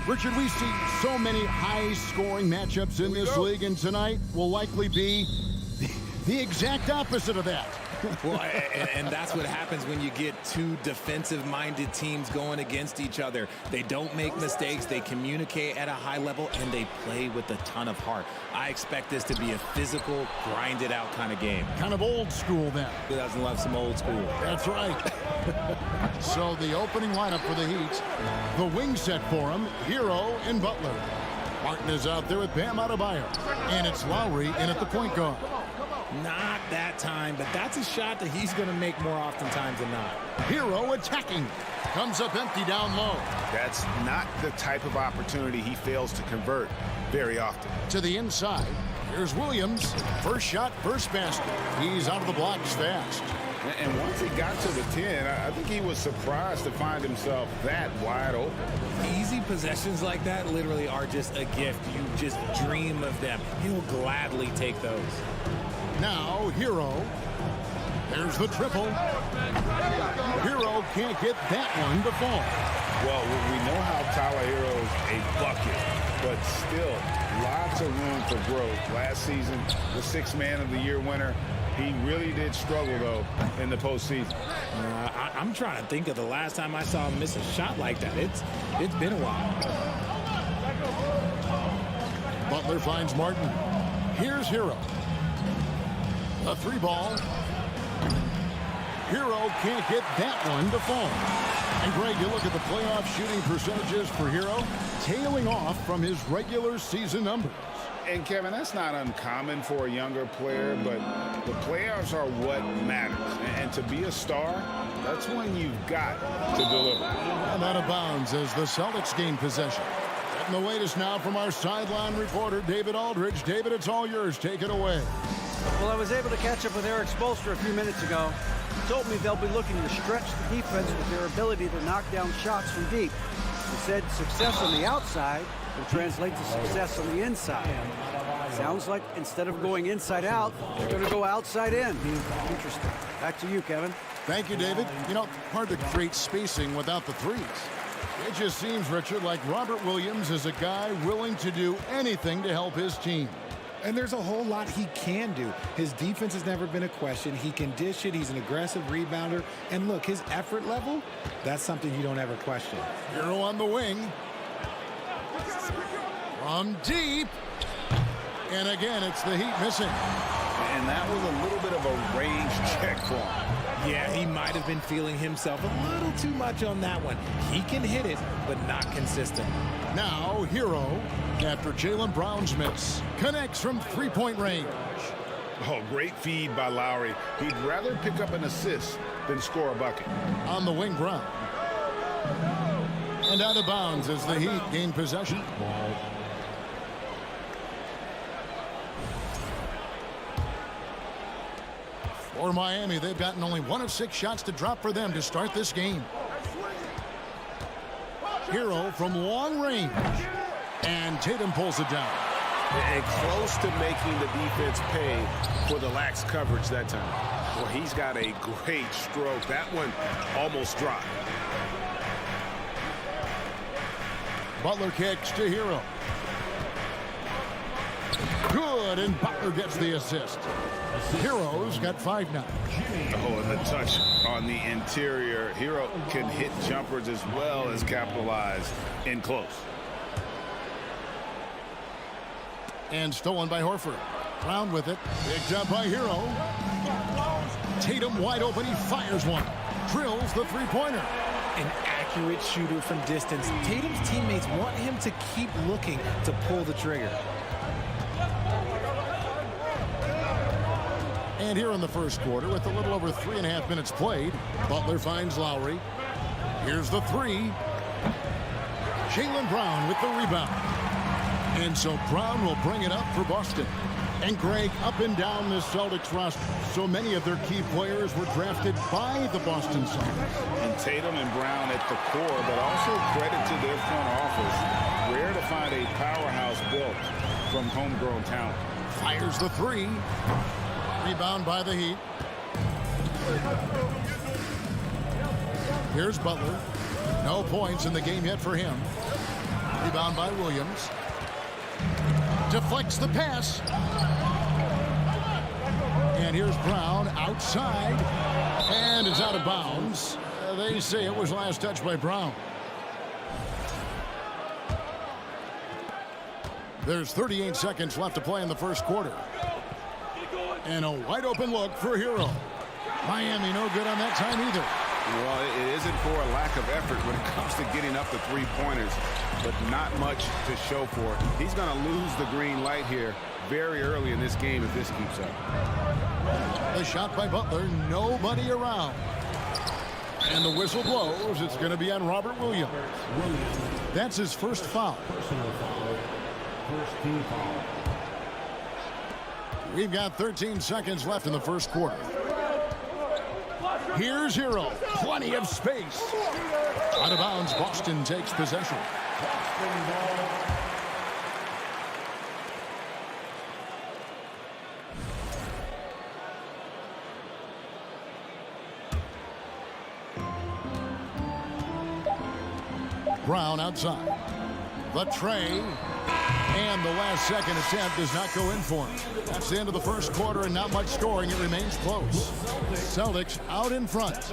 Richard, we see so many high-scoring matchups in this league, and tonight will likely be the exact opposite of that. Well, and that's what happens when you get two defensive-minded teams going against each other. They don't make mistakes, they communicate at a high level, and they play with a ton of heart. I expect this to be a physical, grinded-out kind of game. Kind of old school, then. Who doesn't love some old school? That's right. So the opening lineup for the Heat, the wing set for him, Hero and Butler. Martin is out there with Bam Adebayo, and it's Lowry in at the point guard. Not that time, but that's a shot that he's going to make more oftentimes than not. Hero attacking. Comes up empty down low. That's not the type of opportunity he fails to convert very often. To the inside. Here's Williams. First shot, first basket. He's out of the blocks fast. And once he got to the 10, I think he was surprised to find himself that wide open. Easy possessions like that literally are just a gift. You just dream of them. He'll gladly take those. Now, Hero. There's the triple. Hero can't get that one to fall. Well, we know how Tyler Hero's a bucket, but still lots of room for growth. Last season, the Sixth Man of the Year winner. He really did struggle, though, in the postseason. I'm trying to think of the last time I saw him miss a shot like that. It's been a while. Butler finds Martin. Here's Hero. A three ball. Hero can't get that one to fall. And Greg, you look at the playoff shooting percentages for Hero, tailing off from his regular season numbers. And, Kevin, that's not uncommon for a younger player, but the playoffs are what matters. And to be a star, that's when you've got to deliver. And out of bounds as the Celtics gain possession. Getting the latest now from our sideline reporter, David Aldridge. David, it's all yours. Take it away. Well, I was able to catch up with Eric Spoelstra a few minutes ago. He told me they'll be looking to stretch the defense with their ability to knock down shots from deep. He said success on the outside will translate to success on the inside. Sounds like instead of going inside out, they're going to go outside in. Interesting. Back to you, Kevin. Thank you, David. You know, hard to create spacing without the threes. It just seems, Richard, like Robert Williams is a guy willing to do anything to help his team. And there's a whole lot he can do. His defense has never been a question. He can dish it. He's an aggressive rebounder. And look, his effort level, that's something you don't ever question. Hero on the wing. From deep. And again, it's the Heat missing. And that was a little bit of a range check for him. Yeah, he might have been feeling himself a little too much on that one. He can hit it, but not consistent. Now, Hero, after Jaylen Brown's miss, connects from three-point range. Oh, great feed by Lowry. He'd rather pick up an assist than score a bucket. On the wing, Brown. And out of bounds as the Heat gain possession. For Miami, they've gotten only 1 of 6 shots to drop for them to start this game. Hero from long range. And Tatum pulls it down. And close to making the defense pay for the lax coverage that time. Well, he's got a great stroke. That one almost dropped. Butler kicks to Hero. Good, and Butler gets the assist. Hero's got 5 now. Oh, and the touch on the interior. Hero can hit jumpers as well as capitalize in close. And stolen by Horford. Brown with it. Picked up by Hero. Tatum wide open. He fires one. Drills the three-pointer. An accurate shooter from distance. Tatum's teammates want him to keep looking to pull the trigger. And here in the first quarter, with a little over 3.5 minutes played, Butler finds Lowry. Here's the three. Jaylen Brown with the rebound. And so Brown will bring it up for Boston. And Greg, up and down the Celtics roster, so many of their key players were drafted by the Boston Celtics. And Tatum and Brown at the core, but also credit to their front office. Rare to find a powerhouse built from homegrown talent. Fires the three. Rebound by the Heat. Here's Butler. No points in the game yet for him. Rebound by Williams. Deflects the pass. And here's Brown outside. And it's out of bounds. They say it was last touched by Brown. There's 38 seconds left to play in the first quarter. And a wide open look for Hero. Miami no good on that time either. Well, it isn't for a lack of effort when it comes to getting up the three-pointers, but not much to show for it. He's going to lose the green light here very early in this game if this keeps up. The shot by Butler, nobody around. And the whistle blows. It's going to be on Robert Williams. That's his first foul. First team foul. We've got 13 seconds left in the first quarter. Here's Hero. Plenty of space. Out of bounds, Boston takes possession. Brown outside. The tray. And the last second attempt does not go in for him. That's the end of the first quarter and not much scoring. It remains close. Celtics out in front.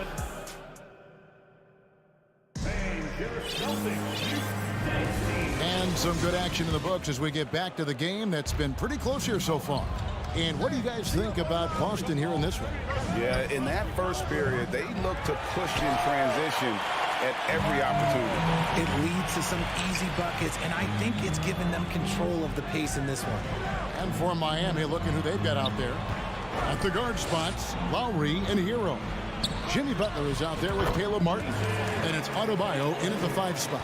And some good action in the books as we get back to the game that's been pretty close here so far. And what do you guys think about Boston here in this one? Yeah, in that first period, they look to push in transition at every opportunity. It leads to some easy buckets, and I think it's given them control of the pace in this one. And for Miami, look at who they've got out there. At the guard spots, Lowry and Hero. Jimmy Butler is out there with Caleb Martin. And it's Adebayo in at the 5 spot.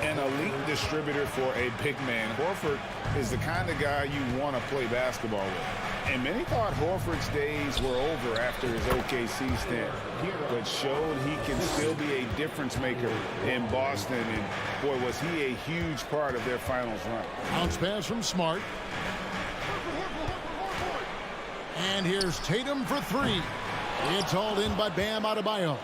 An elite distributor for a big man. Horford is the kind of guy you want to play basketball with. And many thought Horford's days were over after his OKC stint, but showed he can still be a difference maker in Boston. And boy, was he a huge part of their finals run. Bounce pass from Smart. And here's Tatum for 3. It's hauled in by Bam Adebayo.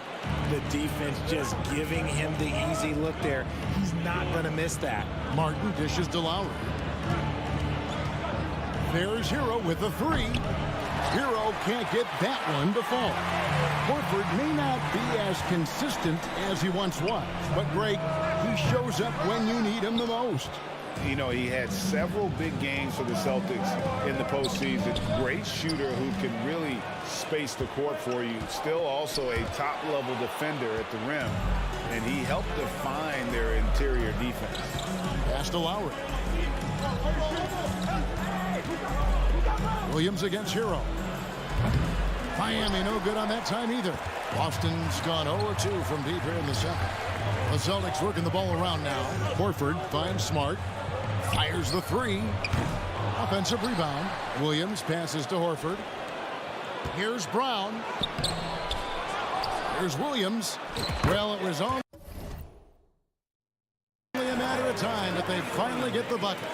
The defense just giving him the easy look there. He's not going to miss that. Martin dishes to Lowry. There's Hero with the 3. Hero can't get that one to fall. Horford may not be as consistent as he once was, but Greg, he shows up when you need him the most. You know, he had several big games for the Celtics in the postseason. Great shooter who can really space the court for you. Still also a top-level defender at the rim. And he helped define their interior defense. Pass to Lowry. Williams against Hero. Miami no good on that time either. Boston's gone 0-2 from deep here in the second. The Celtics working the ball around now. Horford finds Smart. Fires the 3. Offensive rebound. Williams passes to Horford. Here's Brown. Here's Williams. Well, it was only a matter of time that they finally get the bucket.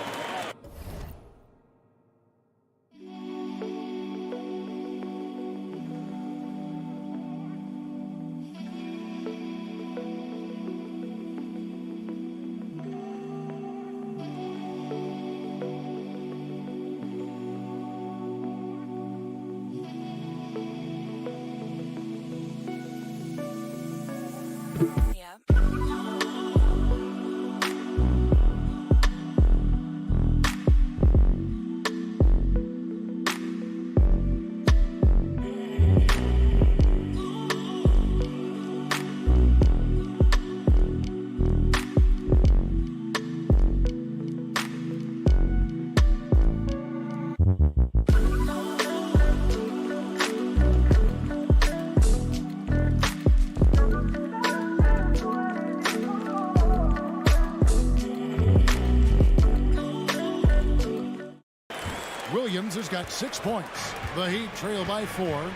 Williams has got 6 points. The Heat trail by 4.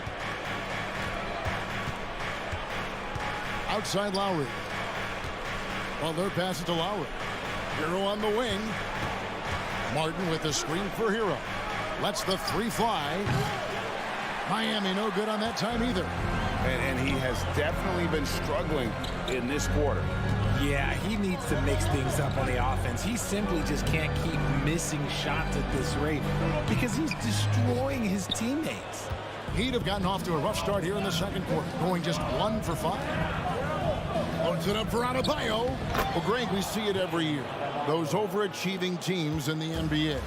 Outside Lowry. Butler passes to Lowry. Hero on the wing. Martin with the screen for Hero. Lets the 3 fly. Miami no good on that time either. and he has definitely been struggling in this quarter. Yeah, he needs to mix things up on the offense. He simply just can't keep missing shots at this rate because he's destroying his teammates. He'd have gotten off to a rough start here in the second quarter, going just 1 for 5. Loads it up for Adebayo. Well, Greg, we see it every year. Those overachieving teams in the NBA.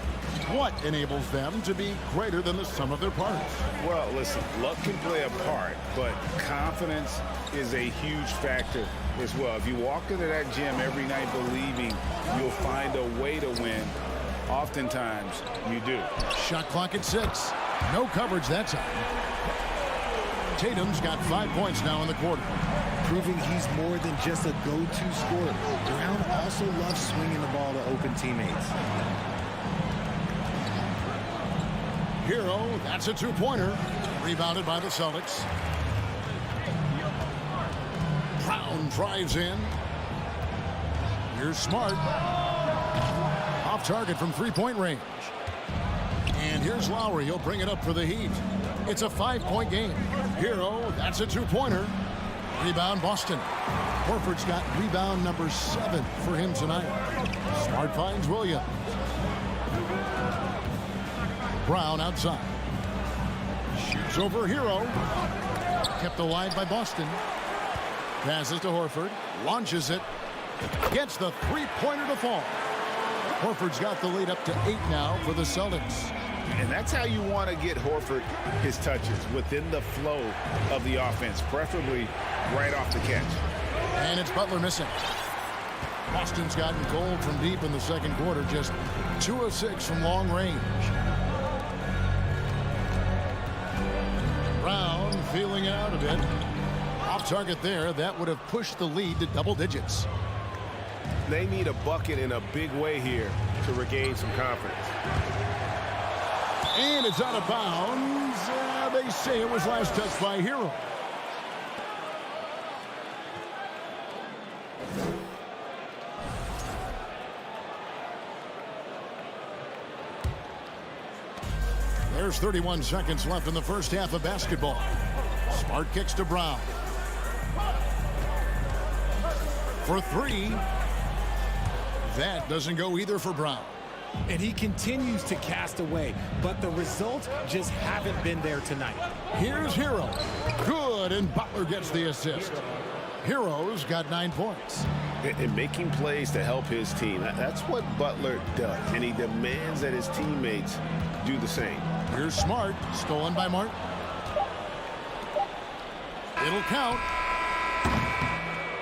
What enables them to be greater than the sum of their parts? Well, listen, luck can play a part, but confidence is a huge factor as well. If you walk into that gym every night believing you'll find a way to win, oftentimes you do. Shot clock at 6. No coverage that time. Tatum's got 5 points now in the quarter. Proving he's more than just a go-to scorer. Brown also loves swinging the ball to open teammates. Hero, that's a 2-pointer. Rebounded by the Celtics. Brown drives in. Here's Smart. Off target from 3-point range. And here's Lowry. He'll bring it up for the Heat. It's a 5-point game. Hero, that's a 2-pointer. Rebound Boston. Horford's got rebound number 7 for him tonight. Smart finds Williams. Brown outside. Shoots over Hero. Kept alive by Boston. Passes to Horford. Launches it. Gets the 3-pointer to fall. Horford's got the lead up to 8 now for the Celtics. And that's how you want to get Horford his touches, within the flow of the offense, preferably right off the catch. And it's Butler missing. Boston's gotten cold from deep in the second quarter, just 2 of 6 from long range. Brown feeling it out a bit. Off target there, that would have pushed the lead to double digits. They need a bucket in a big way here to regain some confidence. And it's out of bounds. They say it was last touched by Hero. There's 31 seconds left in the first half of basketball. Smart kicks to Brown. For 3. That doesn't go either for Brown. And he continues to cast away, but the results just haven't been there tonight. Here's Hero. Good, and Butler gets the assist. Hero's got 9 points. And making plays to help his team. That's what Butler does, and he demands that his teammates do the same. Here's Smart, stolen by Martin. It'll count.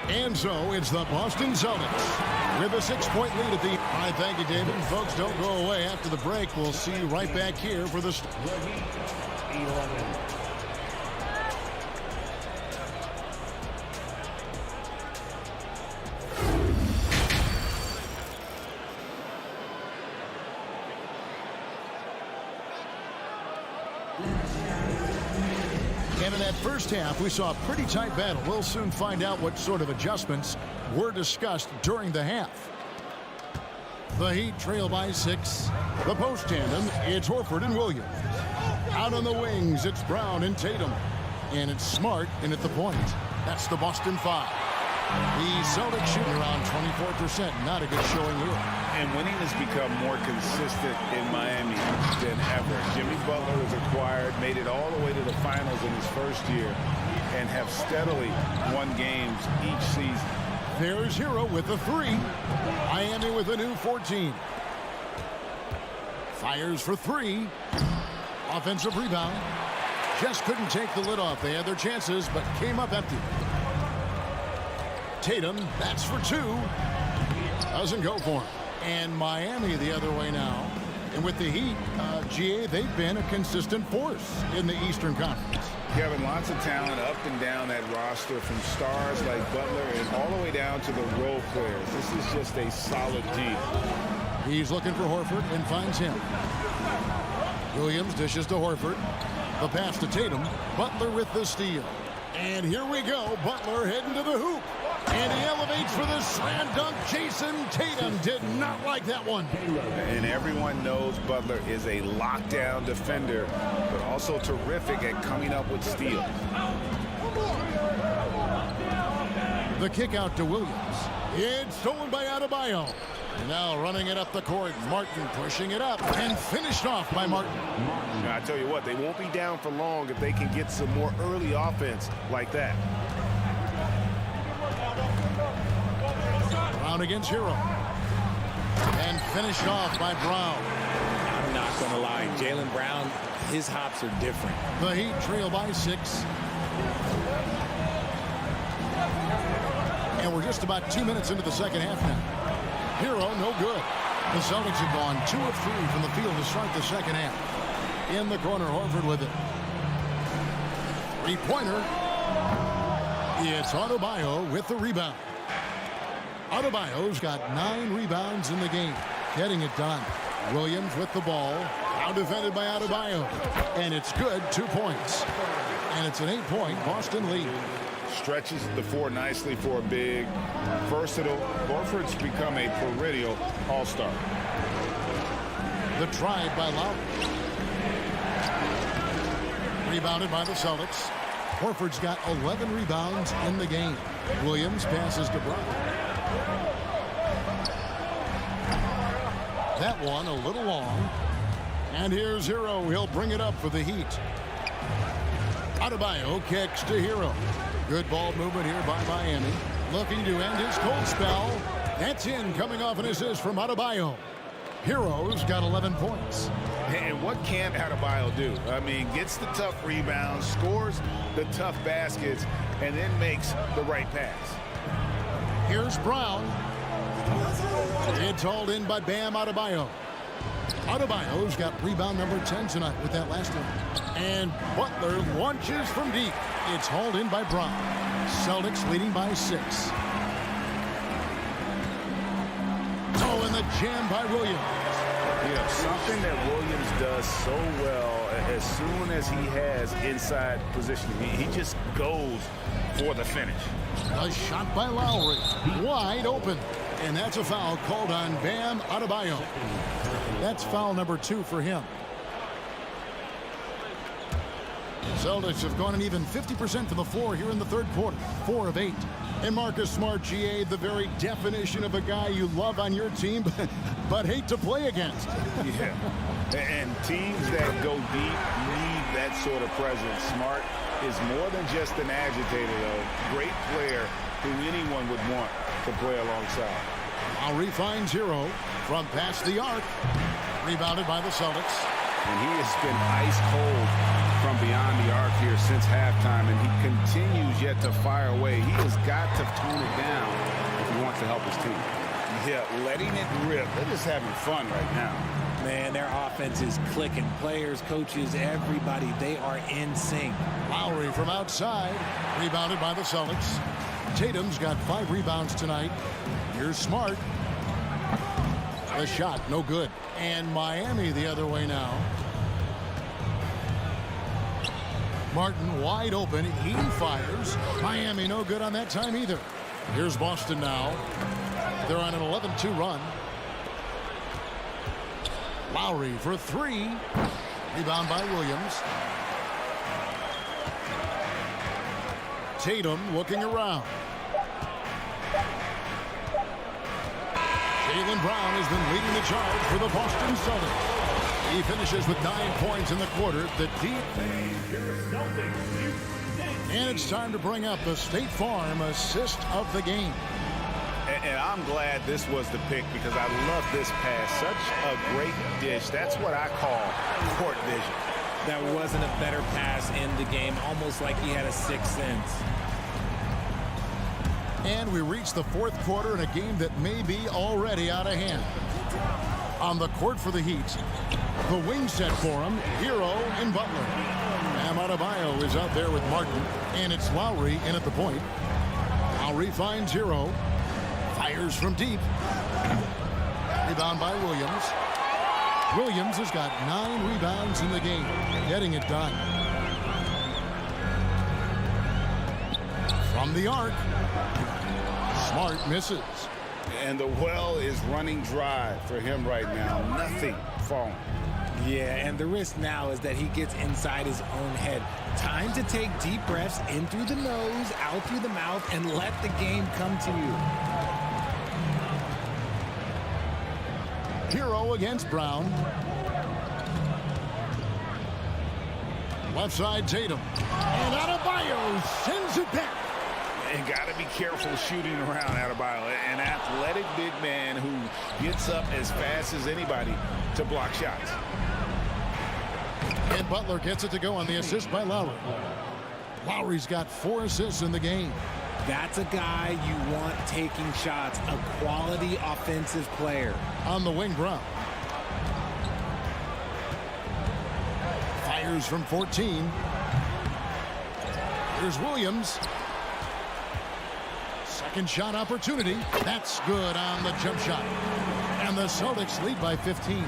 And so it's the Boston Celtics with a 6-point lead at the... All right, thank you, David. Folks, don't go away. After the break, we'll see you right back here for the... And in that first half, we saw a pretty tight battle. We'll soon find out what sort of adjustments were discussed during the half. The Heat trail by 6. The post tandem, it's Horford and Williams. Out on the wings, it's Brown and Tatum. And it's Smart in at the point. That's the Boston 5. The Celtics shooting around 24%. Not a good showing here. And winning has become more consistent in Miami than ever. Jimmy Butler was acquired, made it all the way to the finals in his first year, and have steadily won games each season. There's Hero with the 3. Miami with a new 14. Fires for 3. Offensive rebound. Just couldn't take the lid off. They had their chances, but came up empty. Tatum, that's for 2. Doesn't go for him. And Miami the other way now. And with the Heat, GA, they've been a consistent force in the Eastern Conference. Kevin, lots of talent up and down that roster, from stars like Butler and all the way down to the role players. This is just a solid team. He's looking for Horford and finds him. Williams dishes to Horford. The pass to Tatum. Butler with the steal. And here we go. Butler heading to the hoop. And he elevates for the slam dunk. Jason Tatum did not like that one. And everyone knows Butler is a lockdown defender, but also terrific at coming up with steals. The kick out to Williams. It's stolen by Adebayo. Now running it up the court. Martin pushing it up and finished off by Martin. Now, I tell you what, they won't be down for long if they can get some more early offense like that. Brown against Hero. And finished off by Brown. I'm not going to lie. Jaylen Brown, his hops are different. The Heat trail by 6. And we're just about 2 minutes into the second half now. Hero, no good. The Celtics have gone 2 of 3 from the field to start the second half. In the corner, Horford with it. Three-pointer. It's Adebayo with the rebound. Adebayo's got 9 rebounds in the game. Getting it done. Williams with the ball. Now defended by Adebayo. And it's good, 2 points. And it's an 8-point Boston lead. Stretches the floor nicely for a big, versatile. Horford's become a perennial all-star. The try by Lowry. Rebounded by the Celtics. Horford's got 11 rebounds in the game. Williams passes to Brown. That one a little long. And here's Hero. He'll bring it up for the Heat. Adebayo kicks to Hero. Good ball movement here by Miami. Looking to end his cold spell. That's in, coming off an assist from Adebayo. Hero's got 11 points. And what can't Adebayo do? I mean, gets the tough rebounds, scores the tough baskets, and then makes the right pass. Here's Brown. It's hauled in by Bam Adebayo. Adebayo's got rebound number 10 tonight with that last one. And Butler launches from deep. It's hauled in by Brown. Celtics leading by 6. Oh, and the jam by Williams. You know, something that Williams does so well as soon as he has inside positioning, he just goes for the finish. A shot by Lowry. Wide open. And that's a foul called on Bam Adebayo. That's foul number 2 for him. Celtics have gone an even 50% from the floor here in the third quarter. 4 of 8. And Marcus Smart, GA, the very definition of a guy you love on your team, but hate to play against. Yeah. And teams that go deep need that sort of presence. Smart is more than just an agitator, though. Great player who anyone would want to play alongside. Lowry finds Hero from past the arc. Rebounded by the Celtics. And he has been ice cold from beyond the arc here since halftime, and he continues yet to fire away. He has got to tone it down if he wants to help his team. Yeah, letting it rip. They're just having fun right now. Man, their offense is clicking. Players, coaches, everybody, they are in sync. Lowry from outside. Rebounded by the Celtics. Tatum's got 5 rebounds tonight. Here's Smart. The shot, no good. And Miami the other way now. Martin wide open. He fires. Miami no good on that time either. Here's Boston now. They're on an 11-2 run. Lowry for 3. Rebound by Williams. Tatum looking around. Jaylen Brown has been leading the charge for the Boston Celtics. He finishes with 9 points in the quarter. The deep. And it's time to bring up the State Farm assist of the game. And I'm glad this was the pick because I love this pass. Such a great dish. That's what I call court vision. There wasn't a better pass in the game, almost like he had a sixth sense. And we reach the fourth quarter in a game that may be already out of hand. On the court for the Heat, the wing set for him, Hero and Butler. Bam Adebayo is out there with Martin, and it's Lowry in at the point. Lowry finds Hero. Fires from deep. Rebound by Williams. Williams has got 9 rebounds in the game, getting it done. From the arc, Smart misses. And the well is running dry for him right now. Nothing falling. Yeah, and the risk now is that he gets inside his own head. Time to take deep breaths in through the nose, out through the mouth, and let the game come to you. Hero against Brown. Left side, Tatum. And Adebayo sends it back. And got to be careful shooting around Adebayo, an athletic big man who gets up as fast as anybody to block shots. And Butler gets it to go on the assist by Lowry. Lowry's got 4 assists in the game. That's a guy you want taking shots, a quality offensive player. On the wing, Brown. Fires from 14. Here's Williams. Second shot opportunity. That's good on the jump shot. And the Celtics lead by 15.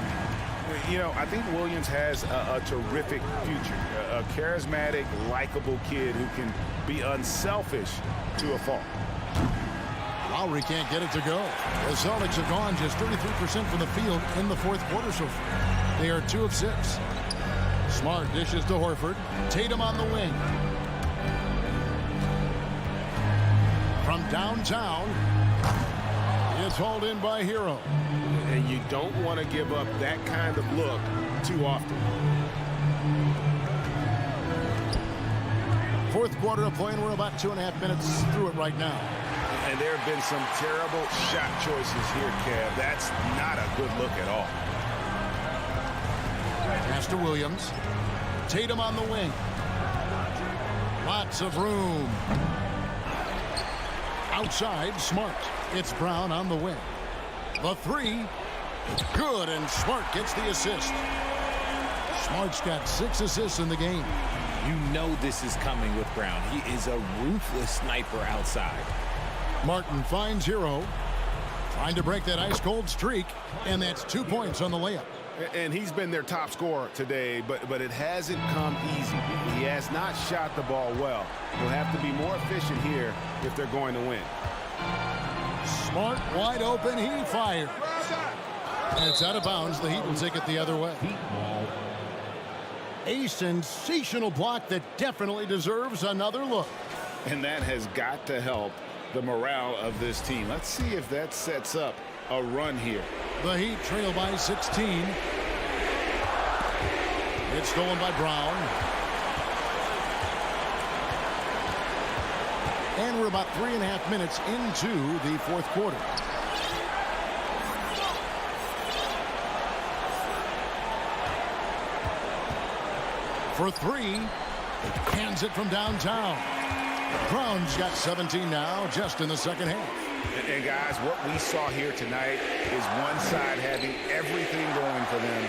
You know, I think Williams has a terrific future. A charismatic, likable kid who can be unselfish to a fault. Lowry can't get it to go. The Celtics have gone just 33% from the field in the fourth quarter so far. They are 2 of 6. Smart dishes to Horford. Tatum on the wing. From downtown, it's hauled in by Hero. And you don't want to give up that kind of look too often. Fourth quarter of play, and we're about 2.5 minutes through it right now. And there have been some terrible shot choices here, Kev. That's not a good look at all. Pass to Williams. Tatum on the wing. Lots of room. Outside, Smart. It's Brown on the wing. The 3. Good, and Smart gets the assist. Smart's got 6 assists in the game. You know this is coming with Brown. He is a ruthless sniper outside. Martin finds Hero. Trying to break that ice-cold streak, and that's 2 points on the layup. And he's been their top scorer today, but it hasn't come easy. He has not shot the ball well. He'll have to be more efficient here if they're going to win. Smart wide open. He fires. And it's out of bounds. The Heat will take it the other way. A sensational block that definitely deserves another look. And that has got to help the morale of this team. Let's see if that sets up a run here. The Heat trail by 16. It's stolen by Brown. And we're about 3.5 minutes into the fourth quarter. For 3, hands it from downtown. Brown's got 17 now, just in the second half. And guys, what we saw here tonight is one side having everything going for them.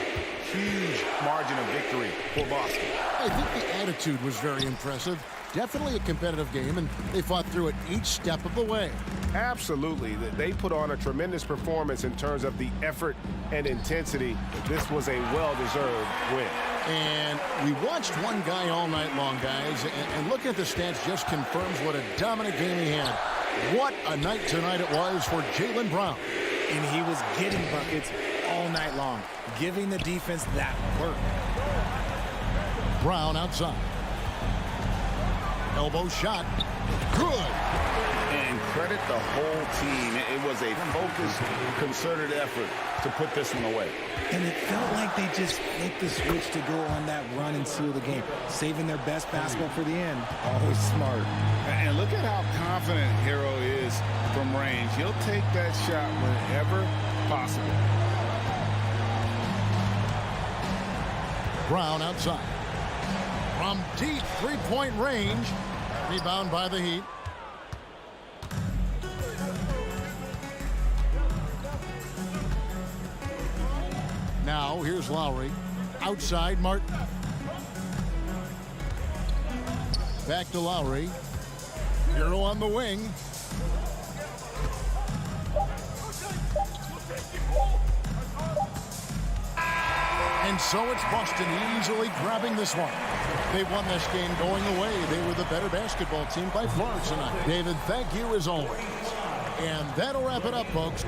Huge margin of victory for Boston. I think the attitude was very impressive. Definitely a competitive game, and they fought through it each step of the way. Absolutely. They put on a tremendous performance in terms of the effort and intensity. This was a well-deserved win. And we watched one guy all night long, guys, and looking at the stats just confirms what a dominant game he had. What a night tonight it was for Jaylen Brown. And he was getting buckets all night long, giving the defense that work. Brown outside. Elbow shot. Good. And credit the whole team. It was a focused, concerted effort to put this one away. And it felt like they just flipped the switch to go on that run and seal the game, saving their best basketball for the end. Always smart. And look at how confident Hero is from range. He'll take that shot whenever possible. Brown outside. From deep three-point range. Rebound by the Heat. Now, here's Lowry. Outside, Martin. Back to Lowry. Hero on the wing. And so it's Boston easily grabbing this one. They won this game going away. They were the better basketball team by far tonight. David, thank you as always. And that'll wrap it up, folks.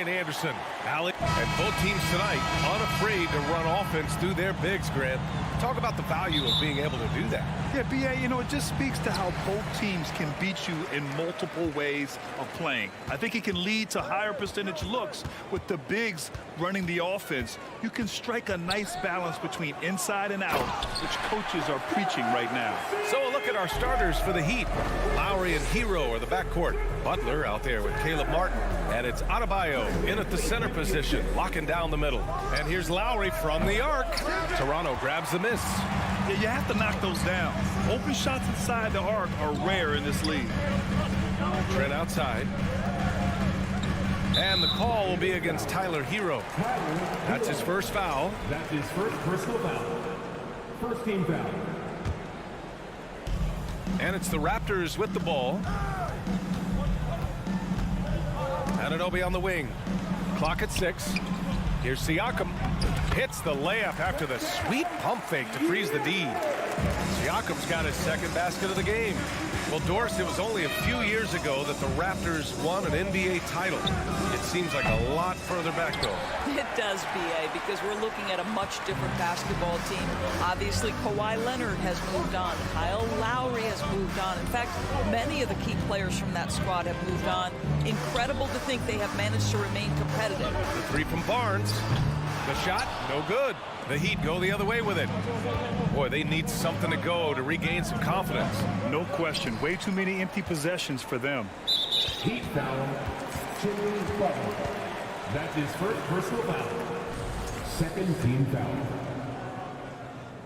Ryan Anderson, Alec, and both teams tonight unafraid to run offense through their bigs, Grant. Talk about the value of being able to do that. Yeah, B.A., you know, it just speaks to how both teams can beat you in multiple ways of playing. I think it can lead to higher percentage looks with the bigs running the offense. You can strike a nice balance between inside and out, which coaches are preaching right now. So a look at our starters for the Heat. Lowry and Hero are the backcourt. Butler out there with Caleb Martin. And it's Adebayo in at the center position, locking down the middle. And here's Lowry from the arc. Toronto grabs the miss. Yeah, you have to knock those down. Open shots inside the arc are rare in this league. Trent outside. And the call will be against Tyler Hero. That's his first foul. That's his first personal foul. First team foul. And it's the Raptors with the ball. Anunoby on the wing. Clock at 6. Here's Siakam. Hits the layup after the sweet pump fake to freeze the D. Siakam's got his second basket of the game. Well, Doris, it was only a few years ago that the Raptors won an NBA title. It seems like a lot further back, though. It does, B.A., because we're looking at a much different basketball team. Obviously, Kawhi Leonard has moved on. Kyle Lowry has moved on. In fact, many of the key players from that squad have moved on. Incredible to think they have managed to remain competitive. The three from Barnes. The shot, no good. The Heat go the other way with it. Boy, they need something to go to regain some confidence. No question. Way too many empty possessions for them. Heat foul. Jimmy Butler. That's his first personal foul. Second team foul.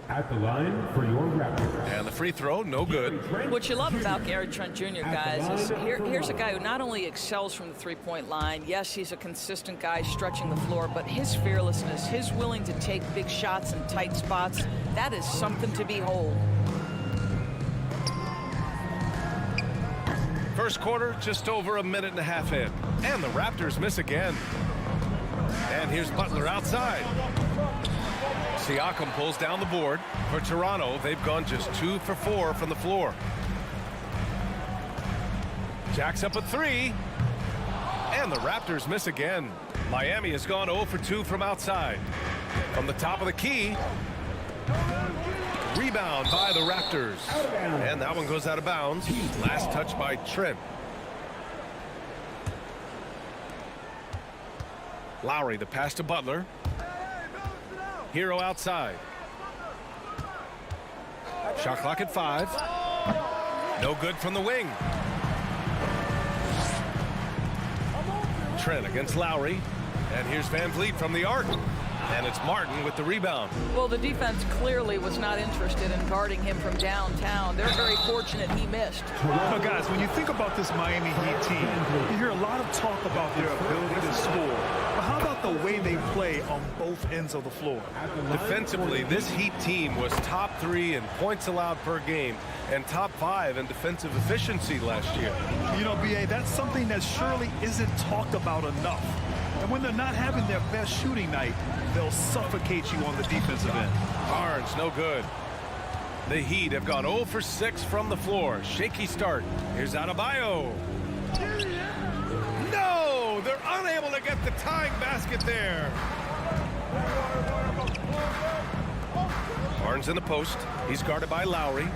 At the line for your Raptors. And the free throw, no good. What you love about Gary Trent Jr., guys, is here's a guy who not only excels from the three-point line. Yes, he's a consistent guy stretching the floor, but his fearlessness, his willing to take big shots in tight spots, that is something to behold. First quarter, just over a minute and a half in. And the Raptors miss again. And here's Butler outside. Siakam pulls down the board. For Toronto, they've gone just 2 for 4 from the floor. Jack's up at 3. And the Raptors miss again. Miami has gone 0 for 2 from outside. From the top of the key. Rebound by the Raptors. And that one goes out of bounds. Last touch by Trent. Lowry, the pass to Butler. Hero outside. Shot clock at 5. No good from the wing. Trent against Lowry. And here's Van Vliet from the arc. And it's Martin with the rebound. Well, the defense clearly was not interested in guarding him from downtown. They're very fortunate he missed. Now, guys, when you think about this Miami Heat team, you hear a lot of talk about their ability to score. But how about the way they play on both ends of the floor? Defensively, this Heat team was top 3 in points allowed per game and top 5 in defensive efficiency last year. You know, B.A., that's something that surely isn't talked about enough. And when they're not having their best shooting night, they'll suffocate you on the defensive end. Barnes, no good. The Heat have gone 0 for 6 from the floor. Shaky start. Here's Adebayo. No! They're unable to get the tying basket there. Barnes in the post. He's guarded by Lowry.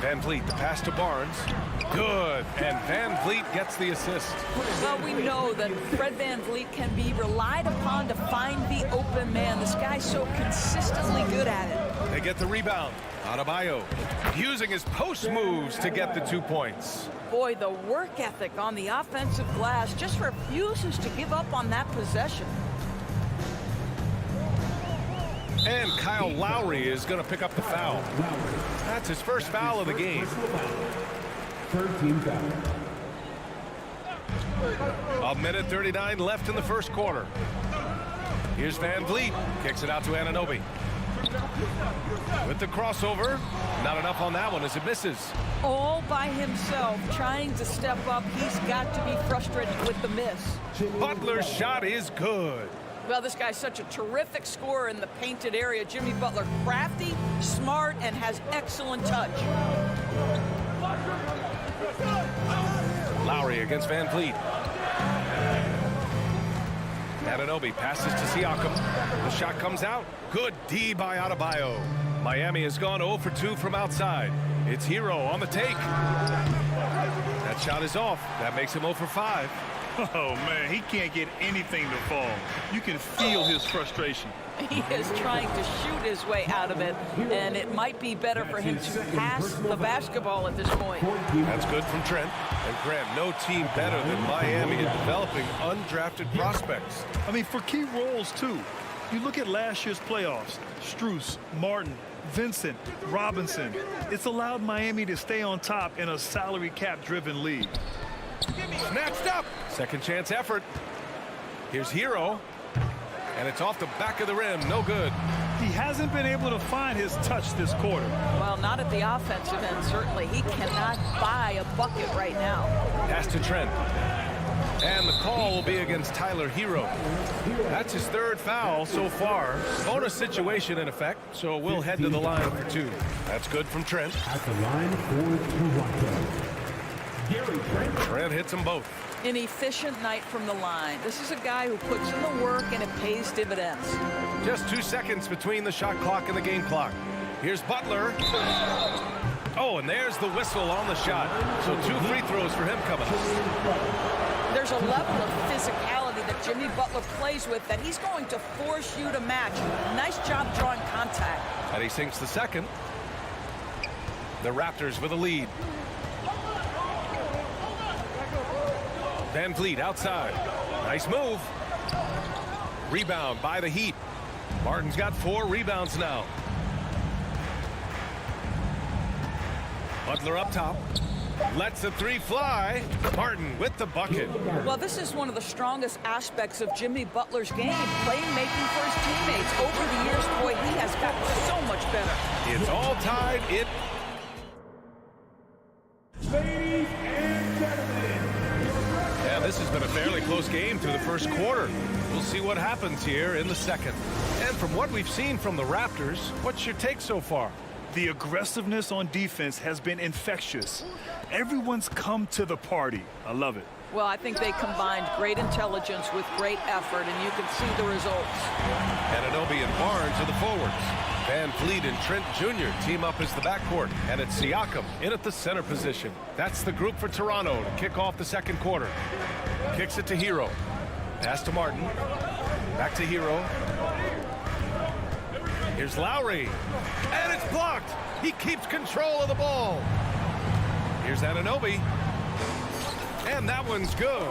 Van Vliet, the pass to Barnes. Good. And Van Vliet gets the assist. Well, we know that Fred Van Vliet can be relied upon to find the open man. This guy's so consistently good at it. They get the rebound. Adebayo using his post moves to get the 2 points. Boy, the work ethic on the offensive glass just refuses to give up on that possession. And Kyle Lowry is going to pick up the foul. That's his first foul of the game. Third team foul. A minute 39 left in the first quarter. Here's Van Vliet. Kicks it out to Anunoby. With the crossover. Not enough on that one as it misses. All by himself, trying to step up. He's got to be frustrated with the miss. Butler's shot is good. Well, this guy's such a terrific scorer in the painted area. Jimmy Butler, crafty, smart, and has excellent touch. Lowry against Van Vliet. Anunoby passes to Siakam. The shot comes out. Good D by Adebayo. Miami has gone 0 for 2 from outside. It's Hero on the take. That shot is off. That makes him 0 for 5. Oh, man, he can't get anything to fall. You can feel his frustration. He is trying to shoot his way out of it, and it might be better for him to pass the basketball at this point. That's good from Trent. And Graham, no team better than Miami in developing undrafted prospects. I mean, for key roles, too. You look at last year's playoffs, Strus, Martin, Vincent, Robinson. It's allowed Miami to stay on top in a salary cap-driven league. Snatched up. Second chance effort. Here's Hero. And it's off the back of the rim. No good. He hasn't been able to find his touch this quarter. Well, not at the offensive end, certainly. He cannot buy a bucket right now. Pass to Trent. And the call will be against Tyler Hero. That's his third foul so far. Bonus situation in effect, so we'll head to the line for 2. That's good from Trent. At the line for Toronto, Trent hits them both. An efficient night from the line. This is a guy who puts in the work and it pays dividends. Just 2 seconds between the shot clock and the game clock. Here's Butler. Oh, and there's the whistle on the shot. So 2 free throws for him coming. There's a level of physicality that Jimmy Butler plays with that he's going to force you to match. Nice job drawing contact. And he sinks the second. The Raptors with a lead. Van Vliet outside. Nice move. Rebound by the Heat. Martin's got 4 rebounds now. Butler up top. Lets the 3 fly. Martin with the bucket. Well, this is one of the strongest aspects of Jimmy Butler's game, playmaking for his teammates. Over the years, boy, he has gotten so much better. It's all tied. ladies and gentlemen. Yeah, this has been a fairly close game through the first quarter. We'll see what happens here in the second. And from what we've seen from the Raptors, what's your take so far? The aggressiveness on defense has been infectious. Everyone's come to the party. I love it. Well, I think they combined great intelligence with great effort, and you can see the results. Anunoby and Barnes are the forwards. Van Vliet and Trent Jr. team up as the backcourt, and it's Siakam in at the center position. That's the group for Toronto to kick off the second quarter. Kicks it to Hero. Pass to Martin. Back to Hero. Here's Lowry. And it's blocked. He keeps control of the ball. Here's Anunoby. And that one's good.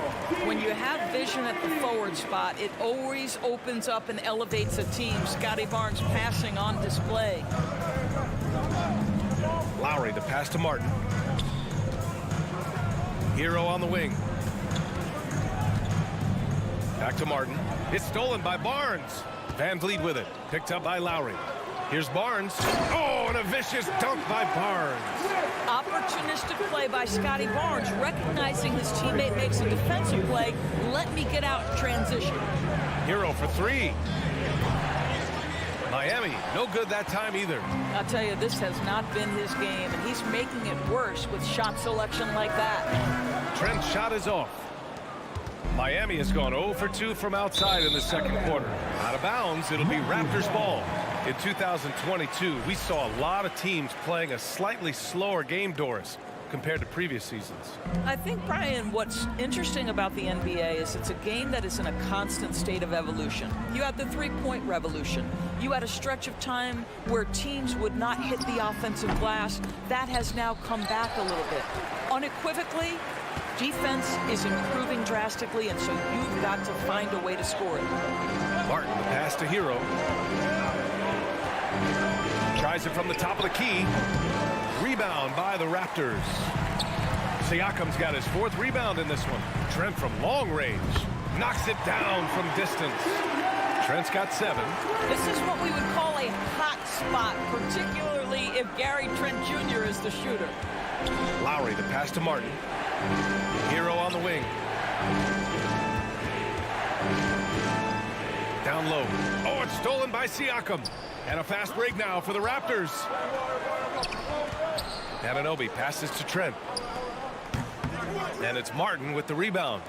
When you have vision at the forward spot, it always opens up and elevates a team. Scotty Barnes passing on display. Lowry, the pass to Martin. Hero on the wing. Back to Martin. It's stolen by Barnes. Van Vliet with it. Picked up by Lowry. Here's Barnes. Oh, and a vicious dunk by Barnes. Opportunistic play by Scotty Barnes, recognizing his teammate makes a defensive play. Let me get out in transition. Hero for 3. Miami, no good that time either. I'll tell you, this has not been his game, and he's making it worse with shot selection like that. Trent's shot is off. Miami has gone 0 for 2 from outside in the second quarter. Out of bounds, it'll be Raptors ball. In 2022, we saw a lot of teams playing a slightly slower game, Doris, compared to previous seasons. I think, Brian, what's interesting about the NBA is it's a game that is in a constant state of evolution. You had the three-point revolution. You had a stretch of time where teams would not hit the offensive glass. That has now come back a little bit. Unequivocally, defense is improving drastically, and so you've got to find a way to score it. Martin, the pass to Hero. Tries it from the top of the key. Rebound by the Raptors. Siakam's got his 4th rebound in this one. Trent from long range. Knocks it down from distance. Trent's got 7. This is what we would call a hot spot, particularly if Gary Trent Jr. is the shooter. Lowry, the pass to Martin. Hero on the wing. Down low. Oh, it's stolen by Siakam. And a fast break now for the Raptors. Anunoby passes to Trent. And it's Martin with the rebound.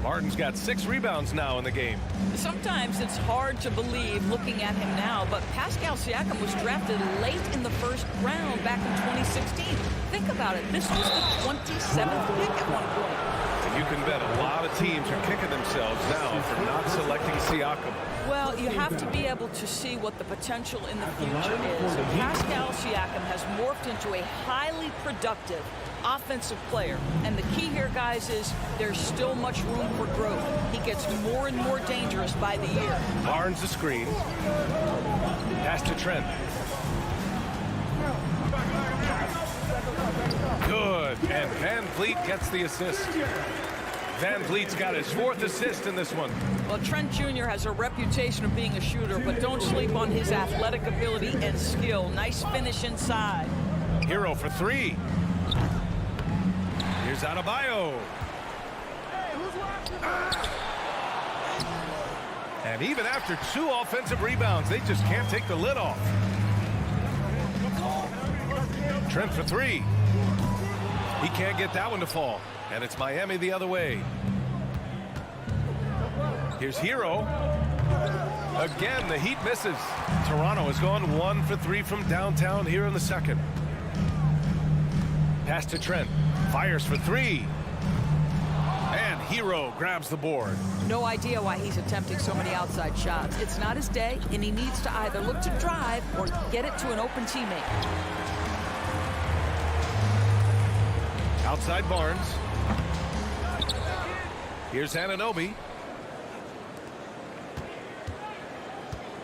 Martin's got 6 rebounds now in the game. Sometimes it's hard to believe looking at him now, but Pascal Siakam was drafted late in the first round back in 2016. Think about it. This was the 27th pick at one point. And you can bet a lot of teams are kicking themselves now for not selecting Siakam. Well, you have to be able to see what the potential in the future is. Pascal Siakam has morphed into a highly productive offensive player. And the key here, guys, is there's still much room for growth. He gets more and more dangerous by the year. Barnes the screen. Pass to Trent. Good. And Van Vliet gets the assist. Van Vliet's got his 4th assist in this one. Well, Trent Jr. has a reputation of being a shooter, but don't sleep on his athletic ability and skill. Nice finish inside. Hero for 3. Here's Adebayo. And even after 2 offensive rebounds, they just can't take the lid off. Trent for 3. He can't get that one to fall. And it's Miami the other way. Here's Hero. Again, the Heat misses. Toronto has gone 1 for 3 from downtown here in the second. Pass to Trent. Fires for 3. And Hero grabs the board. No idea why he's attempting so many outside shots. It's not his day, and he needs to either look to drive or get it to an open teammate. Outside Barnes. Here's Anunoby.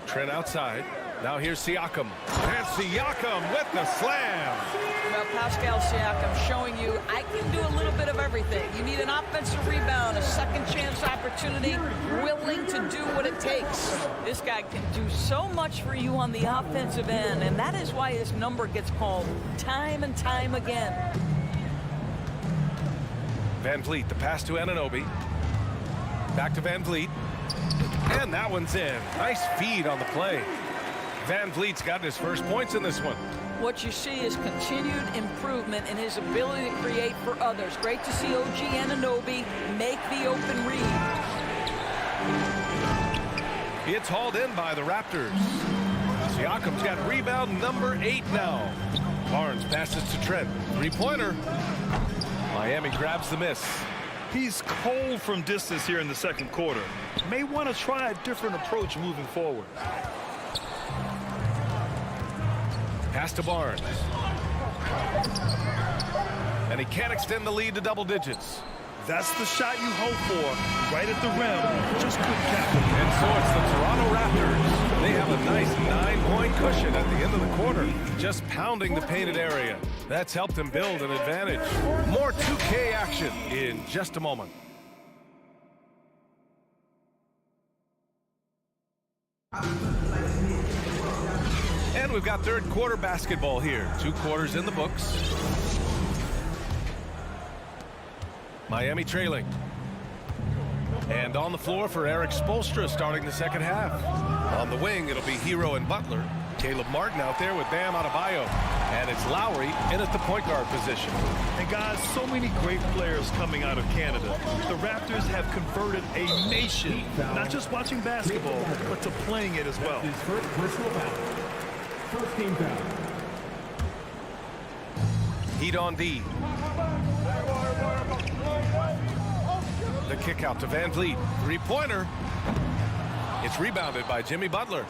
Trent outside. Now here's Siakam. And Siakam with the slam. Well, Pascal Siakam showing you I can do a little bit of everything. You need an offensive rebound, a second chance opportunity, willing to do what it takes. This guy can do so much for you on the offensive end, and that is why his number gets called time and time again. Van Vliet, the pass to Anunoby. Back to Van Vliet. And that one's in. Nice feed on the play. Van Vliet's gotten his first points in this one. What you see is continued improvement in his ability to create for others. Great to see OG Anunoby make the open read. It's hauled in by the Raptors. Siakam's got rebound number 8 now. Barnes passes to Trent. 3-pointer. Miami grabs the miss. He's cold from distance here in the second quarter. May want to try a different approach moving forward. Pass to Barnes. And he can't extend the lead to double digits. That's the shot you hope for, right at the rim. Just couldn't cap it. And so it's the Toronto Raptors. They have a nice 9-point cushion at the end of the quarter, just pounding the painted area. That's helped them build an advantage. More 2K action in just a moment. And we've got third quarter basketball here. 2 quarters in the books. Miami trailing. And on the floor for Eric Spoelstra starting the second half. On the wing, it'll be Hero and Butler. Caleb Martin out there with Bam Adebayo. And it's Lowry in at the point guard position. And guys, so many great players coming out of Canada. The Raptors have converted a nation, not just watching basketball, but to playing it as well. His first personal foul. First team foul. Heat on D. The kick out to Van Vliet. 3-pointer. It's rebounded by Jimmy Butler.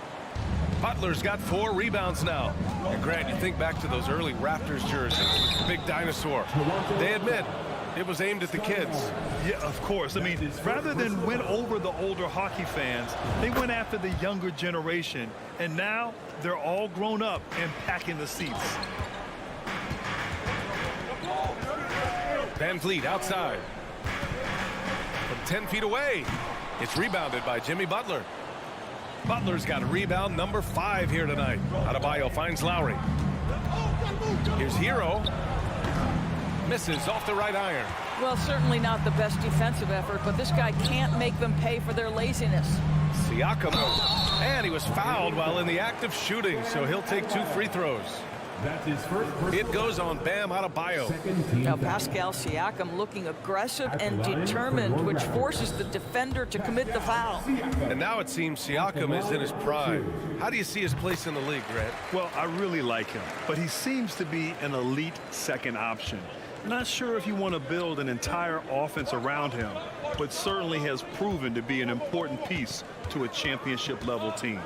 Butler's got 4 rebounds now. And Grant, you think back to those early Raptors jerseys with the big dinosaur. They admit it was aimed at the kids. Yeah, of course. I mean, rather than win over the older hockey fans, they went after the younger generation. And now they're all grown up and packing the seats. Van Vliet outside. From 10 feet away. It's rebounded by Jimmy Butler. Butler's got a rebound number 5 here tonight. Adebayo finds Lowry. Here's Hero. Misses off the right iron. Well, certainly not the best defensive effort, but this guy can't make them pay for their laziness. Siakam. And he was fouled while in the act of shooting, so he'll take 2 free throws. That's his first personal It goes on Bam Adebayo. second team Now, foul. Pascal Siakam looking aggressive At the and line for determined, your which Raptors. forces the defender to commit the foul. And now it seems Siakam is in his prime. How do you see his place in the league, Grant? Well, I really like him, but he seems to be an elite second option. Not sure if you want to build an entire offense around him, but certainly has proven to be an important piece to a championship level team.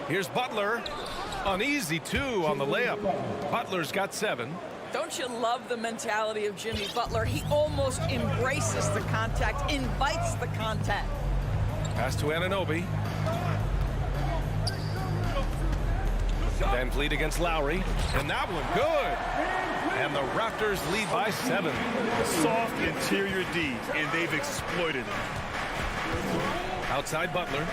Here's Butler. An easy 2 on the layup. Butler's got 7. Don't you love the mentality of Jimmy Butler? He almost embraces the contact, invites the contact. Pass to Anunoby. Van Vliet against Lowry. And that one good. And the Raptors lead by 7. Soft interior D, and they've exploited it. Outside Butler.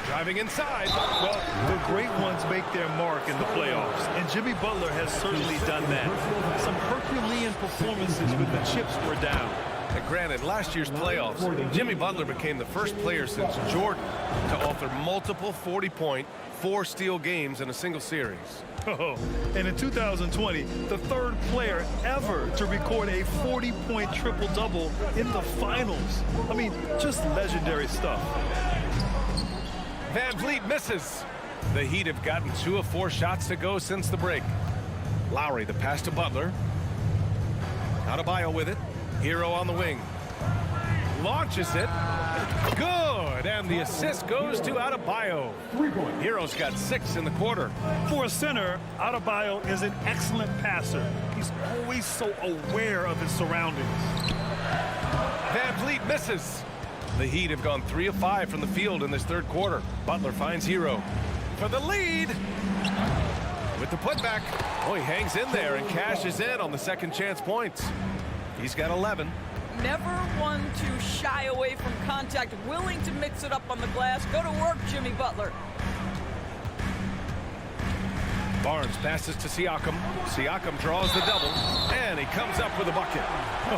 Driving inside. Well, the great ones make their mark in the playoffs, and Jimmy Butler has certainly done that. Some Herculean performances with the chips were down. And granted, last year's playoffs, Jimmy Butler became the first player since Jordan to author multiple 40-point, 4-steal games in a single series. Oh, and in 2020, the third player ever to record a 40-point triple-double in the finals. I mean, just legendary stuff. Van Vliet misses. The Heat have gotten 2 of 4 shots to go since the break. Lowry, the pass to Butler. Adebayo with it. Hero on the wing. Launches it. Good. And the assist goes to Adebayo. Hero's got 6 in the quarter. For a center, Adebayo is an excellent passer. He's always so aware of his surroundings. Van Vliet misses. The Heat have gone 3 of 5 from the field in this third quarter. Butler finds Hero for the lead. With the putback. Oh, he hangs in there and cashes in on the second chance points. He's got 11. Never one to shy away from contact, willing to mix it up on the glass. Go to work, Jimmy Butler. Barnes passes to Siakam. Siakam draws the double, and he comes up with a bucket.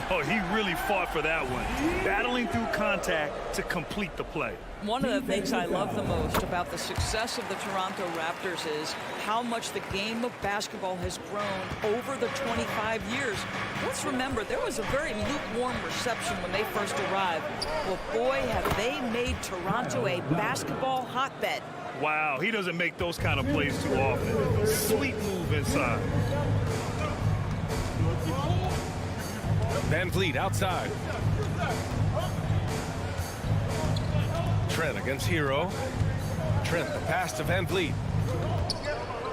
Oh, he really fought for that one. Battling through contact to complete the play. One of the things I love the most about the success of the Toronto Raptors is how much the game of basketball has grown over the 25 years. Let's remember, there was a very lukewarm reception when they first arrived. Well, boy, have they made Toronto a basketball hotbed. Wow, he doesn't make those kind of plays too often. Sweet move inside. Van Vliet outside. Trent against Hero. Trent, the pass to Van Vliet.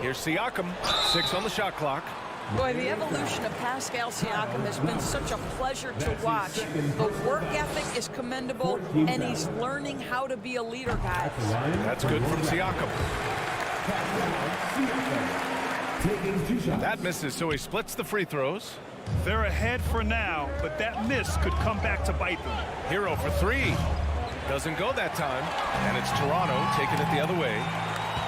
Here's Siakam. 6 on the shot clock. Boy, the evolution of Pascal Siakam has been such a pleasure to watch. The work ethic is commendable, and he's learning how to be a leader, guys. That's good from Siakam. That misses, so he splits the free throws. They're ahead for now, but that miss could come back to bite them. Hero for 3. Doesn't go that time, and it's Toronto taking it the other way.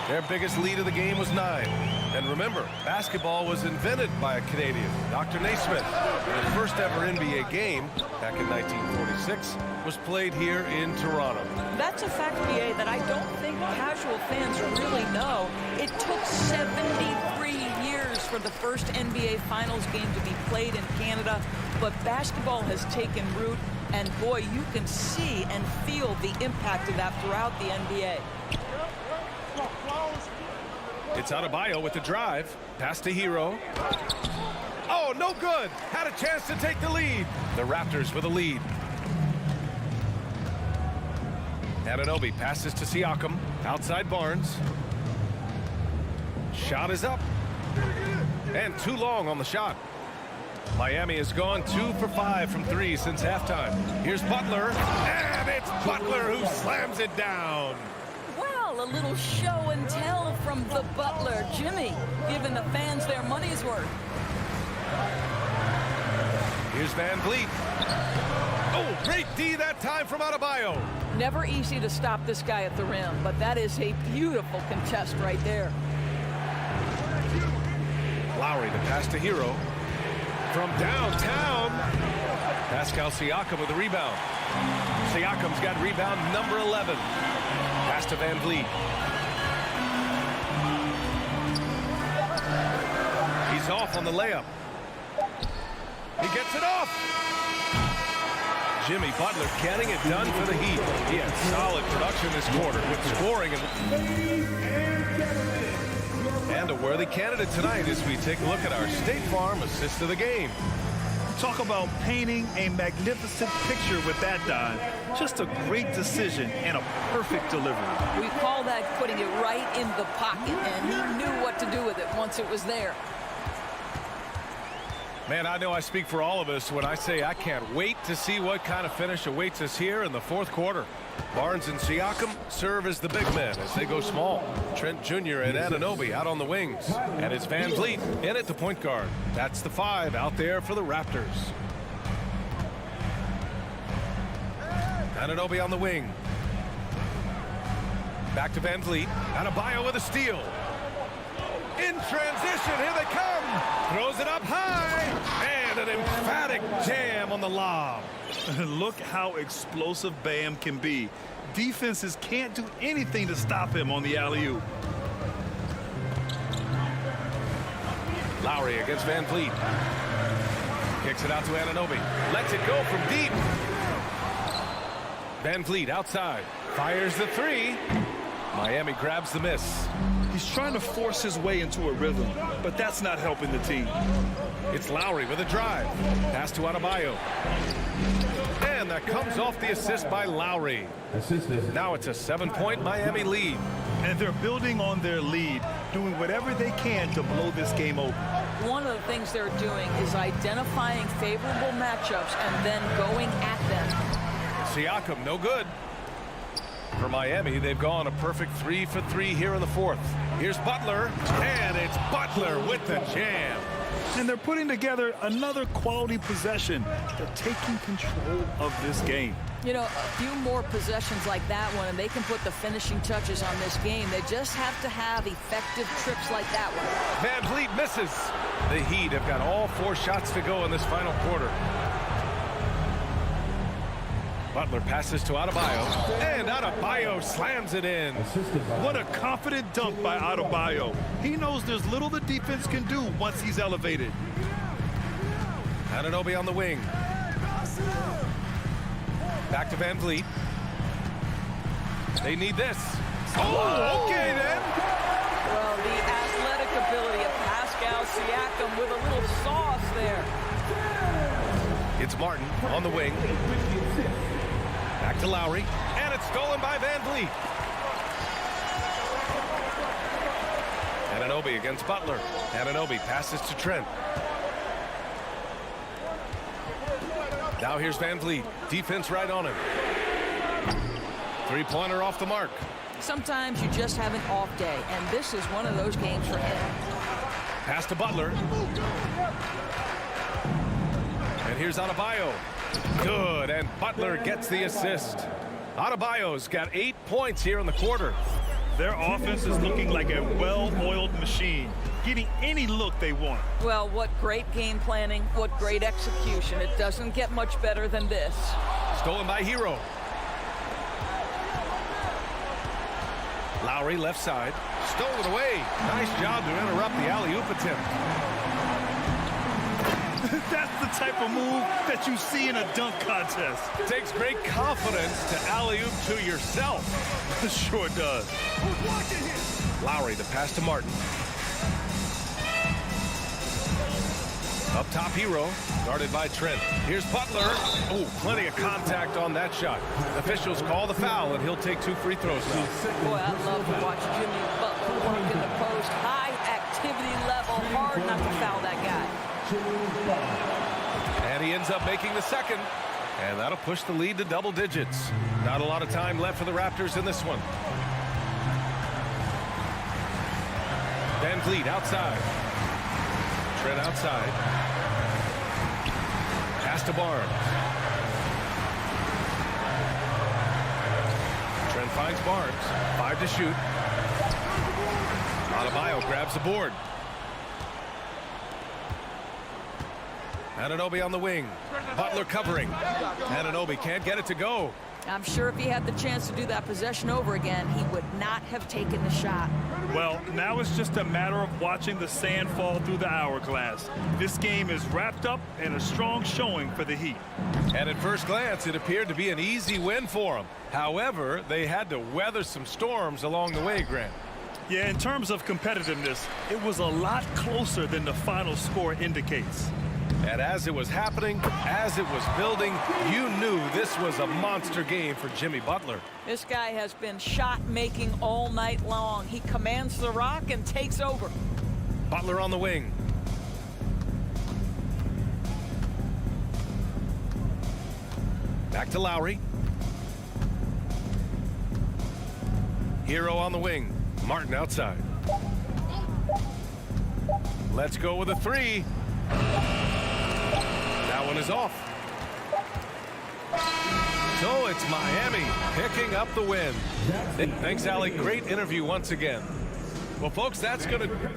Their biggest lead of the game was 9. And remember, basketball was invented by a Canadian, Dr. Naismith. And the first ever NBA game, back in 1946, was played here in Toronto. That's a fact, BA, that I don't think casual fans really know. It took 73 years for the first NBA Finals game to be played in Canada, but basketball has taken root, and boy, you can see and feel the impact of that throughout the NBA. It's Adebayo with the drive. Pass to Hero. Oh, no good. Had a chance to take the lead. The Raptors with a lead. Anunoby passes to Siakam. Outside Barnes. Shot is up. And too long on the shot. Miami has gone 2 for 5 from 3 since halftime. Here's Butler. And it's Butler who slams it down. Well, a little show and tell from the Butler. Jimmy giving the fans their money's worth. Here's Van Vliet. Oh, great D that time from Adebayo. Never easy to stop this guy at the rim, but that is a beautiful contest right there. Lowry, the pass to Hero. From downtown. Pascal Siakam with the rebound. Siakam's got rebound number 11. Pass to Van Vliet. He's off on the layup. He gets it off. Jimmy Butler getting it done for the Heat. He had solid production this quarter with scoring. And a worthy candidate tonight as we take a look at our State Farm assist of the game. Talk about painting a magnificent picture with that dive. Just a great decision and a perfect delivery. We call that putting it right in the pocket, and he knew what to do with it once it was there. Man, I know I speak for all of us when I say I can't wait to see what kind of finish awaits us here in the fourth quarter. Barnes and Siakam serve as the big men as they go small. Trent Jr. and Anunoby out on the wings. And it's Van Vliet in at the point guard. That's the 5 out there for the Raptors. Anunoby on the wing. Back to Van Vliet. Adebayo with a steal. In transition, here they come. Throws it up high. And an emphatic jam on the lob. Look how explosive Bam can be. Defenses can't do anything to stop him on the alley-oop. Lowry against Van Vliet. Kicks it out to Anunoby. Lets it go from deep. Van Vliet outside. Fires the 3. Miami grabs the miss. He's trying to force his way into a rhythm, but that's not helping the team. It's Lowry with a drive. Pass to Adebayo. And that comes off the assist by Lowry. Now it's a 7-point Miami lead. And they're building on their lead, doing whatever they can to blow this game open. One of the things they're doing is identifying favorable matchups and then going at them. Siakam, no good. For Miami, they've gone a perfect 3 for 3 here in the fourth. Here's Butler, and it's Butler with the jam. And they're putting together another quality possession. They're taking control of this game. You know, a few more possessions like that one, and they can put the finishing touches on this game. They just have to have effective trips like that one. Van Vliet misses. The Heat have got all 4 shots to go in this final quarter. Butler passes to Adebayo, and Adebayo slams it in. What a confident dunk by Adebayo. He knows there's little the defense can do once he's elevated. Anunoby on the wing. Back to Van Vliet. They need this. Oh, okay then. Well, the athletic ability of Pascal Siakam with a little sauce there. It's Martin on the wing. Back to Lowry, and it's stolen by Van Vliet. Anunoby against Butler. Anunoby passes to Trent. Now here's Van Vliet. Defense right on him. 3-pointer off the mark. Sometimes you just have an off day, and this is one of those games for him. Pass to Butler. And here's Adebayo. Good, and Butler gets the assist. Adebayo's got 8 points here in the quarter. Their offense is looking like a well-oiled machine, getting any look they want. Well, what great game planning, what great execution. It doesn't get much better than this. Stolen by Hero. Lowry left side. Stolen away. Nice job to interrupt the alley-oop attempt. That's the type of move that you see in a dunk contest. It takes great confidence to alley-oop to yourself. It sure does. Lowry, the pass to Martin. Up top, Hero, guarded by Trent. Here's Butler. Oh, plenty of contact on that shot. Officials call the foul, and he'll take 2 free throws now. Boy, I love to watch Jimmy Butler work in the post. High activity level, hard not to foul that guy. And he ends up making the second. And that'll push the lead to double digits. Not a lot of time left for the Raptors in this one. Van Vliet outside. Trent outside. Pass to Barnes. Trent finds Barnes. 5 to shoot. Adebayo grabs the board. Anunoby on the wing. Butler covering. Anunoby can't get it to go. I'm sure if he had the chance to do that possession over again, he would not have taken the shot. Well, now it's just a matter of watching the sand fall through the hourglass. This game is wrapped up in a strong showing for the Heat. And at first glance, it appeared to be an easy win for them. However, they had to weather some storms along the way, Grant. Yeah, in terms of competitiveness, it was a lot closer than the final score indicates. And as it was happening, as it was building, you knew this was a monster game for Jimmy Butler. This guy has been shot making all night long. He commands the rock and takes over. Butler on the wing. Back to Lowry. Hero on the wing. Martin outside. Let's go with a three. That one is off. So it's Miami picking up the win. Thanks, Allie. Great interview once again. Well, folks, that's going to...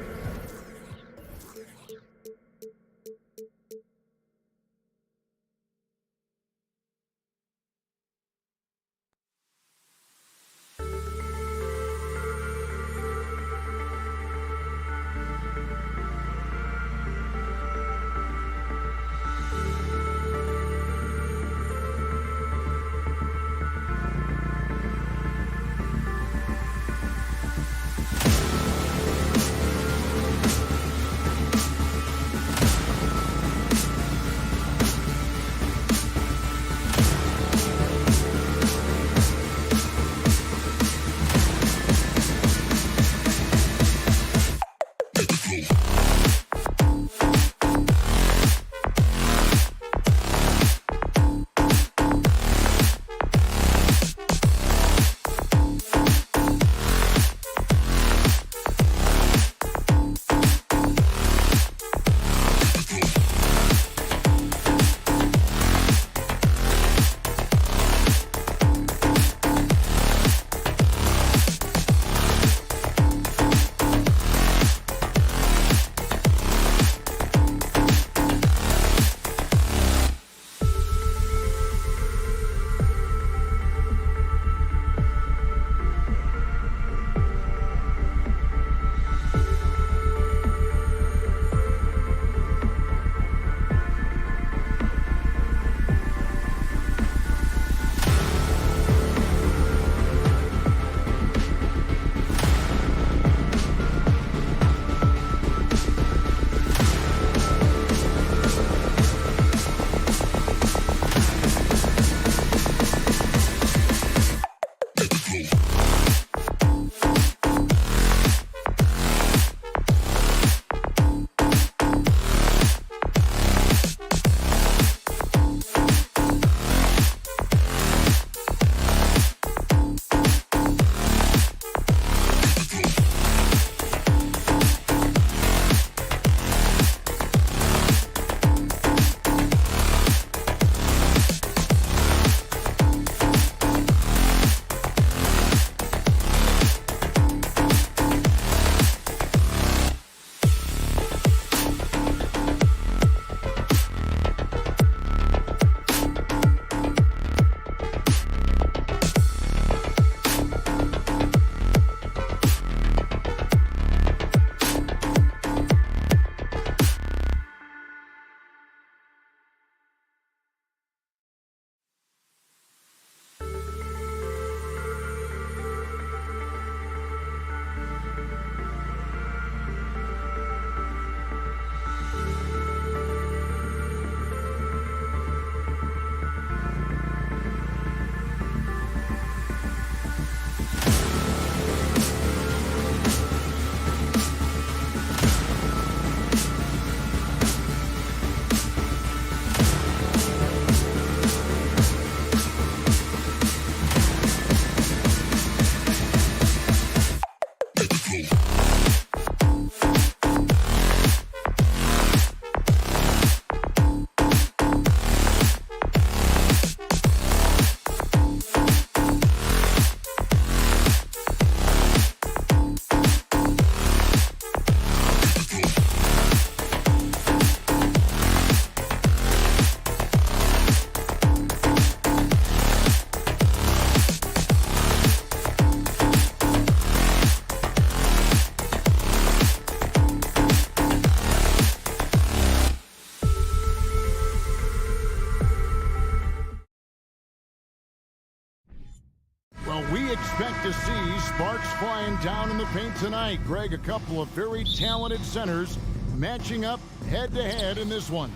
Well, we expect to see sparks flying down in the paint tonight. Greg, a couple of very talented centers matching up head-to-head in this one.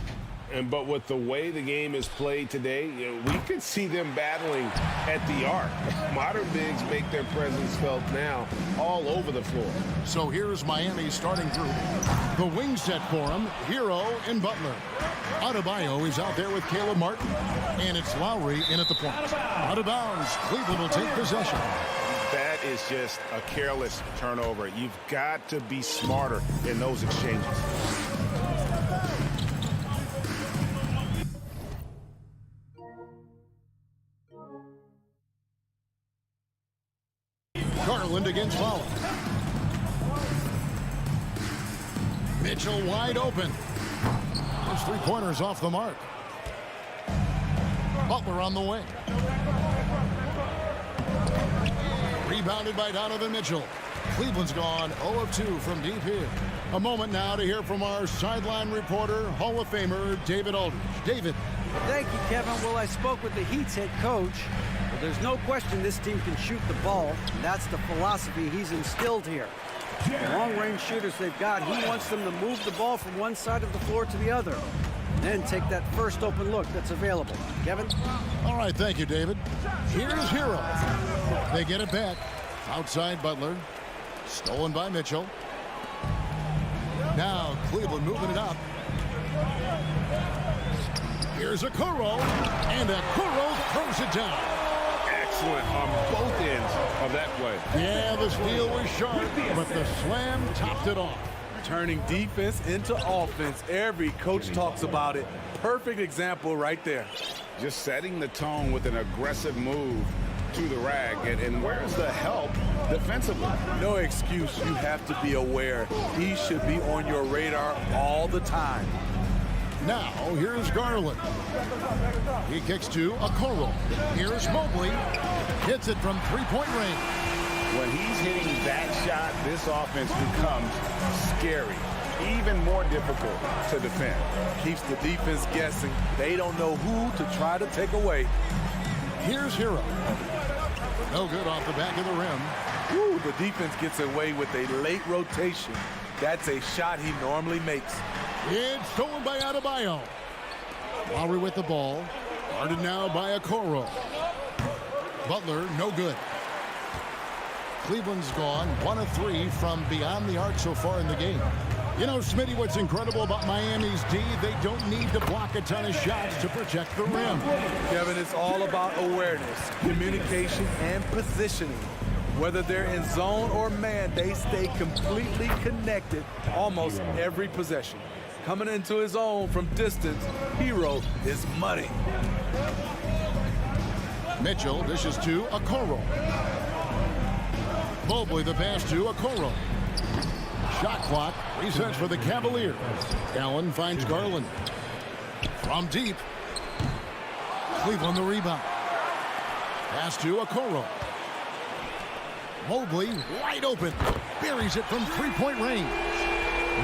But with the way the game is played today, we could see them battling at the arc. Modern bigs make their presence felt now all over the floor. So here's Miami's starting group. The wing set for him, Hero and Butler. Adebayo is out there with Caleb Martin. And it's Lowry in at the point. Out of bounds, Cleveland will take possession. That is just a careless turnover. You've got to be smarter in those exchanges. Garland against Fowler. Mitchell wide open. Those three-pointers off the mark. Butler on the wing. Rebounded by Donovan Mitchell. Cleveland's gone 0 of 2 from deep here. A moment now to hear from our sideline reporter, Hall of Famer David Aldridge. David. Thank you, Kevin. Well, I spoke with the Heat's head coach. Well, there's no question this team can shoot the ball. And that's the philosophy he's instilled here. The long-range shooters they've got, he wants them to move the ball from one side of the floor to the other. And then take that first open look that's available. Kevin? All right, thank you, David. Here's Hero. They get it back. Outside Butler. Stolen by Mitchell. Now Cleveland moving it up. Here's Okoro. And Okoro throws it down. Excellent on both ends of that play. Yeah, the steal was sharp, but the slam topped it off. Turning defense into offense. Every coach talks about it. Perfect example right there. Just setting the tone with an aggressive move to the rag. And where's the help defensively? No excuse. You have to be aware. He should be on your radar all the time. Now, here's Garland. He kicks to Okoro. Here's Mobley. Hits it from three-point range. When he's hitting that shot, this offense becomes scary. Even more difficult to defend. Keeps the defense guessing. They don't know who to try to take away. Here's Hero. No good off the back of the rim. Woo, the defense gets away with a late rotation. That's a shot he normally makes. It's stolen by Adebayo. Lowry with the ball. Guarded now by Okoro. Butler, no good. Cleveland's gone 1 of 3 from beyond the arc so far in the game. You know, Smitty, what's incredible about Miami's D, they don't need to block a ton of shots to protect the rim. Kevin, it's all about awareness, communication, and positioning. Whether they're in zone or man, they stay completely connected almost every possession. Coming into his own from distance, Hero is money. Mitchell dishes to Okoro. Mobley the pass to Okoro. Shot clock resets for the Cavaliers. Allen finds Garland. From deep. Cleveland the rebound. Pass to Okoro. Mobley wide open. Buries it from three-point range.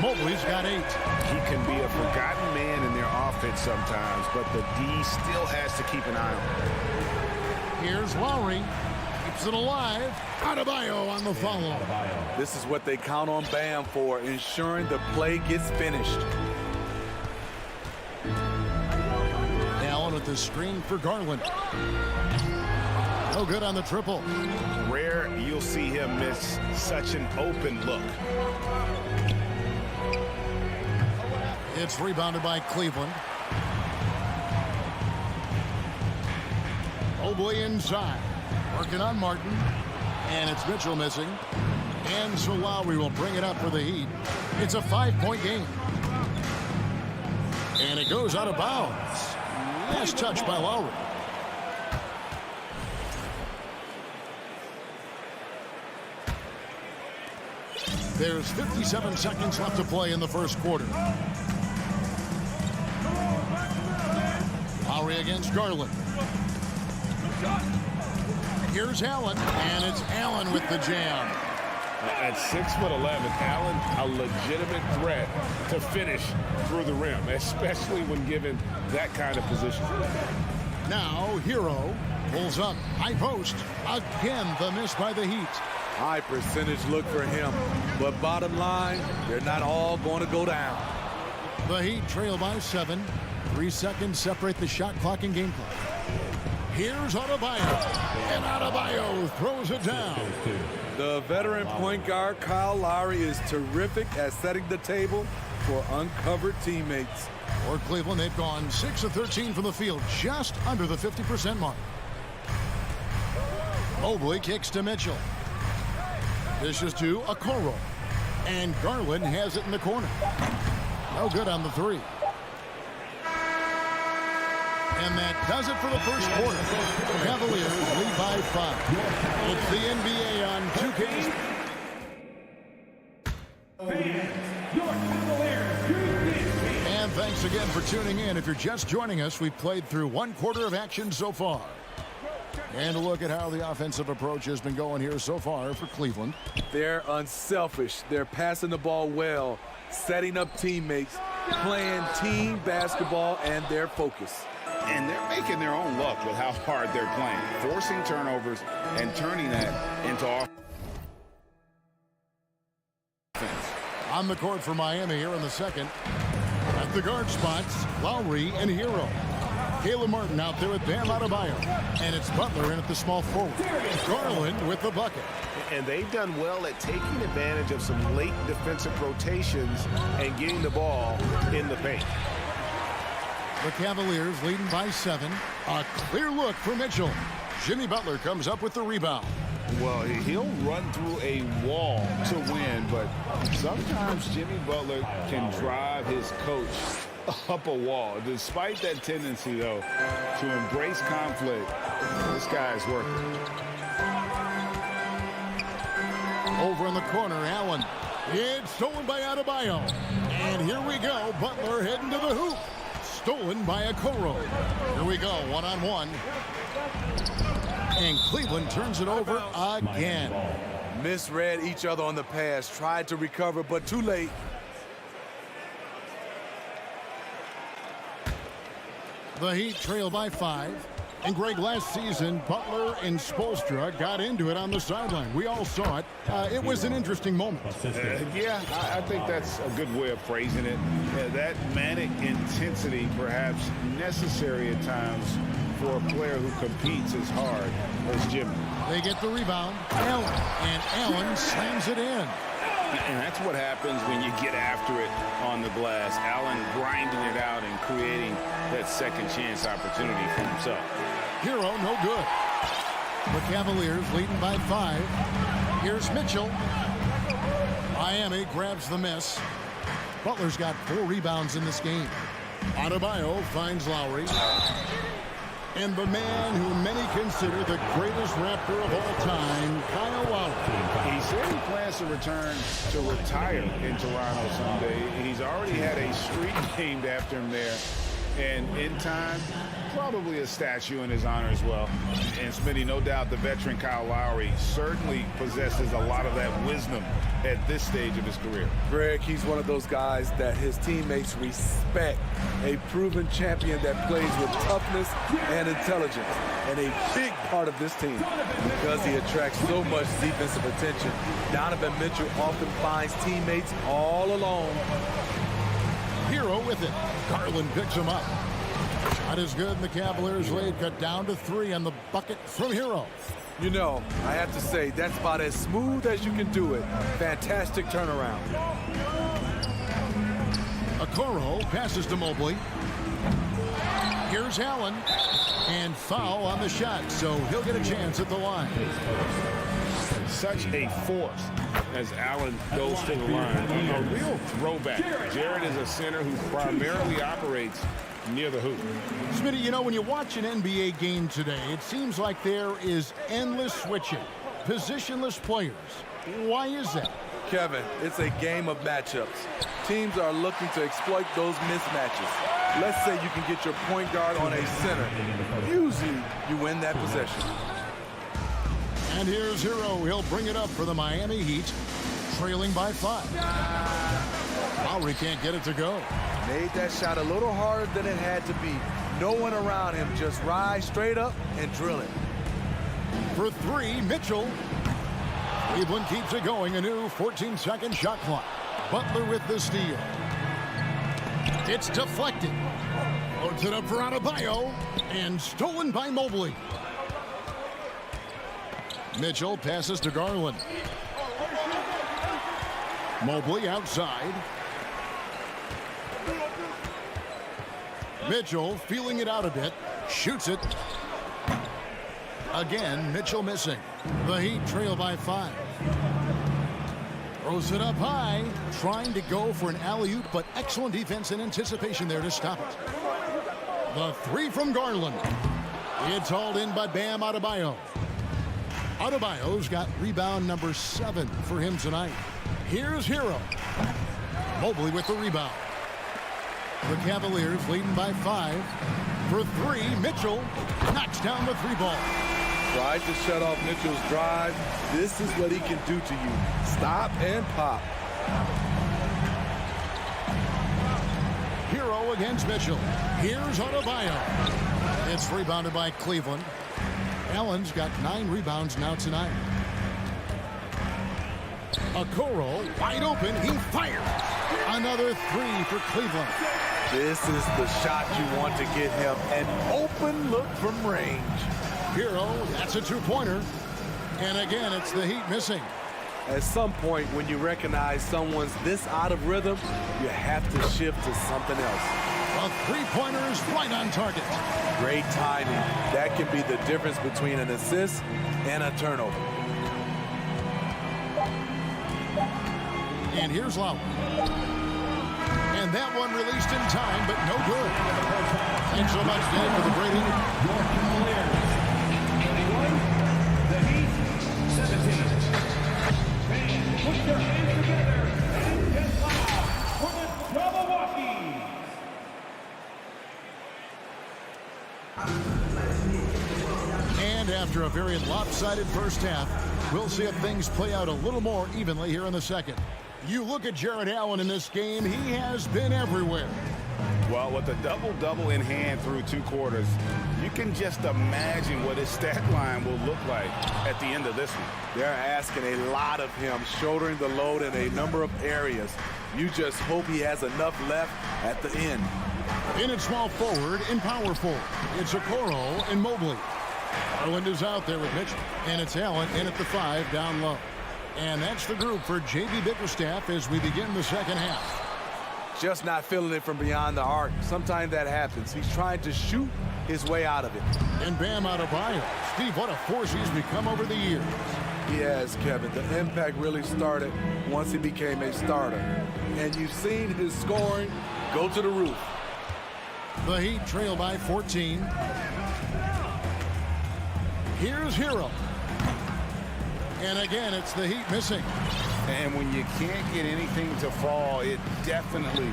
Mobley's got 8. He can be a forgotten man in their offense sometimes, but the D still has to keep an eye on him. Here's Lowry. Keeps it alive. Adebayo on the follow. This is what they count on Bam for, ensuring the play gets finished. Allen with the screen for Garland. No good on the triple. Rare you'll see him miss such an open look. It's rebounded by Cleveland. Mobley inside. Working on Martin. And it's Mitchell missing. And so Lowry will bring it up for the Heat. It's a 5-point game. And it goes out of bounds. Last touch by Lowry. There's 57 seconds left to play in the first quarter. Lowry against Garland. Here's Allen, and it's Allen with the jam. At 6'11", Allen, a legitimate threat to finish through the rim, especially when given that kind of position. Now, Hero Pulls up, high post. Again, the miss by the Heat. High percentage look for him. But bottom line, they're not all going to go down. The Heat trail by 7. 3 seconds separate the shot clock and game clock. Here's Adebayo. And Adebayo throws it down. The veteran point guard, Kyle Lowry, is terrific at setting the table for uncovered teammates. For Cleveland, they've gone 6 of 13 from the field, just under the 50% mark. Mobley kicks to Mitchell. This is to Okoro. And Garland has it in the corner. No good on the 3. And that does it for the first quarter. The Cavaliers lead by 5. It's the NBA on 2K. And thanks again for tuning in. If you're just joining us, we've played through 1 quarter of action so far. And a look at how the offensive approach has been going here so far for Cleveland. They're unselfish. They're passing the ball well, setting up teammates, playing team basketball, and their focus. And they're making their own luck with how hard they're playing, forcing turnovers and turning that into offense. On the court for Miami here in the second. At the guard spots, Lowry and Hero. Caleb Martin out there with Bam Adebayo. And it's Butler in at the small forward. Garland with the bucket. And they've done well at taking advantage of some late defensive rotations and getting the ball in the paint. The Cavaliers leading by 7. A clear look for Mitchell. Jimmy Butler comes up with the rebound. Well, he'll run through a wall to win, but sometimes Jimmy Butler can drive his coach up a wall. Despite that tendency, though, to embrace conflict, this guy is working. Over in the corner, Allen. It's stolen by Adebayo. And here we go. Butler heading to the hoop. Stolen by Okoro. Here we go, 1-on-1. And Cleveland turns it over again. Misread each other on the pass, tried to recover, but too late. The Heat trail by 5. And Greg, last season, Butler and Spoelstra got into it on the sideline. We all saw it. It was an interesting moment. Yeah, I think that's a good way of phrasing it. That manic intensity, perhaps necessary at times for a player who competes as hard as Jimmy. They get the rebound. Allen. And Allen slams it in. And that's what happens when you get after it on the glass. Allen grinding it out and creating that second chance opportunity for himself. Hero, no good. The Cavaliers leading by 5. Here's Mitchell. Miami grabs the miss. Butler's got 4 rebounds in this game. Adebayo finds Lowry. And the man who many consider the greatest Raptor of all time, Kyle Lowry. He said he plans to return to retire in Toronto someday. He's already had a street named after him there. And in time, probably a statue in his honor as well. And Smitty, no doubt the veteran Kyle Lowry certainly possesses a lot of that wisdom at this stage of his career. Greg, he's one of those guys that his teammates respect. A proven champion that plays with toughness and intelligence. And a big part of this team, because he attracts so much defensive attention, Donovan Mitchell often finds teammates all alone. Hero with it. Garland picks him up. Shot is good, and the Cavaliers lead cut down to 3 on the bucket from Hero. You know, I have to say, that's about as smooth as you can do it. Fantastic turnaround. Okoro passes to Mobley. Here's Allen. And foul on the shot, so he'll get a chance at the line. Such a force as Allen goes to the line. A real throwback. Jared is a center who primarily operates near the hoop. Smitty, you know, when you watch an NBA game today, it seems like there is endless switching, positionless players. Why is that? Kevin, it's a game of matchups. Teams are looking to exploit those mismatches. Let's say you can get your point guard on a center. Usually, you win that possession. And here's Hero. He'll bring it up for the Miami Heat, trailing by 5. Lowry can't get it to go. Made that shot a little harder than it had to be. No one around him. Just rise straight up and drill it. For three, Mitchell. Cleveland keeps it going. A new 14-second shot clock. Butler with the steal. It's deflected. Loads it up for Adebayo. And stolen by Mobley. Mitchell passes to Garland. Mobley outside. Mitchell feeling it out a bit. Shoots it. Again, Mitchell missing. The Heat trail by 5. Throws it up high. Trying to go for an alley-oop, but excellent defense and anticipation there to stop it. The three from Garland. It's hauled in by Bam Adebayo. Adebayo's got rebound number 7 for him tonight. Here's Hero. Mobley with the rebound. The Cavaliers leading by 5. For 3, Mitchell knocks down the 3-ball. Tried to shut off Mitchell's drive. This is what he can do to you. Stop and pop. Hero against Mitchell. Here's Adebayo. It's rebounded by Cleveland. Allen's got 9 rebounds now tonight. Okoro wide open. He fires. Another 3 for Cleveland. This is the shot you want to get him. An open look from range. Hero, that's a 2-pointer. And again, it's the Heat missing. At some point, when you recognize someone's this out of rhythm, you have to shift to something else. A 3-pointer is right on target. Great timing. That can be the difference between an assist and a turnover. And here's Lowry. And that one released in time, but no good. Thanks so much, Dave, for the Brady. Your Cavaliers, 21, the Heat, 17. Fans, put your hands together and get loud for the Milwaukee. And after a very lopsided first half, we'll see if things play out a little more evenly here in the second. You look at Jared Allen in this game, he has been everywhere. Well, with a double-double in hand through 2 quarters, you can just imagine what his stat line will look like at the end of this one. They're asking a lot of him, shouldering the load in a number of areas. You just hope he has enough left at the end. In at small forward, in power forward, it's Okoro and Mobley. Garland is out there with Mitchell, and it's Allen in at the 5 down low. And that's the group for J.B. Bickerstaff as we begin the second half. Just not feeling it from beyond the arc. Sometimes that happens. He's trying to shoot his way out of it. And Bam Adebayo. Steve, what a force he's become over the years. He has, Kevin. The impact really started once he became a starter. And you've seen his scoring go to the roof. The Heat trail by 14. Here's Hero. And again, it's the Heat missing. And when you can't get anything to fall, it definitely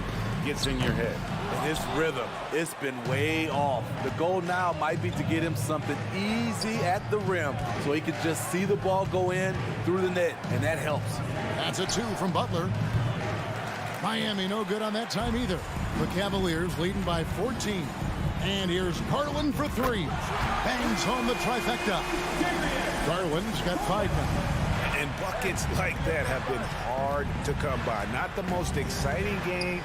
gets in your head. And his rhythm, it's been way off. The goal now might be to get him something easy at the rim so he can just see the ball go in through the net, and that helps. That's a 2 from Butler. Miami no good on that time either. The Cavaliers leading by 14. And here's Garland for 3. Bangs home the trifecta. Garland's got 5 now. And buckets like that have been hard to come by. Not the most exciting game.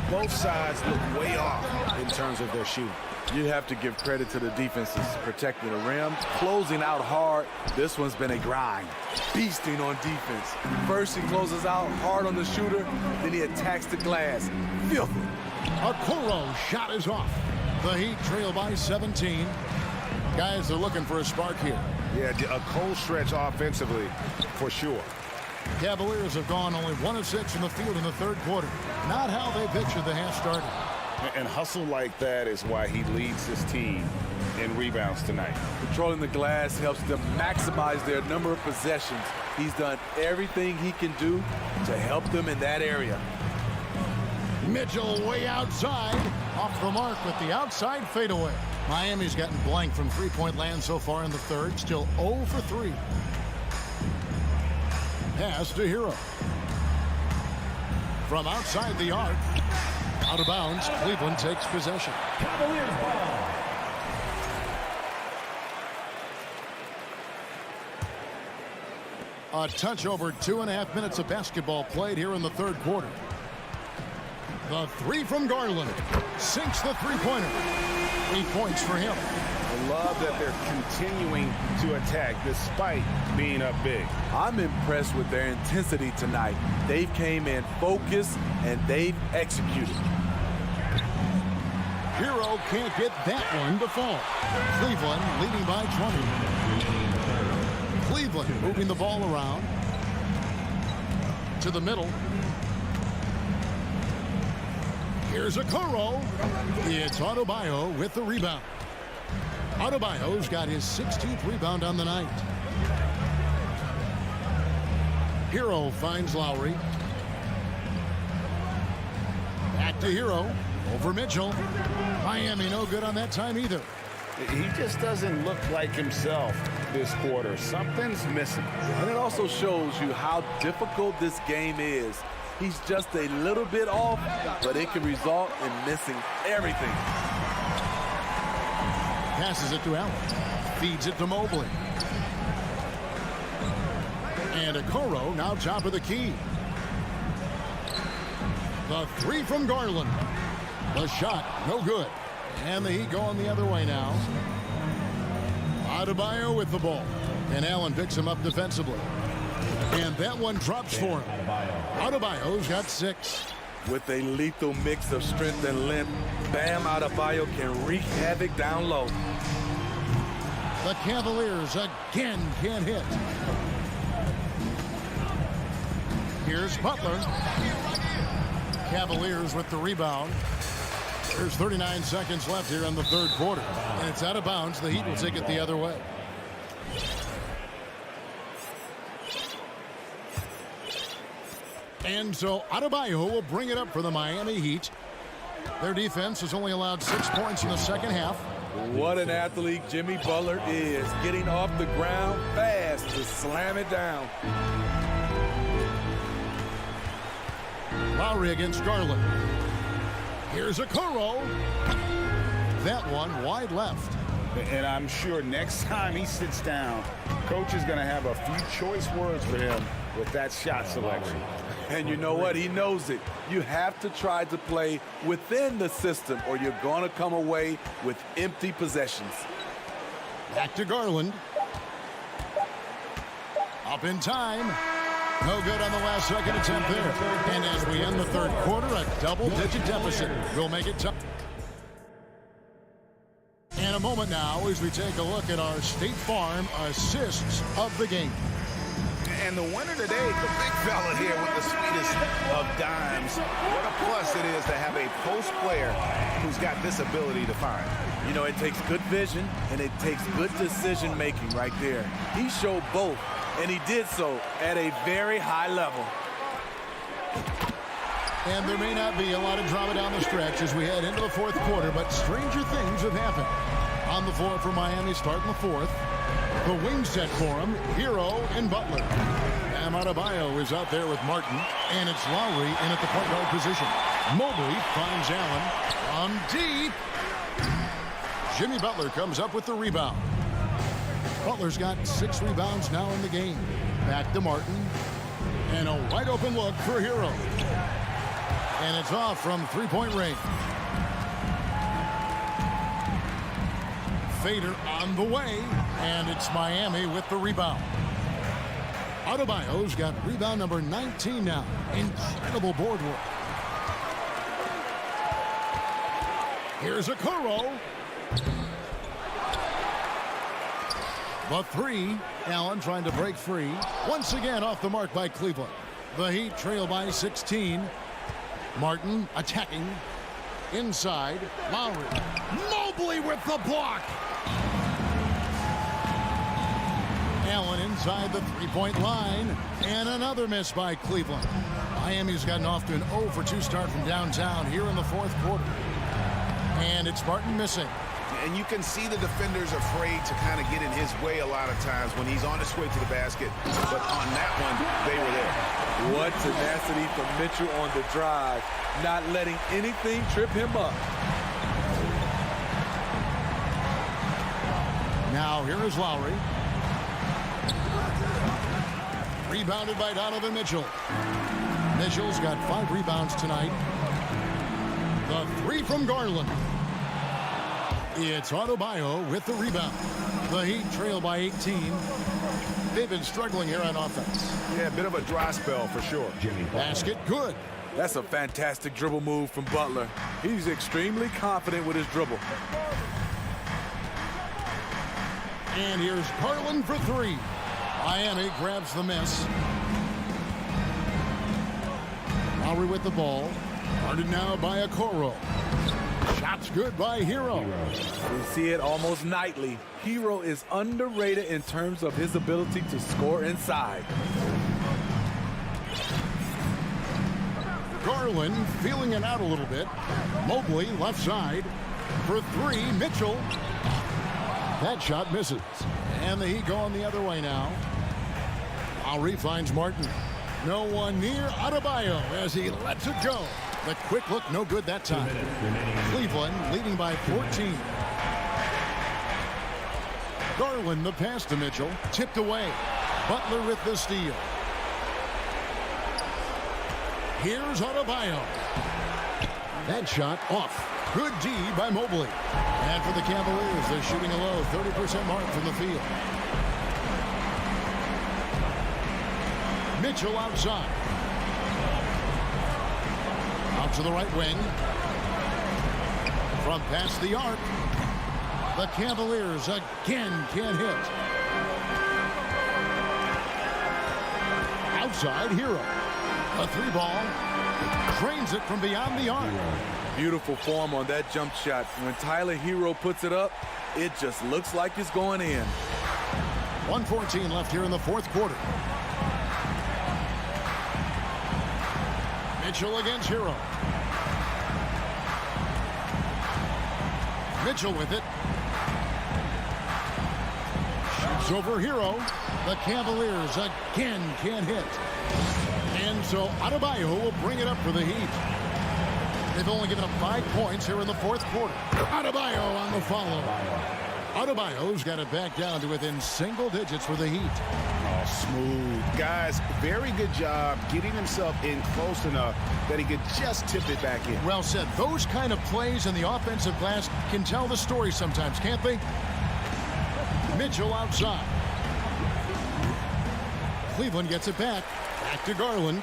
Both sides look way off in terms of their shooting. You have to give credit to the defenses protecting the rim, closing out hard. This one's been a grind. Beasting on defense. First he closes out hard on the shooter, then he attacks the glass. Filthy. Okoro shot is off. The Heat trail by 17. Guys are looking for a spark here. Yeah, a cold stretch offensively for sure. Cavaliers have gone only 1 of 6 from the field in the third quarter. Not how they pictured the half started. And hustle like that is why he leads his team in rebounds tonight. Controlling the glass helps them maximize their number of possessions. He's done everything he can do to help them in that area. Mitchell way outside. Off the mark with the outside fadeaway. Miami's gotten blank from three-point land so far in the third. Still 0 for 3. Pass to Hero. From outside the arc. Out of bounds. Cleveland takes possession. Cavaliers ball. A touch over 2.5 minutes of basketball played here in the third quarter. The three from Garland sinks the three-pointer. 8 points for him. I love that they're continuing to attack despite being up big. I'm impressed with their intensity tonight. They came in focused and they've executed. Hero can't get that one to fall. Cleveland leading by 20. Cleveland moving the ball around to the middle. Here's Okoro. It's Adebayo with the rebound. Adebayo's got his 16th rebound on the night. Hero finds Lowry. Back to Hero. Over Mitchell. Miami no good on that time either. He just doesn't look like himself this quarter. Something's missing. And it also shows you how difficult this game is. He's just a little bit off, but it can result in missing everything. Passes it to Allen. Feeds it to Mobley. And Okoro now top of the key. The three from Garland. The shot, no good. And the Heat going the other way now. Adebayo with the ball. And Allen picks him up defensively. And that one drops for him. Adebayo's got 6. With a lethal mix of strength and length, Bam Adebayo can wreak havoc down low. The Cavaliers again can't hit. Here's Butler. Cavaliers with the rebound. There's 39 seconds left here in the third quarter. And it's out of bounds. The Heat will take it the other way. And so Adebayo will bring it up for the Miami Heat. Their defense has only allowed 6 points in the second half. What an athlete Jimmy Butler is, getting off the ground fast to slam it down. Lowry against Garland. Here's Okoro. That one wide left. And I'm sure next time he sits down, coach is going to have a few choice words for him with that shot selection. And you know what? He knows it. You have to try to play within the system or you're going to come away with empty possessions. Back to Garland. Up in time. No good on the last second attempt there. And as we end the third quarter, a double-digit deficit will make it tough. In a moment now as we take a look at our State Farm assists of the game. And the winner today, the big fella here with the sweetest of dimes. What a plus it is to have a post player who's got this ability to find. You know, it takes good vision and it takes good decision making right there. He showed both, and he did so at a very high level. And there may not be a lot of drama down the stretch as we head into the fourth quarter, but stranger things have happened. On the floor for Miami starting the fourth. The wing set for him, Hero and Butler. Bam Adebayo is out there with Martin, and it's Lowry in at the point guard position. Mobley finds Allen on deep. Jimmy Butler comes up with the rebound. Butler's got 6 rebounds now in the game. Back to Martin. And a wide open look for Hero. And it's off from three-point range. Fader on the way, and it's Miami with the rebound. Adebayo's got rebound number 19 now. Incredible board work. Here's Okoro. The three. Allen trying to break free. Once again off the mark by Cleveland. The Heat trail by 16. Martin attacking. Inside. Lowry. Mobley with the block. Allen inside the three-point line. And another miss by Cleveland. Miami's gotten off to an 0-for-2 start from downtown here in the fourth quarter. And it's Martin missing. And you can see the defenders afraid to kind of get in his way a lot of times when he's on his way to the basket. But on that one, they were there. What tenacity from Mitchell on the drive, not letting anything trip him up. Now here is Lowry. Rebounded by Donovan Mitchell. Mitchell's got 5 rebounds tonight. The 3 from Garland. It's Adebayo with the rebound. The Heat trail by 18. They've been struggling here on offense. Yeah, a bit of a dry spell for sure. Basket good. That's a fantastic dribble move from Butler. He's extremely confident with his dribble. And here's Garland for 3. Miami grabs the miss. Lowry with the ball. Guarded now by Okoro. Shots good by Hero. We see it almost nightly. Hero is underrated in terms of his ability to score inside. Garland feeling it out a little bit. Mobley left side. For 3, Mitchell. That shot misses. And the Heat going the other way now. Lowry finds Martin. No one near Adebayo as he lets it go. The quick look, no good that time. Cleveland leading by 14. Garland the pass to Mitchell. Tipped away. Butler with the steal. Here's Adebayo. That shot off. Good D by Mobley. And for the Cavaliers, they're shooting a low 30% mark from the field. Mitchell outside. Out to the right wing. From past the arc. The Cavaliers again can't hit. Outside, Hero. A 3-ball. Drains it from beyond the arc. Beautiful form on that jump shot. When Tyler Hero puts it up, it just looks like it's going in. 1:14 left here in the fourth quarter. Mitchell against Hero. Mitchell with it. Shoots over Hero. The Cavaliers again can't hit. And so Adebayo will bring it up for the Heat. They've only given up 5 points here in the fourth quarter. Adebayo on the follow. Adebayo's got it back down to within single digits for the Heat. Oh, smooth. Guys, very good job getting himself in close enough that he could just tip it back in. Well said. Those kind of plays in the offensive glass can tell the story sometimes, can't they? Mitchell outside. Cleveland gets it back. Back to Garland.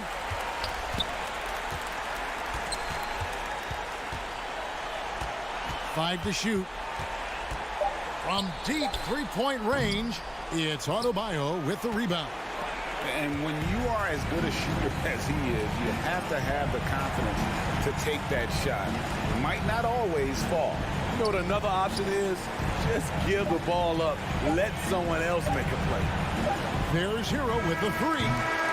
Five to shoot. From deep three-point range, it's Adebayo with the rebound. And when you are as good a shooter as he is, you have to have the confidence to take that shot. It might not always fall. You know what another option is? Just give the ball up. Let someone else make a play. There's Hero with the 3.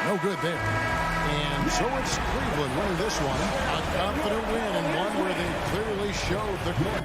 No good there. And so it's Cleveland winning this one. A confident win and one where they clearly showed the court.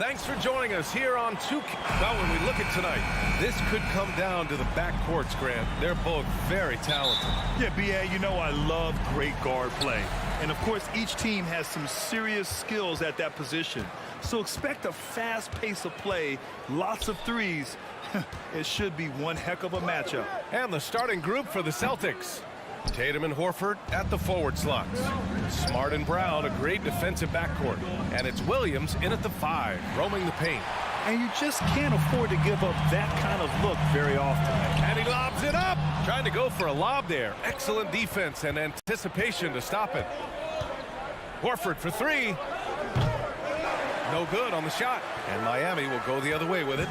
Thanks for joining us here on 2K. Now, when we look at tonight, this could come down to the backcourts, Grant. They're both very talented. Yeah, B.A., you know I love great guard play. And, of course, each team has some serious skills at that position. So expect a fast pace of play, lots of threes. It should be one heck of a matchup. And the starting group for the Celtics. Tatum and Horford at the forward slots. Smart and Brown, a great defensive backcourt. And it's Williams in at the 5, roaming the paint. And you just can't afford to give up that kind of look very often. And he lobs it up. Trying to go for a lob there. Excellent defense and anticipation to stop it. Horford for 3. No good on the shot. And Miami will go the other way with it.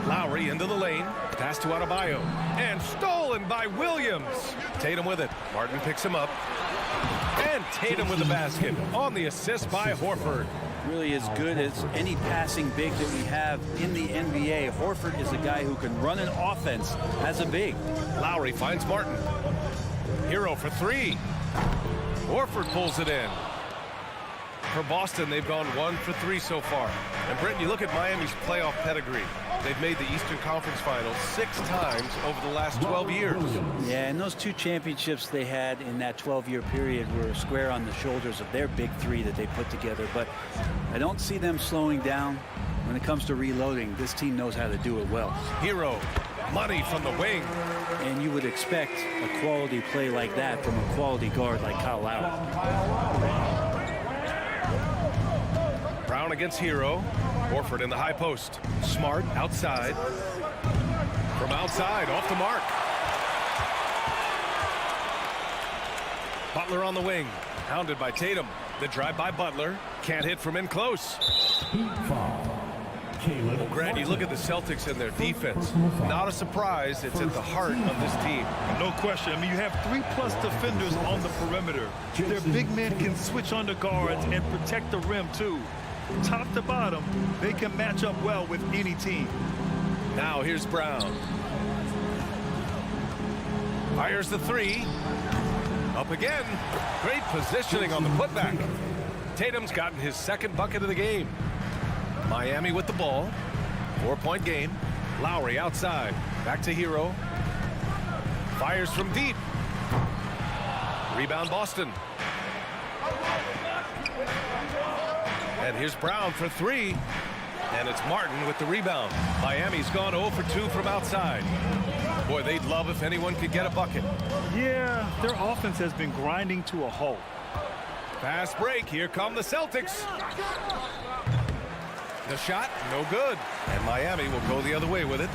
Lowry into the lane. Pass to Adebayo. And stolen by Williams. Tatum with it. Martin picks him up. And Tatum with the basket on the assist by Horford. Really as good as any passing big that we have in the NBA. Horford is a guy who can run an offense as a big. Lowry finds Martin. Hero for 3. Horford pulls it in. For Boston, they've gone 1 for 3 so far. And Britton, you look at Miami's playoff pedigree. They've made the Eastern Conference Finals 6 times over the last 12 years. Yeah, and those 2 championships they had in that 12-year period were square on the shoulders of their big 3 that they put together. But I don't see them slowing down when it comes to reloading. This team knows how to do it well. Hero, money from the wing. And you would expect a quality play like that from a quality guard like Kyle Lowry. Brown against Hero. Horford in the high post. Smart outside. From outside, off the mark. Butler on the wing. Hounded by Tatum. The drive by Butler. Can't hit from in close. Well, Grant, you look at the Celtics and their defense. Not a surprise. It's at the heart of this team. No question. I mean, you have 3+ defenders on the perimeter. Their big men can switch under guards and protect the rim, too. Top to bottom, they can match up well with any team. Now here's Brown. Fires the 3. Up again. Great positioning on the putback. Tatum's gotten his 2nd bucket of the game. Miami with the ball. 4-point game. Lowry outside. Back to Hero. Fires from deep. Rebound Boston. And here's Brown for 3. And it's Martin with the rebound. Miami's gone 0 for 2 from outside. Boy, they'd love if anyone could get a bucket. Yeah, their offense has been grinding to a halt. Fast break. Here come the Celtics. The shot, no good. And Miami will go the other way with it.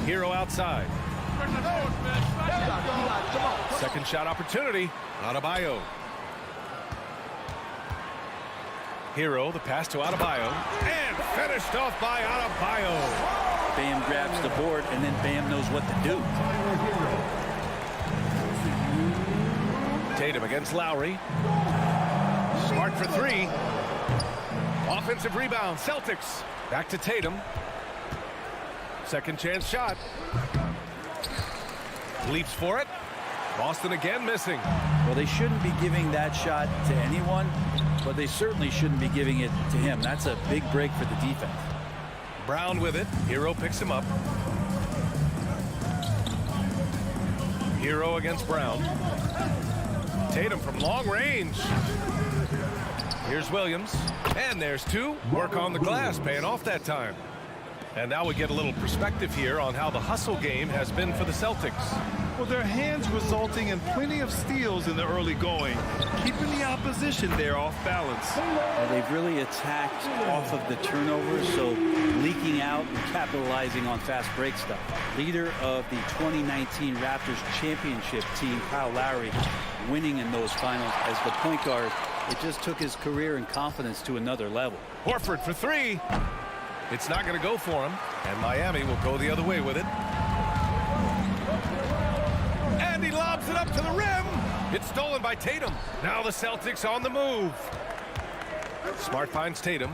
Hero outside. Second shot opportunity. Adebayo. Hero, the pass to Adebayo. And finished off by Adebayo. Bam grabs the board, and then Bam knows what to do. Tatum against Lowry. Smart for 3. Offensive rebound, Celtics. Back to Tatum. Second chance shot. Leaps for it. Boston again missing. Well, they shouldn't be giving that shot to anyone, but they certainly shouldn't be giving it to him. That's a big break for the defense. Brown with it. Hero picks him up. Hero against Brown. Tatum from long range. Here's Williams. And there's 2. Work on the glass, paying off that time. And now we get a little perspective here on how the hustle game has been for the Celtics. Well, their hands resulting in plenty of steals in the early going, keeping the opposition there off balance. Well, they've really attacked off of the turnovers, so leaking out and capitalizing on fast break stuff. Leader of the 2019 Raptors championship team, Kyle Lowry, winning in those finals as the point guard. It just took his career and confidence to another level. Horford for 3. It's not going to go for him, and Miami will go the other way with it. And he lobs it up to the rim. It's stolen by Tatum. Now the Celtics on the move. Smart finds Tatum.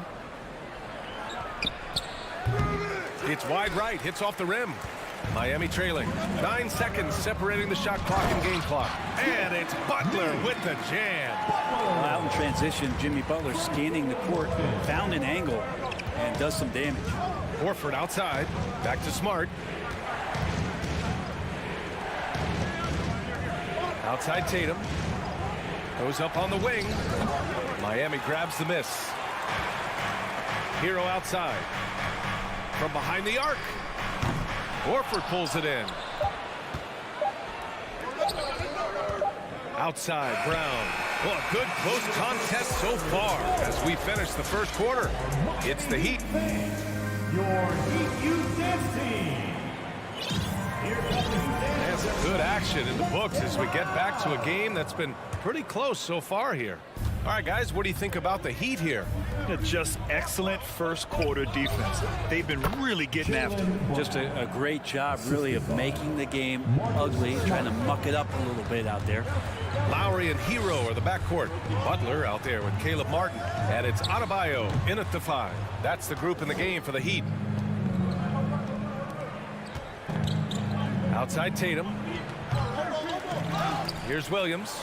It's wide right, hits off the rim. Miami trailing. 9 seconds separating the shot clock and game clock. And it's Butler with the jam. Well, out in transition, Jimmy Butler scanning the court, found an angle, and does some damage. Horford outside. Back to Smart. Outside Tatum. Goes up on the wing. Miami grabs the miss. Hero outside. From behind the arc. Horford pulls it in. Outside, Brown. Well, a good close contest so far as we finish the first quarter. It's the Heat. Your Heat Youth Dance Team. There's good action in the books as we get back to a game that's been pretty close so far here. All right, guys, what do you think about the Heat here? Just excellent first quarter defense. They've been really getting after it. Just a great job, really, of making the game ugly, trying to muck it up a little bit out there. Lowry and Hero are the backcourt. Butler out there with Caleb Martin. And it's Adebayo in at the 5. That's the group in the game for the Heat. Outside Tatum. Here's Williams.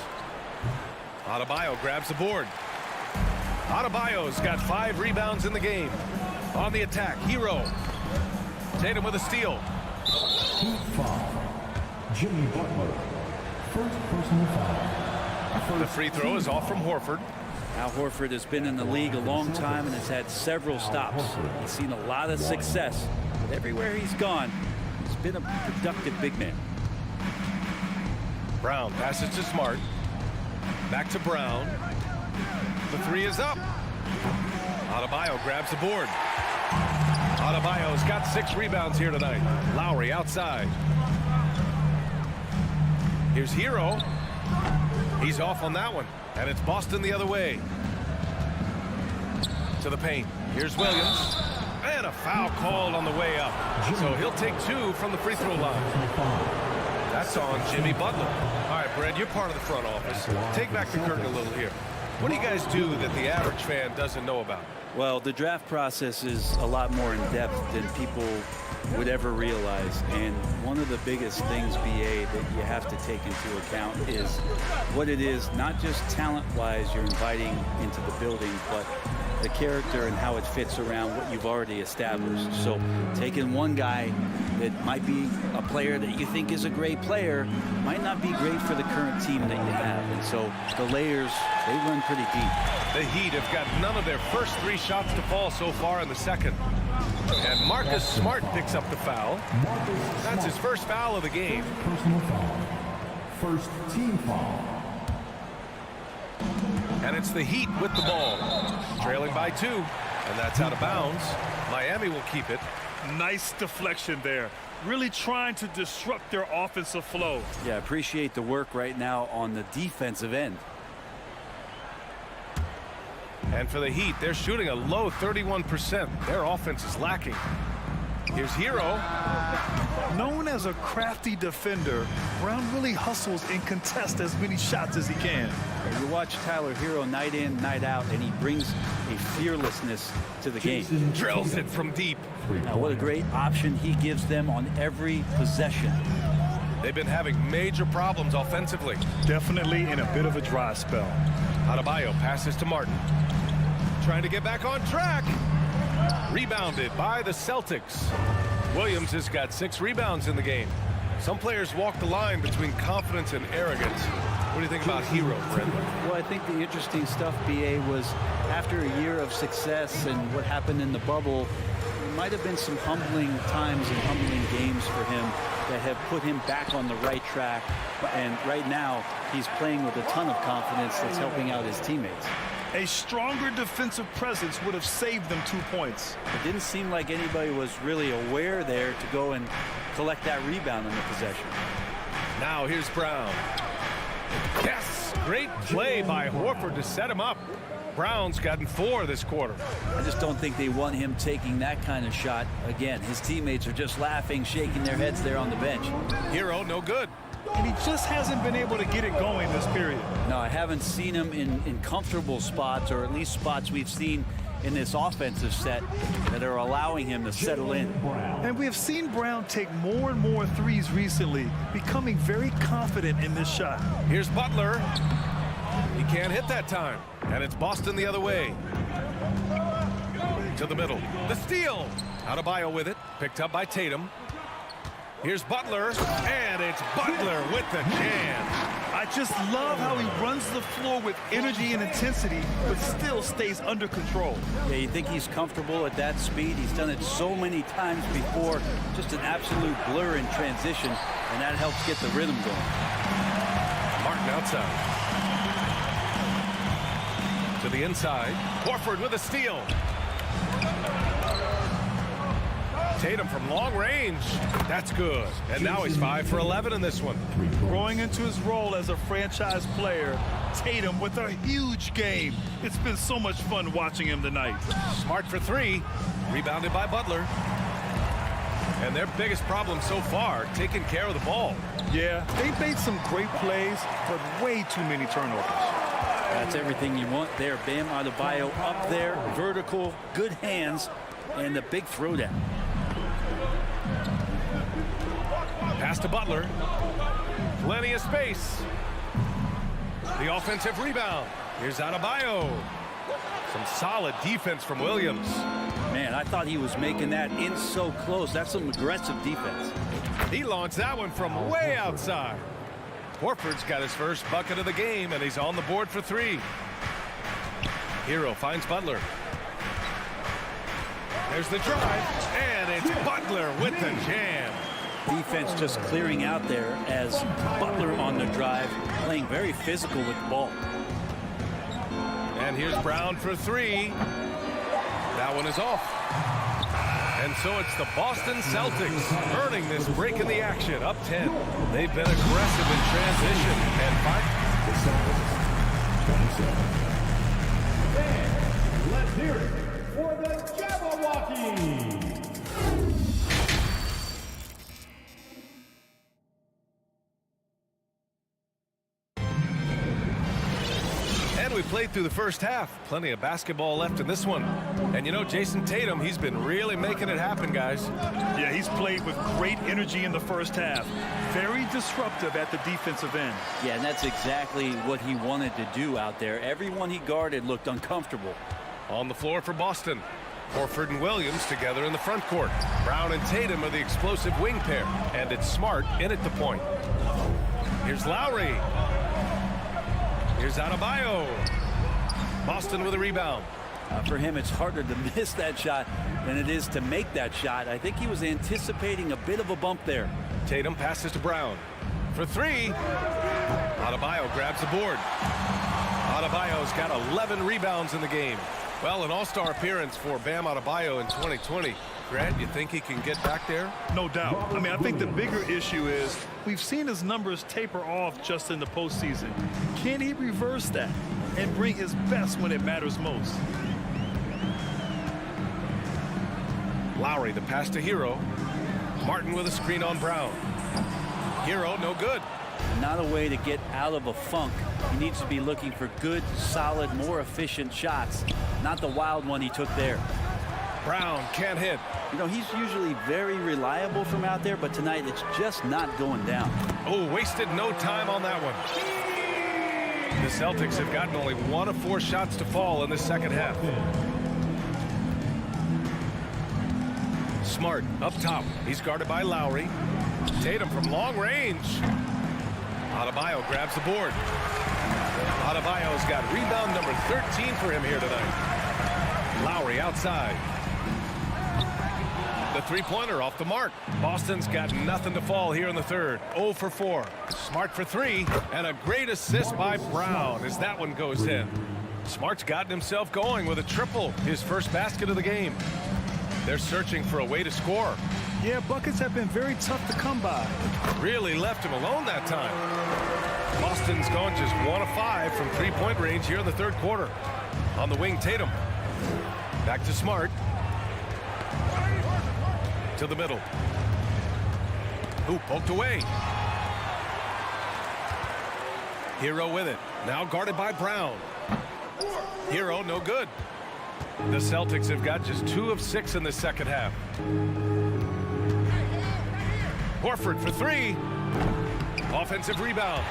Adebayo grabs the board. Adebayo's got 5 rebounds in the game. On the attack, Hero. Tatum with a steal. Heat foul. Jimmy Butler. First personal foul. The free throw is off from Horford. Al Horford has been in the league a long time and has had several stops. He's seen a lot of success. But everywhere he's gone, he's been a productive big man. Brown passes to Smart. Back to Brown. The 3 is up. Adebayo grabs the board. Adebayo's got 6 rebounds here tonight. Lowry outside. Here's Hero. He's off on that one. And it's Boston the other way. To the paint. Here's Williams. And a foul called on the way up. So he'll take 2 from the free throw line. That's on Jimmy Butler. All right, Brad, you're part of the front office. Take back the curtain a little here. What do you guys do that the average fan doesn't know about? Well, the draft process is a lot more in depth than people would ever realize. And one of the biggest things, BA, that you have to take into account is what it is, not just talent-wise you're inviting into the building, but the character and how it fits around what you've already established. So taking one guy that might be a player that you think is a great player might not be great for the current team that you have. And so the layers, they run pretty deep. The Heat have got none of their first 3 shots to fall so far in the second. And Marcus Smart picks up the foul. That's his first foul of the game. Personal foul. First team foul. And it's the Heat with the ball. Trailing by 2. And that's out of bounds. Miami will keep it. Nice deflection there. Really trying to disrupt their offensive flow. Yeah, appreciate the work right now on the defensive end. And for the Heat, they're shooting a low 31%. Their offense is lacking. Here's Hero. Known as a crafty defender, Brown really hustles and contests as many shots as he can. You watch Tyler Hero night in, night out, and he brings a fearlessness to the game. Drills it from deep. Now, what a great option he gives them on every possession. They've been having major problems offensively. Definitely in a bit of a dry spell. Adebayo passes to Martin. Trying to get back on track. Rebounded by the Celtics. Williams has got 6 rebounds in the game. Some players walk the line between confidence and arrogance. What do you think about Hero, Brendan? Well, I think the interesting stuff, BA, was after a year of success and what happened in the bubble, there might have been some humbling times and humbling games for him that have put him back on the right track. And right now, he's playing with a ton of confidence that's helping out his teammates. A stronger defensive presence would have saved them 2 points. It didn't seem like anybody was really aware there to go and collect that rebound in the possession. Now here's Brown. Yes! Great play by Horford to set him up. Brown's gotten 4 this quarter. I just don't think they want him taking that kind of shot again. His teammates are just laughing, shaking their heads there on the bench. Hero, no good. And he just hasn't been able to get it going this period. No, I haven't seen him in comfortable spots, or at least spots we've seen in this offensive set that are allowing him to settle in. And we have seen Brown take more and more threes recently, becoming very confident in this shot. Here's Butler. He can't hit that time. And it's Boston the other way. To the middle. The steal. Adebayo with it. Picked up by Tatum. Here's Butler. And it's Butler with the jam. I just love how he runs the floor with energy and intensity, but still stays under control. Yeah, you think he's comfortable at that speed? He's done it so many times before. Just an absolute blur in transition, and that helps get the rhythm going. Martin outside. To the inside. Horford with a steal. Tatum from long range. That's good. And now he's 5 for 11 in this one. Growing into his role as a franchise player, Tatum with a huge game. It's been so much fun watching him tonight. Smart for 3. Rebounded by Butler. And their biggest problem so far, taking care of the ball. Yeah, they made some great plays, but way too many turnovers. That's everything you want there. Bam Adebayo up there, vertical, good hands, and the big throwdown. Pass to Butler. Plenty of space. The offensive rebound. Here's Adebayo. Some solid defense from Williams. Man, I thought he was making that in so close. That's some aggressive defense. He launched that one from way outside. Horford's got his first bucket of the game, and he's on the board for 3. Hero finds Butler. There's the drive, and it's Butler with the jam. Defense just clearing out there as Butler on the drive, playing very physical with the ball. And here's Brown for 3. That one is off. And so it's the Boston Celtics earning this break in the action, up 10. They've been aggressive in transition and Let's hear it for the Jabberwocky. We played through the first half. Plenty of basketball left in this one. And you know, Jason Tatum, he's been really making it happen, guys. Yeah, he's played with great energy in the first half. Very disruptive at the defensive end. Yeah, and that's exactly what he wanted to do out there. Everyone he guarded looked uncomfortable. On the floor for Boston. Horford and Williams together in the front court. Brown and Tatum are the explosive wing pair. And it's Smart in at the point. Here's Lowry. Here's Adebayo. Boston with a rebound. For him, it's harder to miss that shot than it is to make that shot. I think he was anticipating a bit of a bump there. Tatum passes to Brown. For 3. Adebayo grabs the board. Adebayo's got 11 rebounds in the game. Well, an all-star appearance for Bam Adebayo in 2020. Grant, you think he can get back there? No doubt. I mean, I think the bigger issue is we've seen his numbers taper off just in the postseason. Can he reverse that and bring his best when it matters most? Lowry, the pass to Hero. Martin with a screen on Brown. Hero, no good. Not a way to get out of a funk. He needs to be looking for good, solid, more efficient shots. Not the wild one he took there. Brown can't hit. You know, he's usually very reliable from out there, but tonight it's just not going down. Oh, wasted no time on that one. The Celtics have gotten only 1 of 4 shots to fall in the second half. Smart up top. He's guarded by Lowry. Tatum from long range. Adebayo grabs the board. Adebayo's got rebound number 13 for him here tonight. Lowry outside. The three-pointer off the mark. Boston's got nothing to fall here in the third. 0 for 4. Smart for 3. And a great assist by Brown as that one goes in. Smart's gotten himself going with a triple. His first basket of the game. They're searching for a way to score. Yeah, buckets have been very tough to come by. Really left him alone that time. Boston's gone just 1 of 5 from three-point range here in the third quarter. On the wing, Tatum. Back to Smart. To the middle. Who poked away. Hero with it. Now guarded by Brown. Hero no good. The Celtics have got just 2 of 6 in the second half. Horford for 3. Offensive rebound.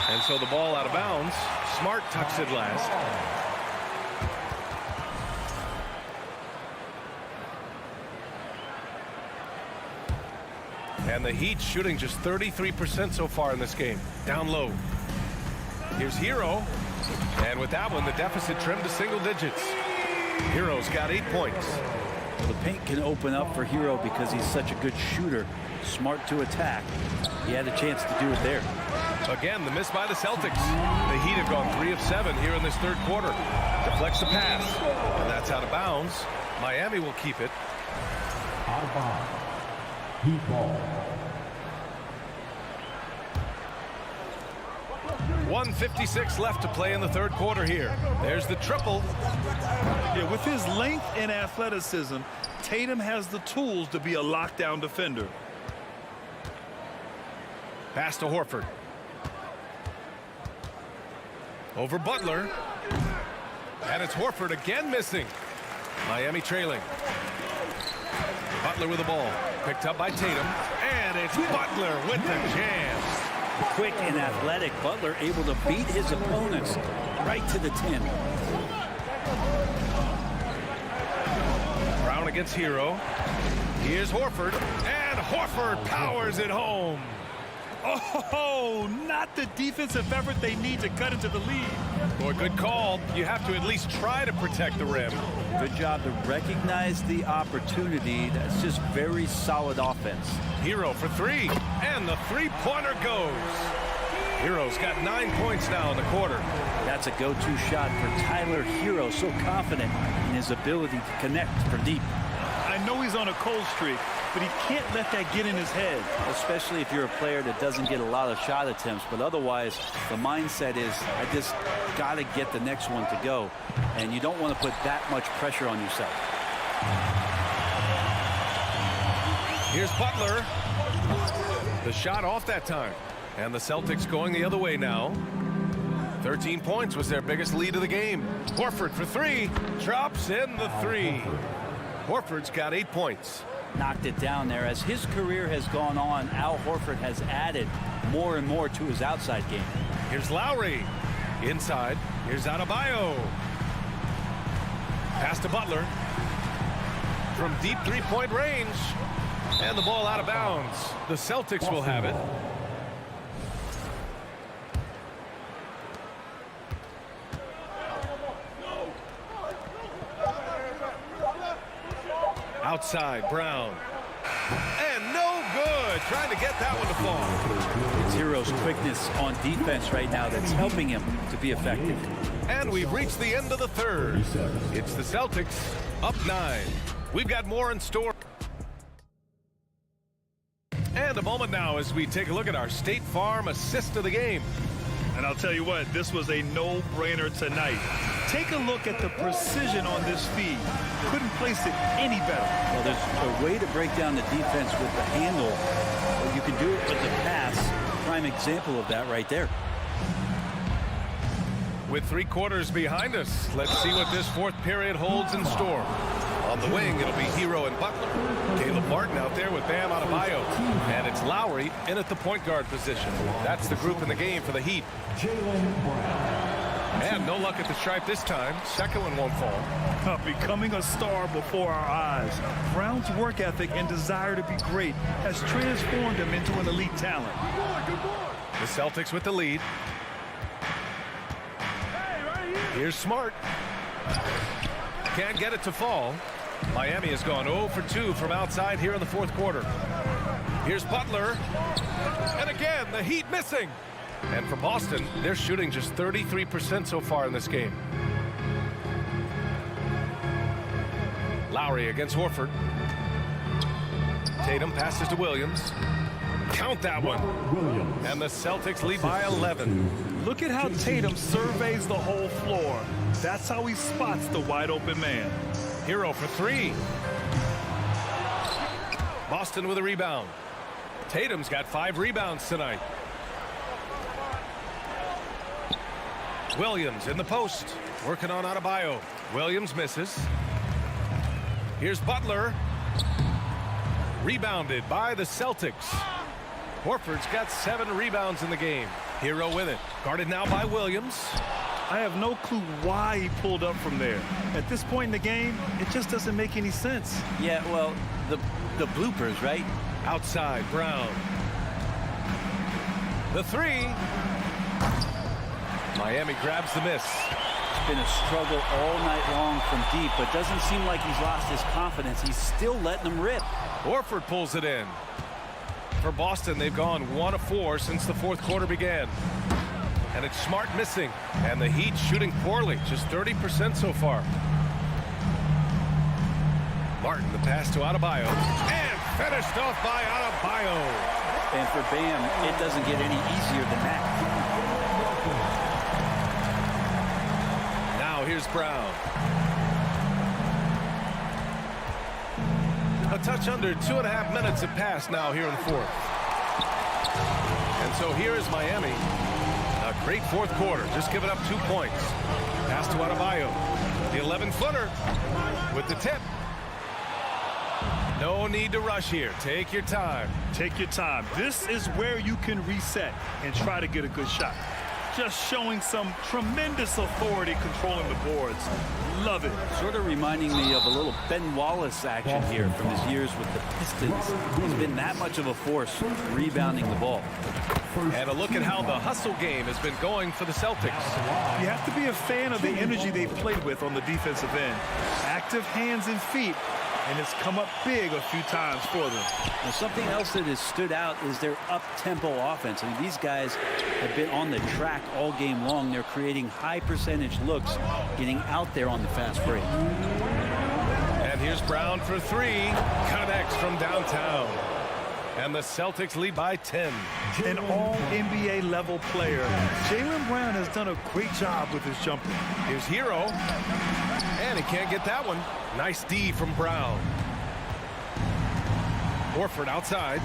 And so the ball out of bounds. Smart tucks it last. And the Heat shooting just 33% so far in this game. Down low. Here's Hero. And with that one, the deficit trimmed to single digits. Hero's got 8 points. Well, the paint can open up for Hero because he's such a good shooter. Smart to attack. He had a chance to do it there. Again, the miss by the Celtics. The Heat have gone 3 of 7 here in this third quarter. Deflects the pass. And that's out of bounds. Miami will keep it. Out of bounds. Heat ball. 1:56 left to play in the third quarter here. There's the triple. Yeah, with his length and athleticism, Tatum has the tools to be a lockdown defender. Pass to Horford. Over Butler. And it's Horford again missing. Miami trailing. Butler with the ball. Picked up by Tatum. And it's Butler with the jam. Quick and athletic, Butler able to beat his opponents right to the 10. Brown against Hero. Here's Horford. And Horford powers it home. Oh, not the defensive effort they need to cut into the lead. Boy, good call. You have to at least try to protect the rim. Good job to recognize the opportunity. That's just very solid offense. Hero for 3. And the three-pointer goes. Hero's got 9 points now in the quarter. That's a go-to shot for Tyler Hero. So confident in his ability to connect for deep. I know he's on a cold streak, but he can't let that get in his head. Especially if you're a player that doesn't get a lot of shot attempts. But otherwise, the mindset is, I just got to get the next one to go. And you don't want to put that much pressure on yourself. Here's Butler. The shot off that time. And the Celtics going the other way now. 13 points was their biggest lead of the game. Horford for 3. Drops in the 3. Horford's got 8 points. Knocked it down there. As his career has gone on, Al Horford has added more and more to his outside game. Here's Lowry. Inside. Here's Adebayo. Pass to Butler. From deep three-point range. And the ball out of bounds. The Celtics will have it. Outside, Brown. And no good. Trying to get that one to fall. It's Hero's quickness on defense right now that's helping him to be effective. And we've reached the end of the third. It's the Celtics up 9. We've got more in store. And a moment now as we take a look at our State Farm assist of the game. And I'll tell you what, this was a no-brainer tonight. Take a look at the precision on this feed. Couldn't place it any better. Well, there's a way to break down the defense with the handle. But you can do it with the pass. Prime example of that right there. With 3 quarters behind us, let's see what this fourth period holds in store. On the wing, it'll be Hero and Butler. Caleb Martin out there with Bam Adebayo. And it's Lowry in at the point guard position. That's the group in the game for the Heat. And no luck at the stripe this time. Second one won't fall. Becoming a star before our eyes. Brown's work ethic and desire to be great has transformed him into an elite talent. The Celtics with the lead. Here's Smart. Can't get it to fall. Miami has gone 0 for 2 from outside here in the fourth quarter. Here's Butler. And again, the Heat missing. And for Boston, they're shooting just 33% so far in this game. Lowry against Horford. Tatum passes to Williams. Count that one. And the Celtics lead by 11. Look at how Tatum surveys the whole floor. That's how he spots the wide open man. Hero for 3. Boston with a rebound. Tatum's got 5 rebounds tonight. Williams in the post, working on Adebayo. Williams misses. Here's Butler. Rebounded by the Celtics. Horford's got 7 rebounds in the game. Hero with it. Guarded now by Williams. I have no clue why he pulled up from there. At this point in the game, it just doesn't make any sense. Yeah, well, the bloopers, right? Outside, Brown. The 3. Miami grabs the miss. It's been a struggle all night long from deep, but doesn't seem like he's lost his confidence. He's still letting them rip. Horford pulls it in. For Boston, they've gone 1 of 4 since the 4th quarter began. And it's Smart missing. And the Heat shooting poorly, just 30% so far. Martin, the pass to Adebayo. And finished off by Adebayo. And for Bam, it doesn't get any easier than that. Now here's Brown. A touch under 2.5 minutes have passed now here in the 4th. And so here is Miami. A great 4th quarter, just giving up 2 points. Pass to Adebayo. The 11-footer with the tip. No need to rush here. Take your time. Take your time. This is where you can reset and try to get a good shot. Just showing some tremendous authority controlling the boards. Love it. Sort of reminding me of a little Ben Wallace action here from his years with the Pistons. He's been that much of a force rebounding the ball. And a look at how the hustle game has been going for the Celtics. You have to be a fan of the energy they've played with on the defensive end. Active hands and feet, and it's come up big a few times for them. Now, something else that has stood out is their up-tempo offense. I mean, these guys have been on the track all game long. They're creating high-percentage looks, getting out there on the fast break. And here's Brown for 3. Connects from downtown. And the Celtics lead by 10. An all-NBA level player. Jaylen Brown has done a great job with his jumper. Here's Hero. And he can't get that one. Nice D from Brown. Horford outside.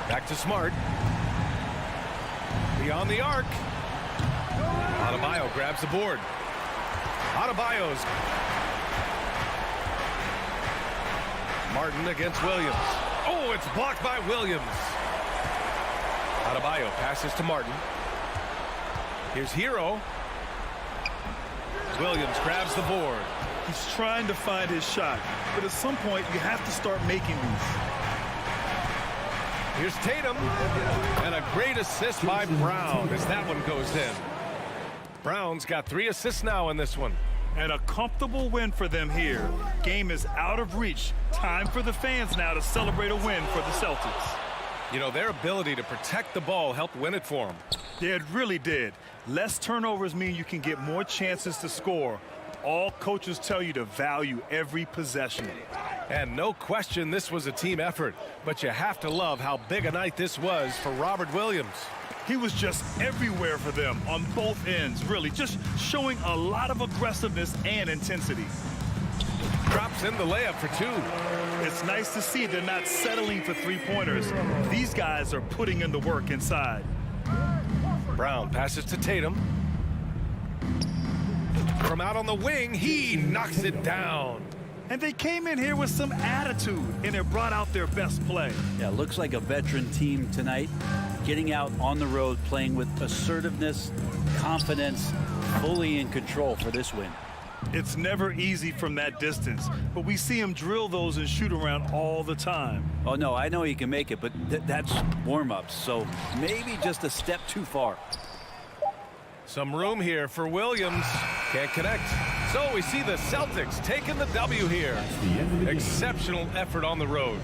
Back to Smart. Beyond the arc. Adebayo grabs the board. Adebayo's. Martin against Williams. Oh, it's blocked by Williams. Adebayo passes to Martin. Here's Hero. Williams grabs the board. He's trying to find his shot, but at some point you have to start making these. Here's Tatum. And a great assist by Brown as that one goes in. Brown's got 3 assists now in this one. And a comfortable win for them here. Game is out of reach. Time for the fans now to celebrate a win for the Celtics. You know, their ability to protect the ball helped win it for them. Yeah, it really did. Less turnovers mean you can get more chances to score. All coaches tell you to value every possession. And no question this was a team effort. But you have to love how big a night this was for Robert Williams. He was just everywhere for them on both ends, really, just showing a lot of aggressiveness and intensity. Drops in the layup for 2. It's nice to see they're not settling for 3-pointers. These guys are putting in the work inside. Brown passes to Tatum. From out on the wing, he knocks it down. And they came in here with some attitude, and it brought out their best play. Yeah, looks like a veteran team tonight, getting out on the road, playing with assertiveness, confidence, fully in control for this win. It's never easy from that distance, but we see him drill those and shoot around all the time. Oh, no, I know he can make it, but that's warm-ups, so maybe just a step too far. Some room here for Williams. Can't connect. So we see the Celtics taking the W here. Exceptional effort on the road.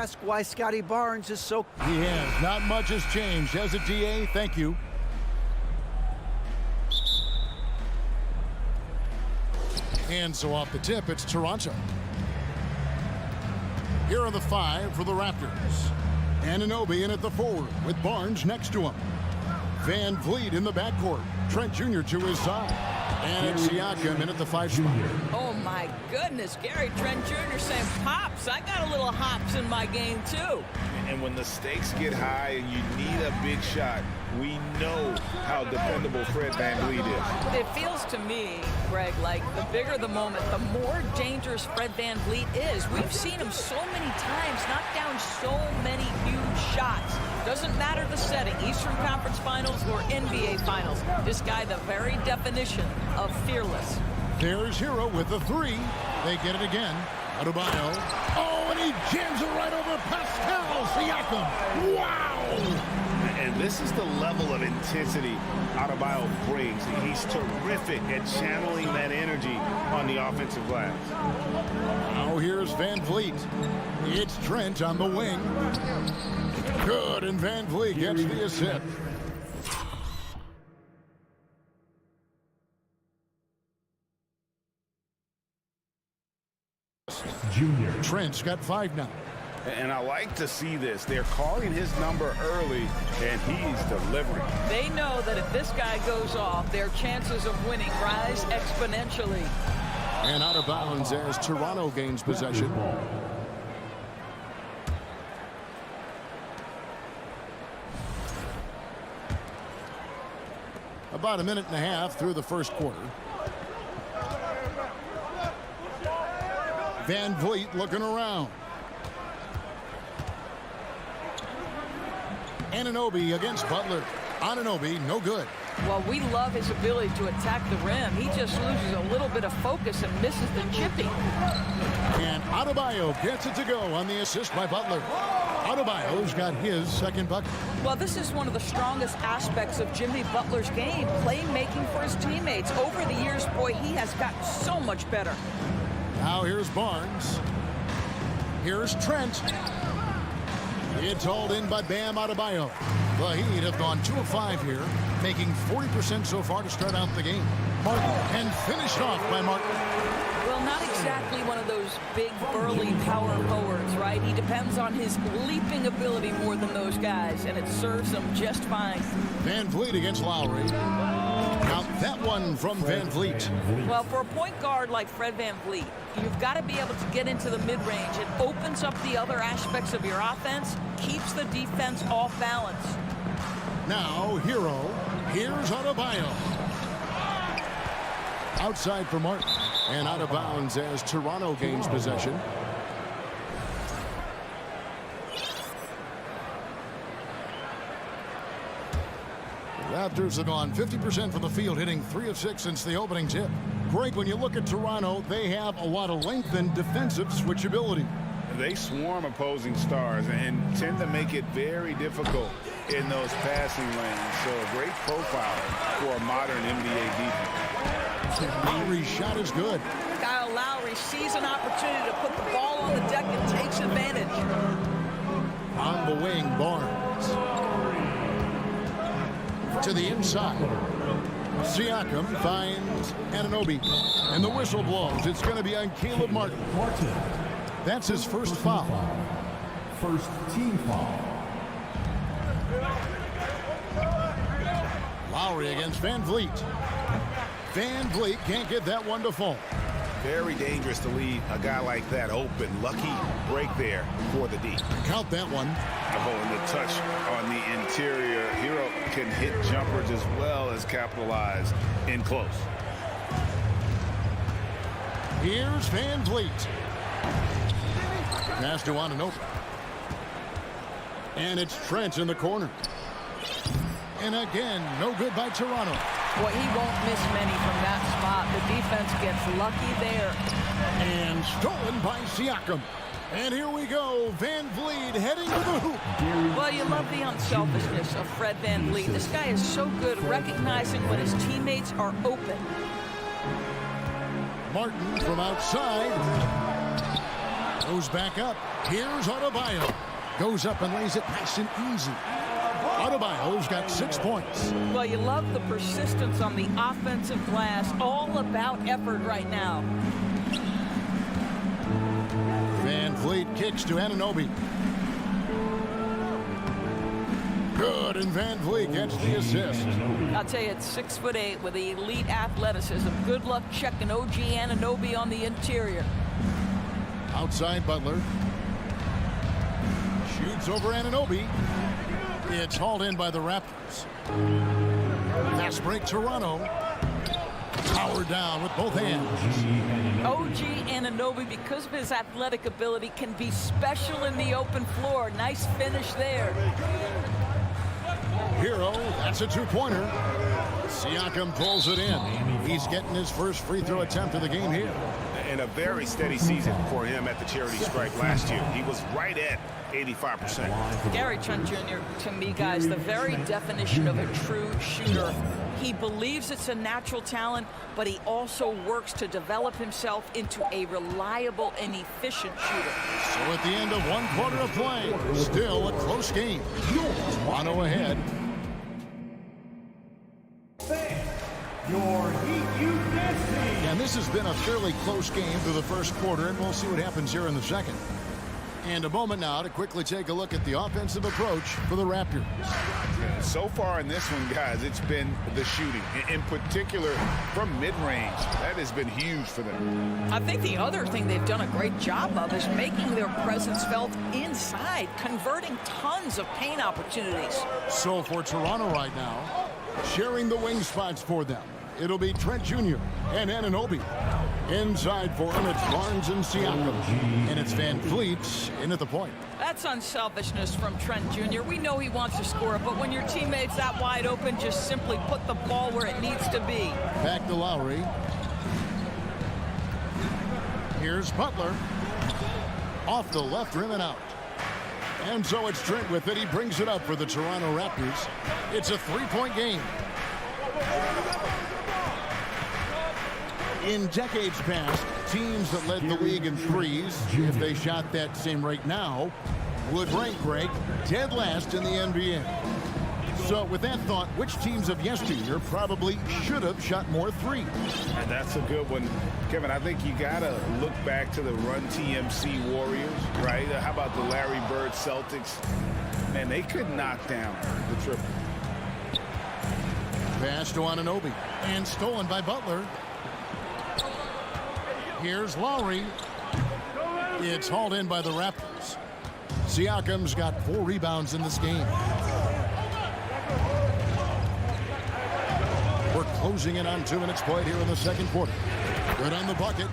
ask why Scotty Barnes is so... He has. Not much has changed, has it, DA? Thank you. And so off the tip, it's Toronto. Here are the 5 for the Raptors. Anunoby in at the forward with Barnes next to him. Van Vliet in the backcourt. Trent Jr. to his side. And it's Siakam in at the 5 spot. Oh, my goodness. Gary Trent Jr. saying, Pops, I got a little hops in my game, too. And when the stakes get high and you need a big shot, we know how dependable Fred VanVleet is. It feels to me, Greg, like the bigger the moment, the more dangerous Fred VanVleet is. We've seen him so many times knock down so many huge shots. Doesn't matter the setting, Eastern Conference Finals or NBA Finals. This guy, the very definition of fearless. There's Hero with the 3. They get it again. Adebayo. Oh, and he jams it right over Pascal Siakam. Wow! And this is the level of intensity Adebayo brings. He's terrific at channeling that energy on the offensive glass. Now here's Van Vliet. It's Trent on the wing. Good, and Van Vliet gets the assist. Junior. Trent's got 5 now. And I like to see this. They're calling his number early, and he's delivering. They know that if this guy goes off, their chances of winning rise exponentially. And out of bounds as Toronto gains possession. About a minute and a half through the first quarter. Van Vliet looking around. Anunoby against Butler. Anunoby, no good. Well, we love his ability to attack the rim. He just loses a little bit of focus and misses the chipping. And Adebayo gets it to go on the assist by Butler. Adebayo's got his second bucket. Well, this is one of the strongest aspects of Jimmy Butler's game, playmaking for his teammates. Over the years, boy, he has gotten so much better. Now here's Barnes. Here's Trent. It's hauled in by Bam Adebayo. The Heat have gone 2 of 5 here, making 40% so far to start out the game. Martin, and finished off by Martin. Well, not exactly one of those big, burly power forwards, right? He depends on his leaping ability more than those guys, and it serves him just fine. Van Vliet against Lowry. Now that one from Van Vliet. Well, for a point guard like Fred VanVleet, you've got to be able to get into the mid-range. It opens up the other aspects of your offense, keeps the defense off balance. Now, Hero. Here's Adebayo. Outside for Martin. And out of bounds as Toronto gains possession. The Raptors have gone 50% from the field, hitting 3 of 6 since the opening tip. Greg, when you look at Toronto, they have a lot of length and defensive switchability. They swarm opposing stars and tend to make it very difficult in those passing lanes. So a great profile for a modern NBA defense. Lowry's shot is good. Kyle Lowry sees an opportunity to put the ball on the deck and takes advantage. On the wing, Barnes. To the inside. Siakam finds Anunoby. And the whistle blows. It's going to be on Caleb Martin. That's his first foul. First team foul. Lowry against Van Vliet. Van Vliet can't get that one to fall. Very dangerous to leave a guy like that open. Lucky break there for the D. Count that one. Oh, and the touch on the interior. Hero can hit jumpers as well as capitalize in close. Here's Van Vliet. Pass to Anunoby. And it's Trent in the corner. And again, no good by Toronto. Well, he won't miss many from that spot. The defense gets lucky there. And stolen by Siakam. And here we go. Van Vliet heading to the hoop. Well, you love the unselfishness of Fred VanVleet. This guy is so good recognizing when his teammates are open. Martin from outside. Goes back up. Here's Adebayo. Goes up and lays it nice and easy. Adebayo's got 6 points. Well, you love the persistence on the offensive glass. All about effort right now. Van Vliet kicks to Anunoby. Good, and Van Vliet gets the assist. I'll tell you, it's 6'8" with elite athleticism. Good luck checking OG Anunoby on the interior. Outside Butler. Shoots over Anunoby. It's hauled in by the Raptors. Fast break Toronto. Powered down with both hands. OG Anunoby, because of his athletic ability, can be special in the open floor. Nice finish there. Hero, that's a two-pointer. Siakam pulls it in. He's getting his first free throw attempt of the game here. And a very steady season for him at the charity stripe last year. He was right at 85%. Gary Trent Jr., to me, guys, the very definition of a true shooter. He believes it's a natural talent, but he also works to develop himself into a reliable and efficient shooter. So at the end of 1 quarter of play, still a close game. Toronto ahead. Your Heat Youth Dance Team. And this has been a fairly close game through the first quarter, and we'll see what happens here in the second. And a moment now to quickly take a look at the offensive approach for the Raptors. So far in this one, guys, it's been the shooting. In particular, from mid-range. That has been huge for them. I think the other thing they've done a great job of is making their presence felt inside, converting tons of paint opportunities. So for Toronto right now, sharing the wing spots for them, it'll be Trent Jr. and Anunoby. Inside for him, it's Barnes and Siakam. And it's Van Vliet in at the point. That's unselfishness from Trent Jr. We know he wants to score, but when your teammate's that wide open, just simply put the ball where it needs to be. Back to Lowry. Here's Butler. Off the left rim and out. And so it's Trent with it. He brings it up for the Toronto Raptors. It's a three-point game. In decades past, teams that led the league in threes, if they shot that same rate now, would rank, Greg, dead last in the NBA. So with that thought, which teams of yesteryear probably should have shot more threes? And that's a good one. Kevin, I think you got to look back to the Run TMC Warriors, right? How about the Larry Bird Celtics? Man, they could knock down the triple. Pass to Anunoby. And stolen by Butler. Here's Lowry. It's hauled in by the Raptors. Siakam's got 4 rebounds in this game. We're closing in on 2 minutes played here in the second quarter. Good on the bucket.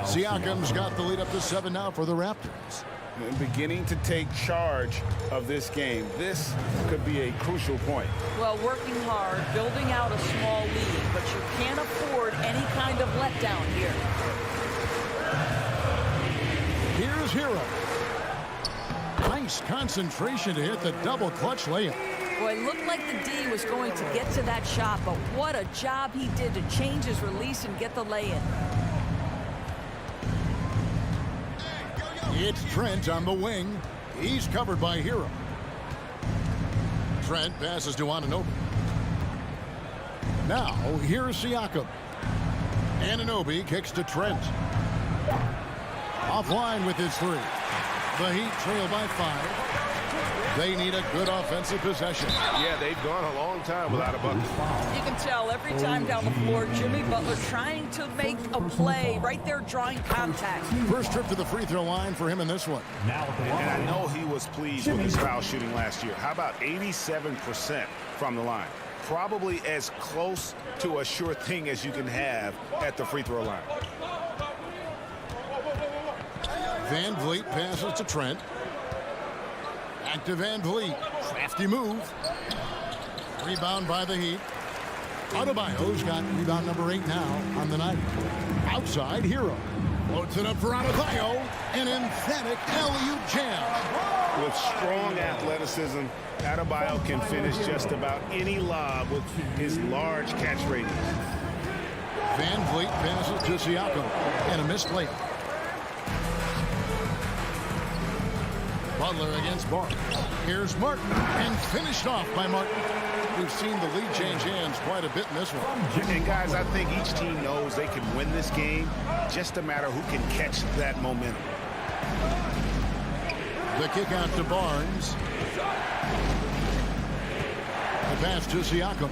Siakam's got the lead up to 7 now for the Raptors. And beginning to take charge of this game. This could be a crucial point. Well, working hard, building out a small lead, but you can't afford any kind of letdown here. Here's Hero. Nice concentration to hit the double clutch layup. Boy, it looked like the D was going to get to that shot, but what a job he did to change his release and get the lay-in. It's Trent on the wing. He's covered by Hero. Trent passes to Anunoby. Now, here's Siakam. Anunoby kicks to Trent. Offline with his 3. The Heat trail by 5. They need a good offensive possession. Yeah, they've gone a long time without a bucket. You can tell every time down the floor, Jimmy Butler trying to make a play, right there drawing contact. First trip to the free throw line for him in this one. And I know he was pleased with his foul shooting last year. How about 87% from the line? Probably as close to a sure thing as you can have at the free throw line. Van Vliet passes to Trent. Back to Van Vliet. Crafty move. Rebound by the Heat. Adebayo's got rebound number 8 now on the night. Outside, Hero. Floats it up for Adebayo. An emphatic alley-oop jam. With strong athleticism, Adebayo can finish just about any lob with his large catch radius. Van Vliet passes to Siakam. And a missed layup. Butler against Barnes. Here's Martin, and finished off by Martin. We've seen the lead change hands quite a bit in this one. And guys, I think each team knows they can win this game. Just a matter who can catch that momentum. The kick out to Barnes. The pass to Siakam.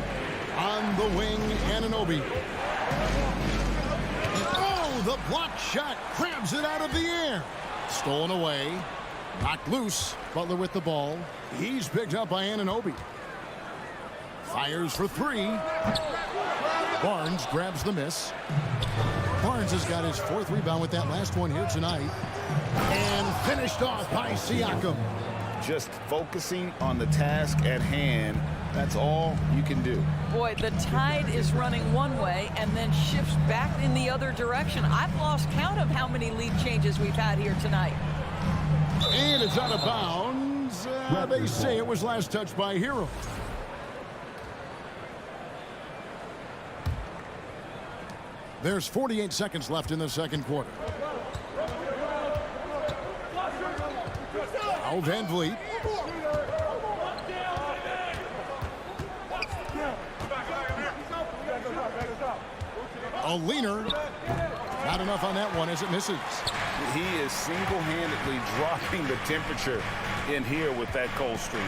On the wing, Anunoby. Oh, the block shot grabs it out of the air. Stolen away. Knocked loose. Butler with the ball. He's picked up by Anunoby. Fires for three. Barnes grabs the miss. Barnes has got his fourth rebound with that last one here tonight. And finished off by Siakam. Just focusing on the task at hand. That's all you can do. Boy, the tide is running one way and then shifts back in the other direction. I've lost count of how many lead changes we've had here tonight. And it's out of bounds. They say it was last touched by Hero. There's 48 seconds left in the second quarter. Now Van Vliet. A leaner. Not enough on that one as it misses. He is single-handedly dropping the temperature in here with that cold streak.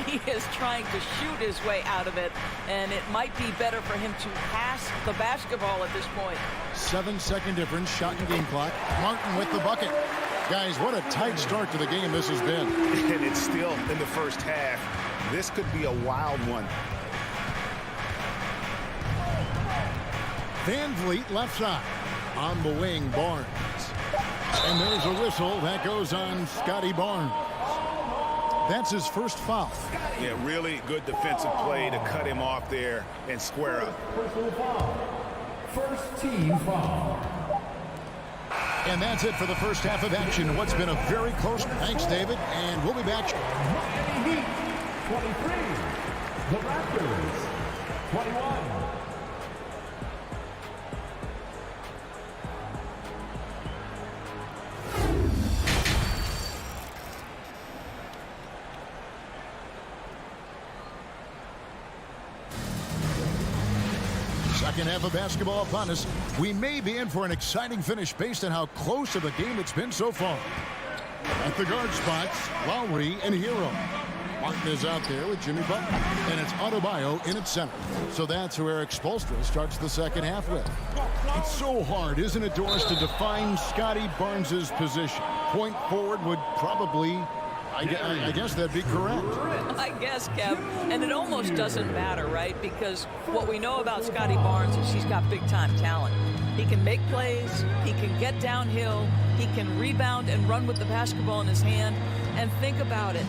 He is trying to shoot his way out of it, and it might be better for him to pass the basketball at this point. 7-second difference, shot and game clock. Martin with the bucket. Guys, what a tight start to the game this has been. And it's still in the first half. This could be a wild one. Van Vliet left side. On the wing, Barnes. And there's a whistle that goes on Scotty Barnes. That's his first foul. Yeah, really good defensive play to cut him off there and square up. First team foul. And that's it for the first half of action. What's been a very close. Thanks, David. And we'll be back. Miami Heat, 23. The Raptors, 21. Second half of basketball upon us. We may be in for an exciting finish based on how close of a game it's been so far. At the guard spots, Lowry and Hero. Martin is out there with Jimmy Butler. And it's Adebayo in its center. So that's who Eric Spoelstra starts the second half with. It's so hard, isn't it, Doris, to define Scotty Barnes' position? Point forward would probably... I guess that'd be correct. I guess, Kev. And it almost doesn't matter, right? Because what we know about Scotty Barnes is he's got big-time talent. He can make plays. He can get downhill. He can rebound and run with the basketball in his hand. And think about it.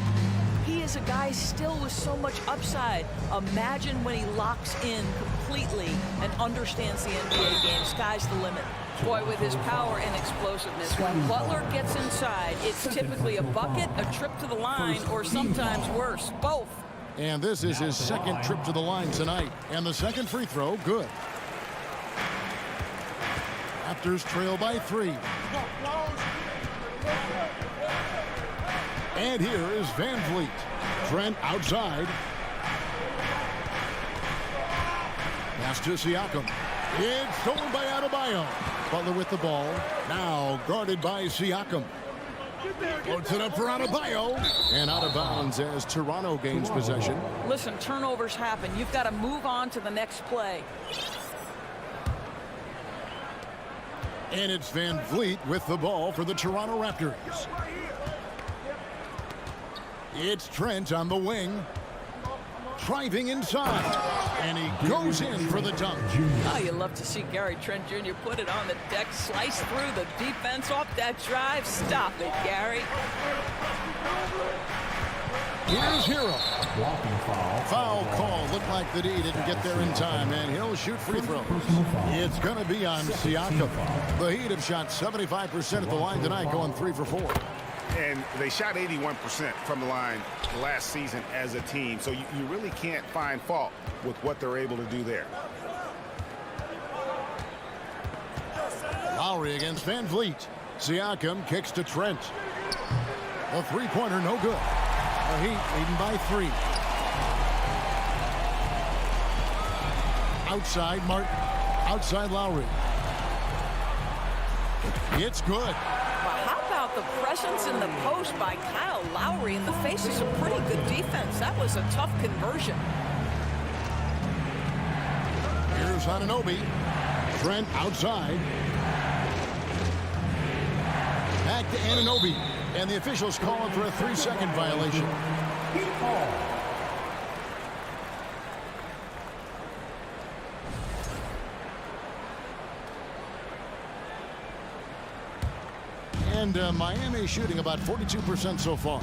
He is a guy still with so much upside. Imagine when he locks in completely and understands the NBA game. Sky's the limit. Boy, with his power and explosiveness, when Butler gets inside, it's typically a bucket, a trip to the line, or sometimes worse, both. And this is his second trip to the line tonight. And the second free throw, good. Raptors trail by 3. And here is Van Vliet. Trent outside. Pass to Siakam. It's stolen by Adebayo. Butler with the ball. Now guarded by Siakam. Floats it up for Adebayo. And out of bounds as Toronto gains possession. Listen, turnovers happen. You've got to move on to the next play. And it's Van Vliet with the ball for the Toronto Raptors. It's Trent on the wing. Driving inside. And he goes in for the dunk. Oh, you love to see Gary Trent Jr. put it on the deck, slice through the defense off that drive. Stop it, Gary. Here's Hero. Foul call. Looked like the D didn't get there in time, and he'll shoot free throws. It's going to be on Siakam. The Heat have shot 75% at the line tonight, going 3 for 4. And they shot 81% from the line last season as a team. So you really can't find fault with what they're able to do there. Lowry against Van Vliet. Siakam kicks to Trent. The three-pointer, no good. The Heat leading by 3. Outside Martin. Outside Lowry. It's good. Well, how about the presence in the post by Kyle Lowry in the face of some pretty good defense? That was a tough conversion. Here's Anunoby. Trent outside. Back to Anunoby. And the officials calling for a 3-second violation. And Miami shooting about 42% so far.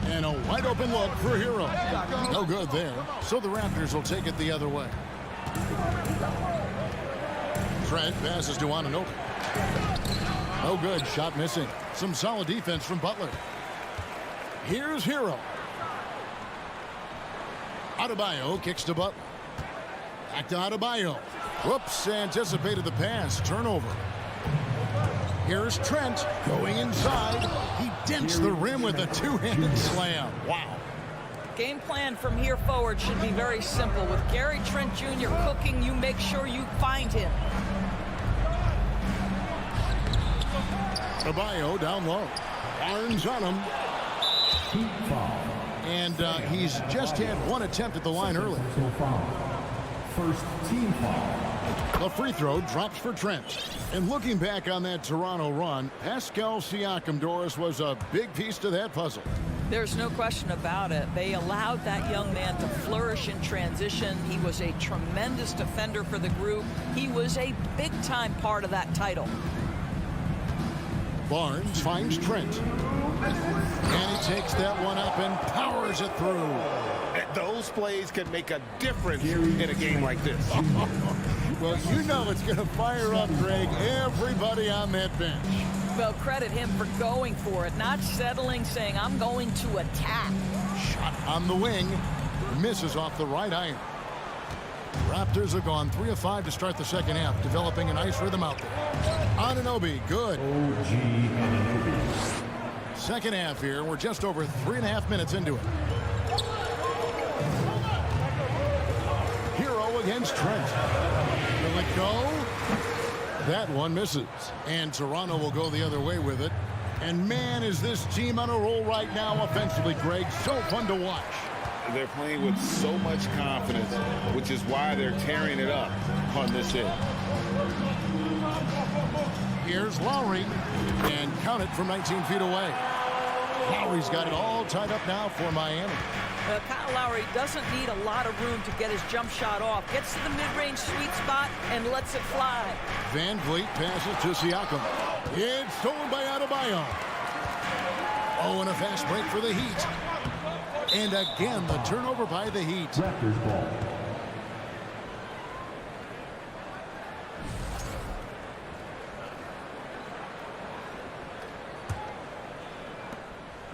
And a wide open look for Hero. No good there. So the Raptors will take it the other way. Trent passes to Anunoby. No good. Shot missing. Some solid defense from Butler. Here's Hero. Adebayo kicks to Butler. Back to Adebayo. Whoops, anticipated the pass. Turnover. Here's Trent going inside. He dents the rim with a two-handed slam. Wow. Game plan from here forward should be very simple. With Gary Trent Jr. cooking, you make sure you find him. Adebayo down low. Barnes on him. And he's just had one attempt at the line early. First team foul. The free throw drops for Trent. And looking back on that Toronto run, Pascal Siakam, Doris, was a big piece to that puzzle. There's no question about it. They allowed that young man to flourish in transition. He was a tremendous defender for the group. He was a big-time part of that title. Barnes finds Trent. And he takes that one up and powers it through. Those plays can make a difference in a game like this. Well, you know it's going to fire up, Greg, everybody on that bench. Well, credit him for going for it, not settling, saying, I'm going to attack. Shot on the wing. Misses off the right iron. Raptors have gone 3 of 5 to start the second half, developing a nice rhythm out there. Anunoby, good. OG Anunoby. Second half here. We're just over 3.5 minutes into it. Hero against Trent. Will it go? That one misses. And Toronto will go the other way with it. And man, is this team on a roll right now offensively, Greg. So fun to watch. They're playing with so much confidence, which is why they're tearing it up on this end. Here's Lowry. And count it from 19 feet away. Lowry's got it all tied up now for Miami. Kyle Lowry doesn't need a lot of room to get his jump shot off. Gets to the mid-range sweet spot and lets it fly. Van Vliet passes to Siakam. It's stolen by Adebayo. Oh, and a fast break for the Heat. And again, the turnover by the Heat. Raptors ball.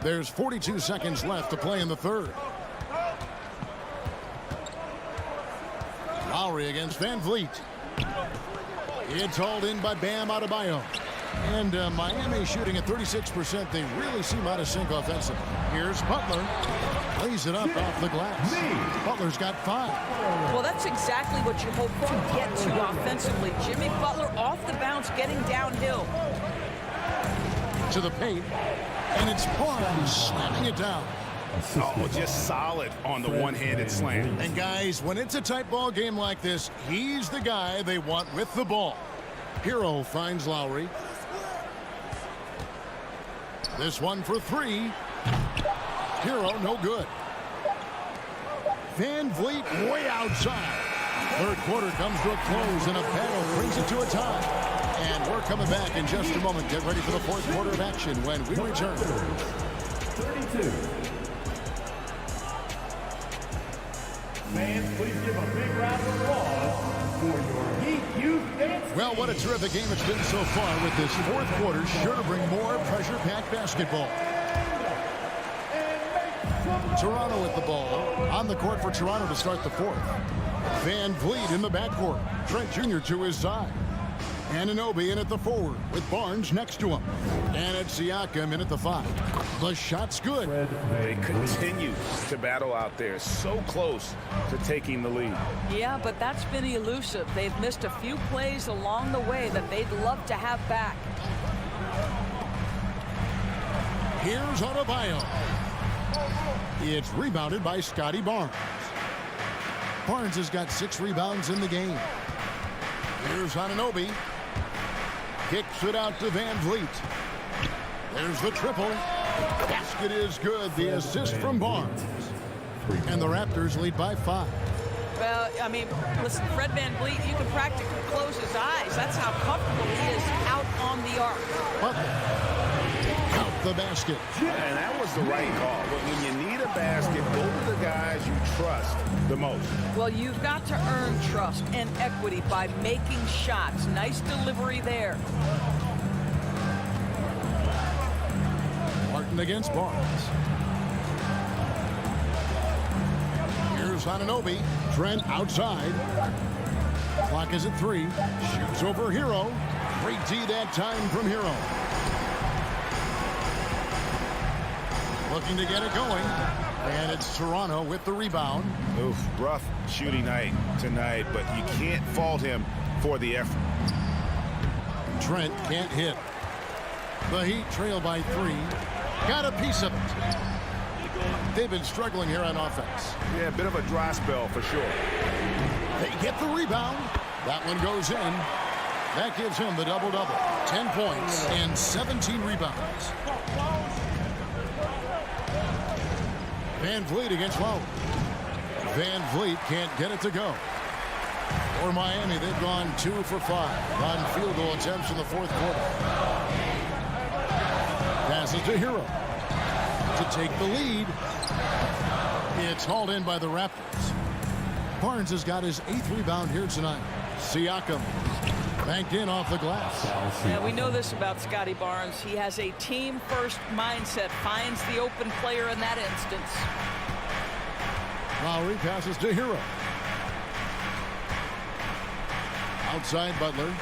There's 42 seconds left to play in the third. Lowry against Van Vliet. It's hauled in by Bam Adebayo. And Miami shooting at 36%. They really seem out of sync offensively. Here's Butler. Lays it up off the glass. Butler's got 5. Well, that's exactly what you hope to get to offensively. Jimmy Butler off the bounce, getting downhill. To the paint. And it's Barnes slamming it down. Oh, just solid on the one-handed slam. And guys, when it's a tight ball game like this, he's the guy they want with the ball. Hero finds Lowry. This one for 3. Hero, no good. Van Vliet way outside. Third quarter comes to a close, and a battle brings it to a tie. And we're coming back in just a moment. Get ready for the fourth quarter of action when we return. 32. Fans, please give a big round of applause for your Heat Youth Dance. Well, what a terrific game it's been so far, with this fourth quarter sure to bring more pressure-packed basketball. Toronto with the ball. On the court for Toronto to start the fourth. Van Vliet in the backcourt. Trent Jr. to his side. Anunoby in at the 4 with Barnes next to him. And it's Siakam in at the 5. The shot's good. They continue to battle out there, so close to taking the lead. Yeah, but that's been elusive. They've missed a few plays along the way that they'd love to have back. Here's Adebayo. It's rebounded by Scotty Barnes. Barnes has got 6 rebounds in the game. Here's Anunoby. Kicks it out to Van Vliet. There's the triple. Basket is good. The assist from Barnes. And the Raptors lead by 5. Well, I mean, listen, Fred Van Vliet, you can practically close his eyes. That's how comfortable he is out on the arc. Count the basket. And that was the right call. But when you need a basket, go to the guys you trust the most. Well, you've got to earn trust and equity by making shots. Nice delivery there. Martin against Barnes. Here's Anunoby. Trent outside. Clock is at 3. Shoots over Hero. Great D that time from Hero. Looking to get it going. And it's Toronto with the rebound. Oof, rough shooting night tonight, but you can't fault him for the effort. Trent can't hit. The Heat trail by 3. Got a piece of it. They've been struggling here on offense. Yeah, a bit of a dry spell for sure. They get the rebound. That one goes in. That gives him the double-double. 10 points and 17 rebounds. Van Vliet against Lowry. Van Vliet can't get it to go. For Miami, they've gone 2 for 5 on field goal attempts in the 4th quarter. Passes to Hero to take the lead. It's hauled in by the Raptors. Barnes has got his 8th rebound here tonight. Siakam banked in off the glass. Yeah, we know this about Scotty Barnes. He has a team-first mindset, finds the open player in that instance. Lowry passes to Hero. Outside Butler.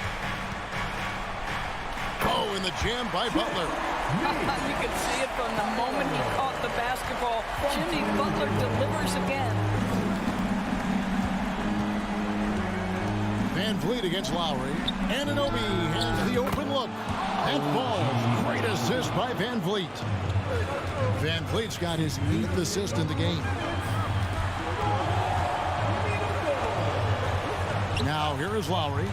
Oh, and the jam by Butler. You can see it from the moment he caught the basketball. Jimmy Butler delivers again. Van Vliet against Lowry. Anunoby has the open look. And falls. Great assist by Van Vliet. Van Vliet's got his 8th assist in the game. Now here is Lowry.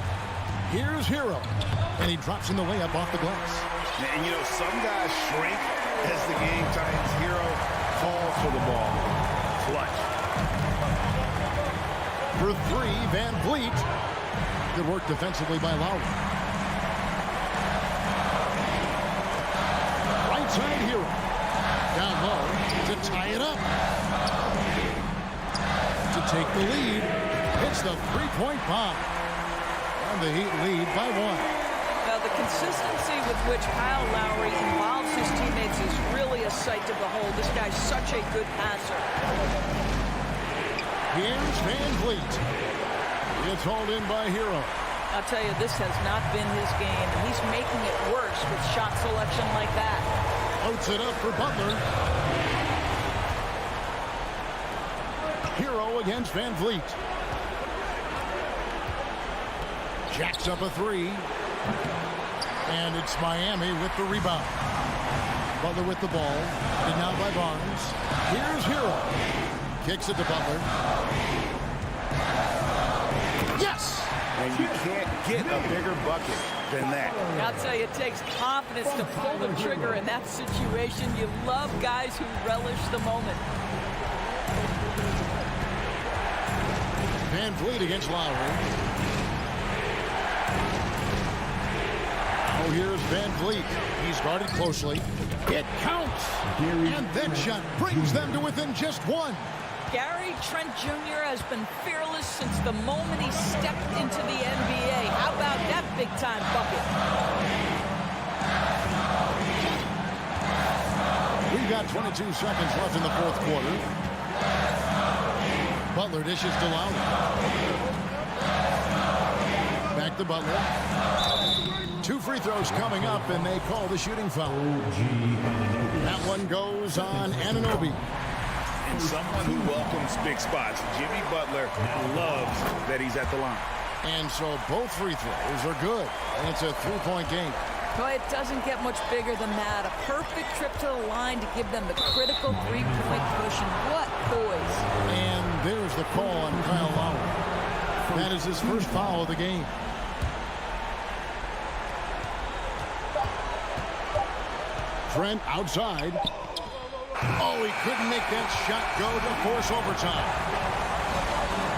Here's Hero. And he drops in the layup off the glass. And you know, some guys shrink as the game tightens. Hero falls for the ball. Clutch. For 3, Van Vliet. Good work defensively by Lowry. Right side Hero. Down low to tie it up. To take the lead. Hits the 3-point bomb. And the Heat lead by 1. Now, the consistency with which Kyle Lowry involves his teammates is really a sight to behold. This guy's such a good passer. Here's Van Vliet. It's hauled in by Hero. I'll tell you, this has not been his game, and he's making it worse with shot selection like that. Floats it up for Butler. Hero against Van Vliet. Jacks up a 3. And it's Miami with the rebound. Butler with the ball. And now by Barnes. Here's Hero. Kicks it to Butler. Yes! And you can't get a bigger bucket than that. I'll tell you, it takes confidence to pull the trigger in that situation. You love guys who relish the moment. Van Vliet against Lowry. Oh, here's Van Vliet. He's guarded closely. It counts. And that shot brings them to within just 1. Gary Trent Jr. has been fearless since the moment he stepped into the NBA. How about that big-time bucket? We've got 22 seconds left in the 4th quarter. Butler dishes to Lowry. Back to Butler. 2 free throws coming up, and they call the shooting foul. That one goes on Anunoby. And someone who welcomes big spots. Jimmy Butler loves that he's at the line. And so both free throws are good. And it's a 3-point game. Boy, it doesn't get much bigger than that. A perfect trip to the line to give them the critical 3-point cushion. What poise. And there's the call on Kyle Lowry. That is his first foul of the game. Trent outside. Oh, he couldn't make that shot go to force overtime.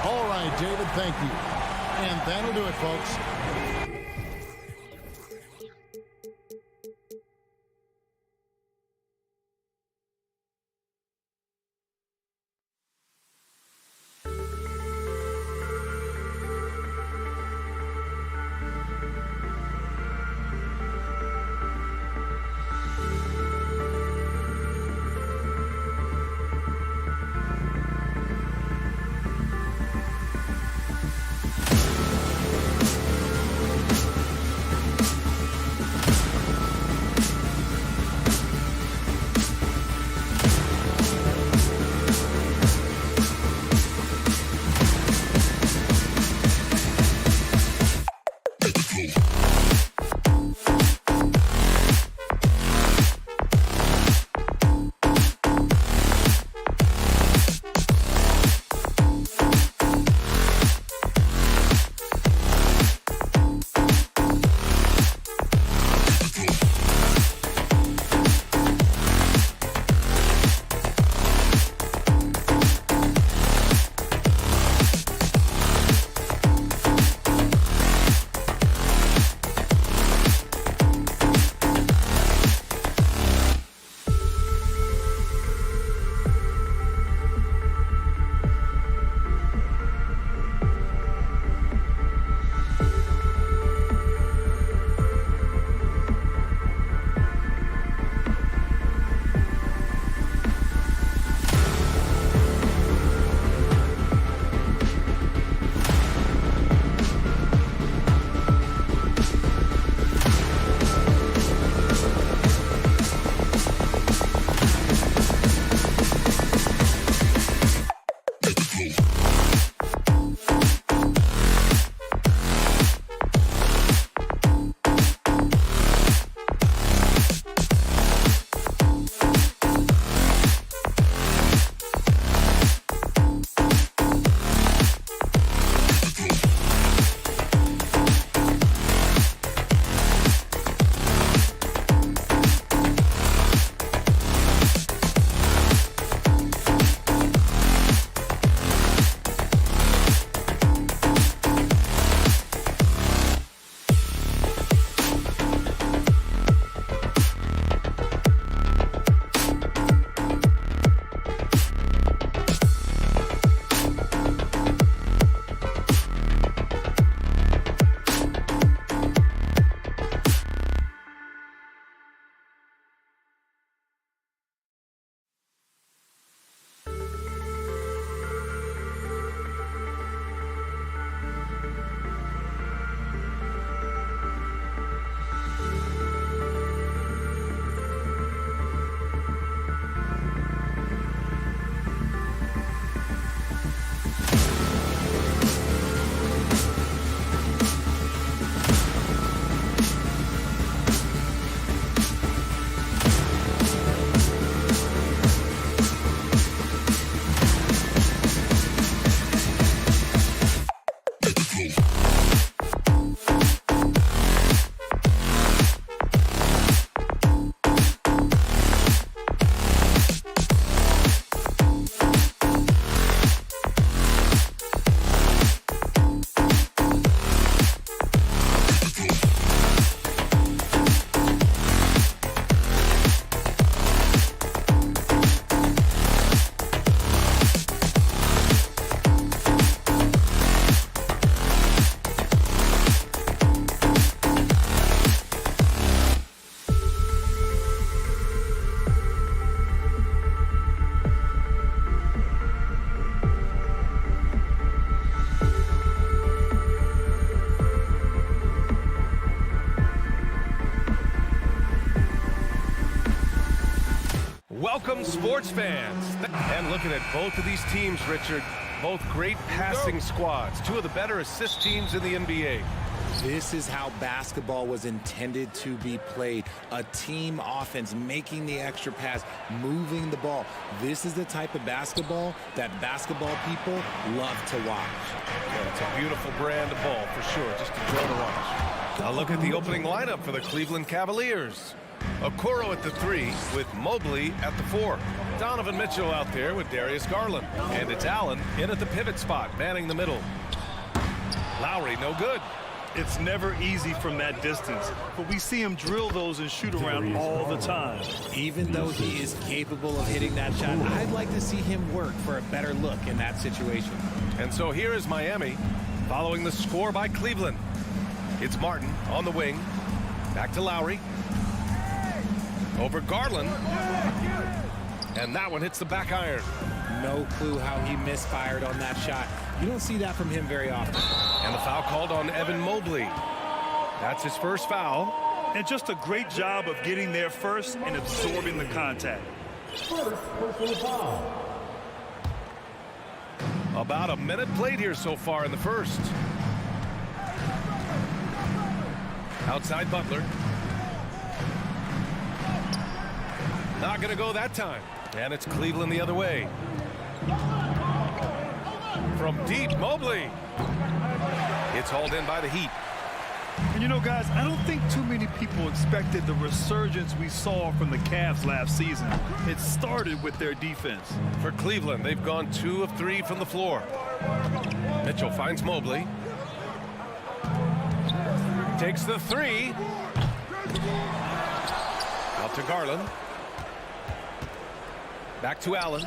All right, David, thank you. And that'll do it, folks. Welcome, sports fans. And looking at both of these teams, Richard, both great passing squads, two of the better assist teams in the NBA. This is how basketball was intended to be played. A team offense, making the extra pass, moving the ball. This is the type of basketball that basketball people love to watch. Yeah, it's a beautiful brand of ball, for sure. Just a joy to watch. Now look at the opening lineup for the Cleveland Cavaliers. Okoro at the 3 with Mobley at the 4. Donovan Mitchell out there with Darius Garland. And it's Allen in at the pivot spot, manning the middle. Lowry, no good. It's never easy from that distance, but we see him drill those and shoot around all the time. Even though he is capable of hitting that shot, I'd like to see him work for a better look in that situation. And so here is Miami following the score by Cleveland. It's Martin on the wing. Back to Lowry. Over Garland. And that one hits the back iron. No clue how he misfired on that shot. You don't see that from him very often. And the foul called on Evan Mobley. That's his first foul. And just a great job of getting there first and absorbing the contact. First personal foul. About a minute played here so far in the first. Outside Butler. Not going to go that time. And it's Cleveland the other way. From deep, Mobley. It's hauled in by the Heat. And you know, guys, I don't think too many people expected the resurgence we saw from the Cavs last season. It started with their defense. For Cleveland, they've gone 2 of 3 from the floor. Mitchell finds Mobley. Takes the 3. Out to Garland. Back to Allen.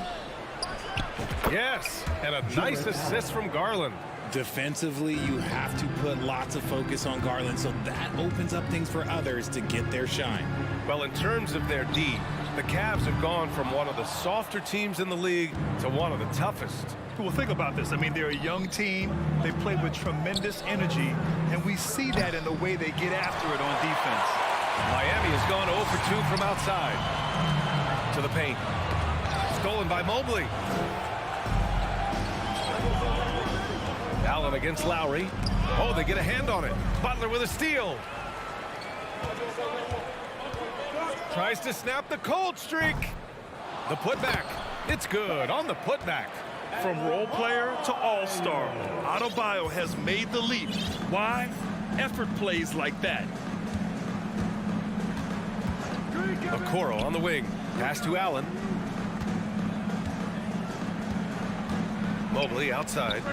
Yes, and a nice assist from Garland. Defensively, you have to put lots of focus on Garland, so that opens up things for others to get their shine. Well, in terms of their D, the Cavs have gone from one of the softer teams in the league to one of the toughest. Well, think about this. I mean, they're a young team. They play with tremendous energy, and we see that in the way they get after it on defense. Miami has gone 0 for 2 from outside. To the paint. Stolen by Mobley. Allen against Lowry. Oh, they get a hand on it. Butler with a steal. Tries to snap the cold streak. The putback. It's good on the putback. From role player to all-star, Adebayo has made the leap. Why? Effort plays like that. Okoro on the wing. Pass to Allen. Mobley outside.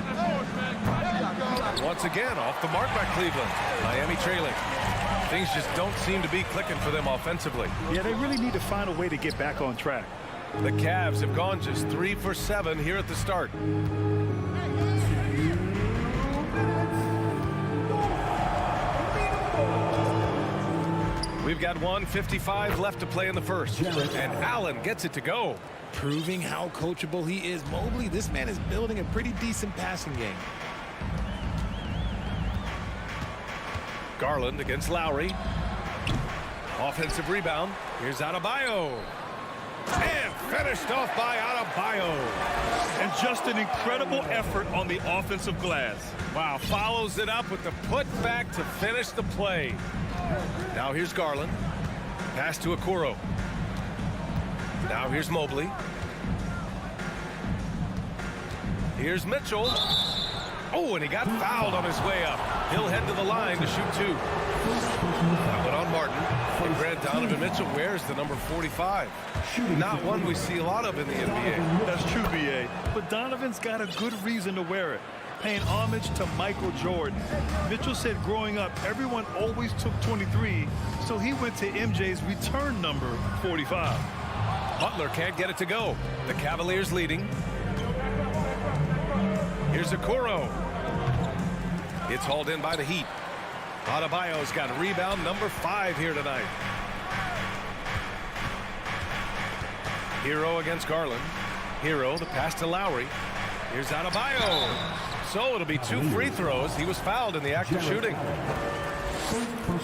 Once again, off the mark by Cleveland. Miami trailing. Things just don't seem to be clicking for them offensively. Yeah, they really need to find a way to get back on track. The Cavs have gone just 3 for 7 here at the start. We've got 1:55 left to play in the first. And Allen gets it to go. Proving how coachable he is. Mobley, this man is building a pretty decent passing game. Garland against Lowry. Offensive rebound. Here's Adebayo. And finished off by Adebayo. And just an incredible effort on the offensive glass. Wow, follows it up with the putback to finish the play. Now here's Garland. Pass to Okoro. Now here's Mobley. Here's Mitchell. Oh, and he got fouled on his way up. He'll head to the line to shoot 2. That one on Martin. And Grant Donovan Mitchell wears the number 45. Not one we see a lot of in the NBA. That's true, B.A. But Donovan's got a good reason to wear it. Paying homage to Michael Jordan. Mitchell said growing up, everyone always took 23, so he went to MJ's return number 45. Butler can't get it to go. The Cavaliers leading. Here's Okoro. It's hauled in by the Heat. Adebayo's got rebound number 5 here tonight. Hero against Garland. Hero, the pass to Lowry. Here's Adebayo. So it'll be 2 free throws. He was fouled in the act of shooting.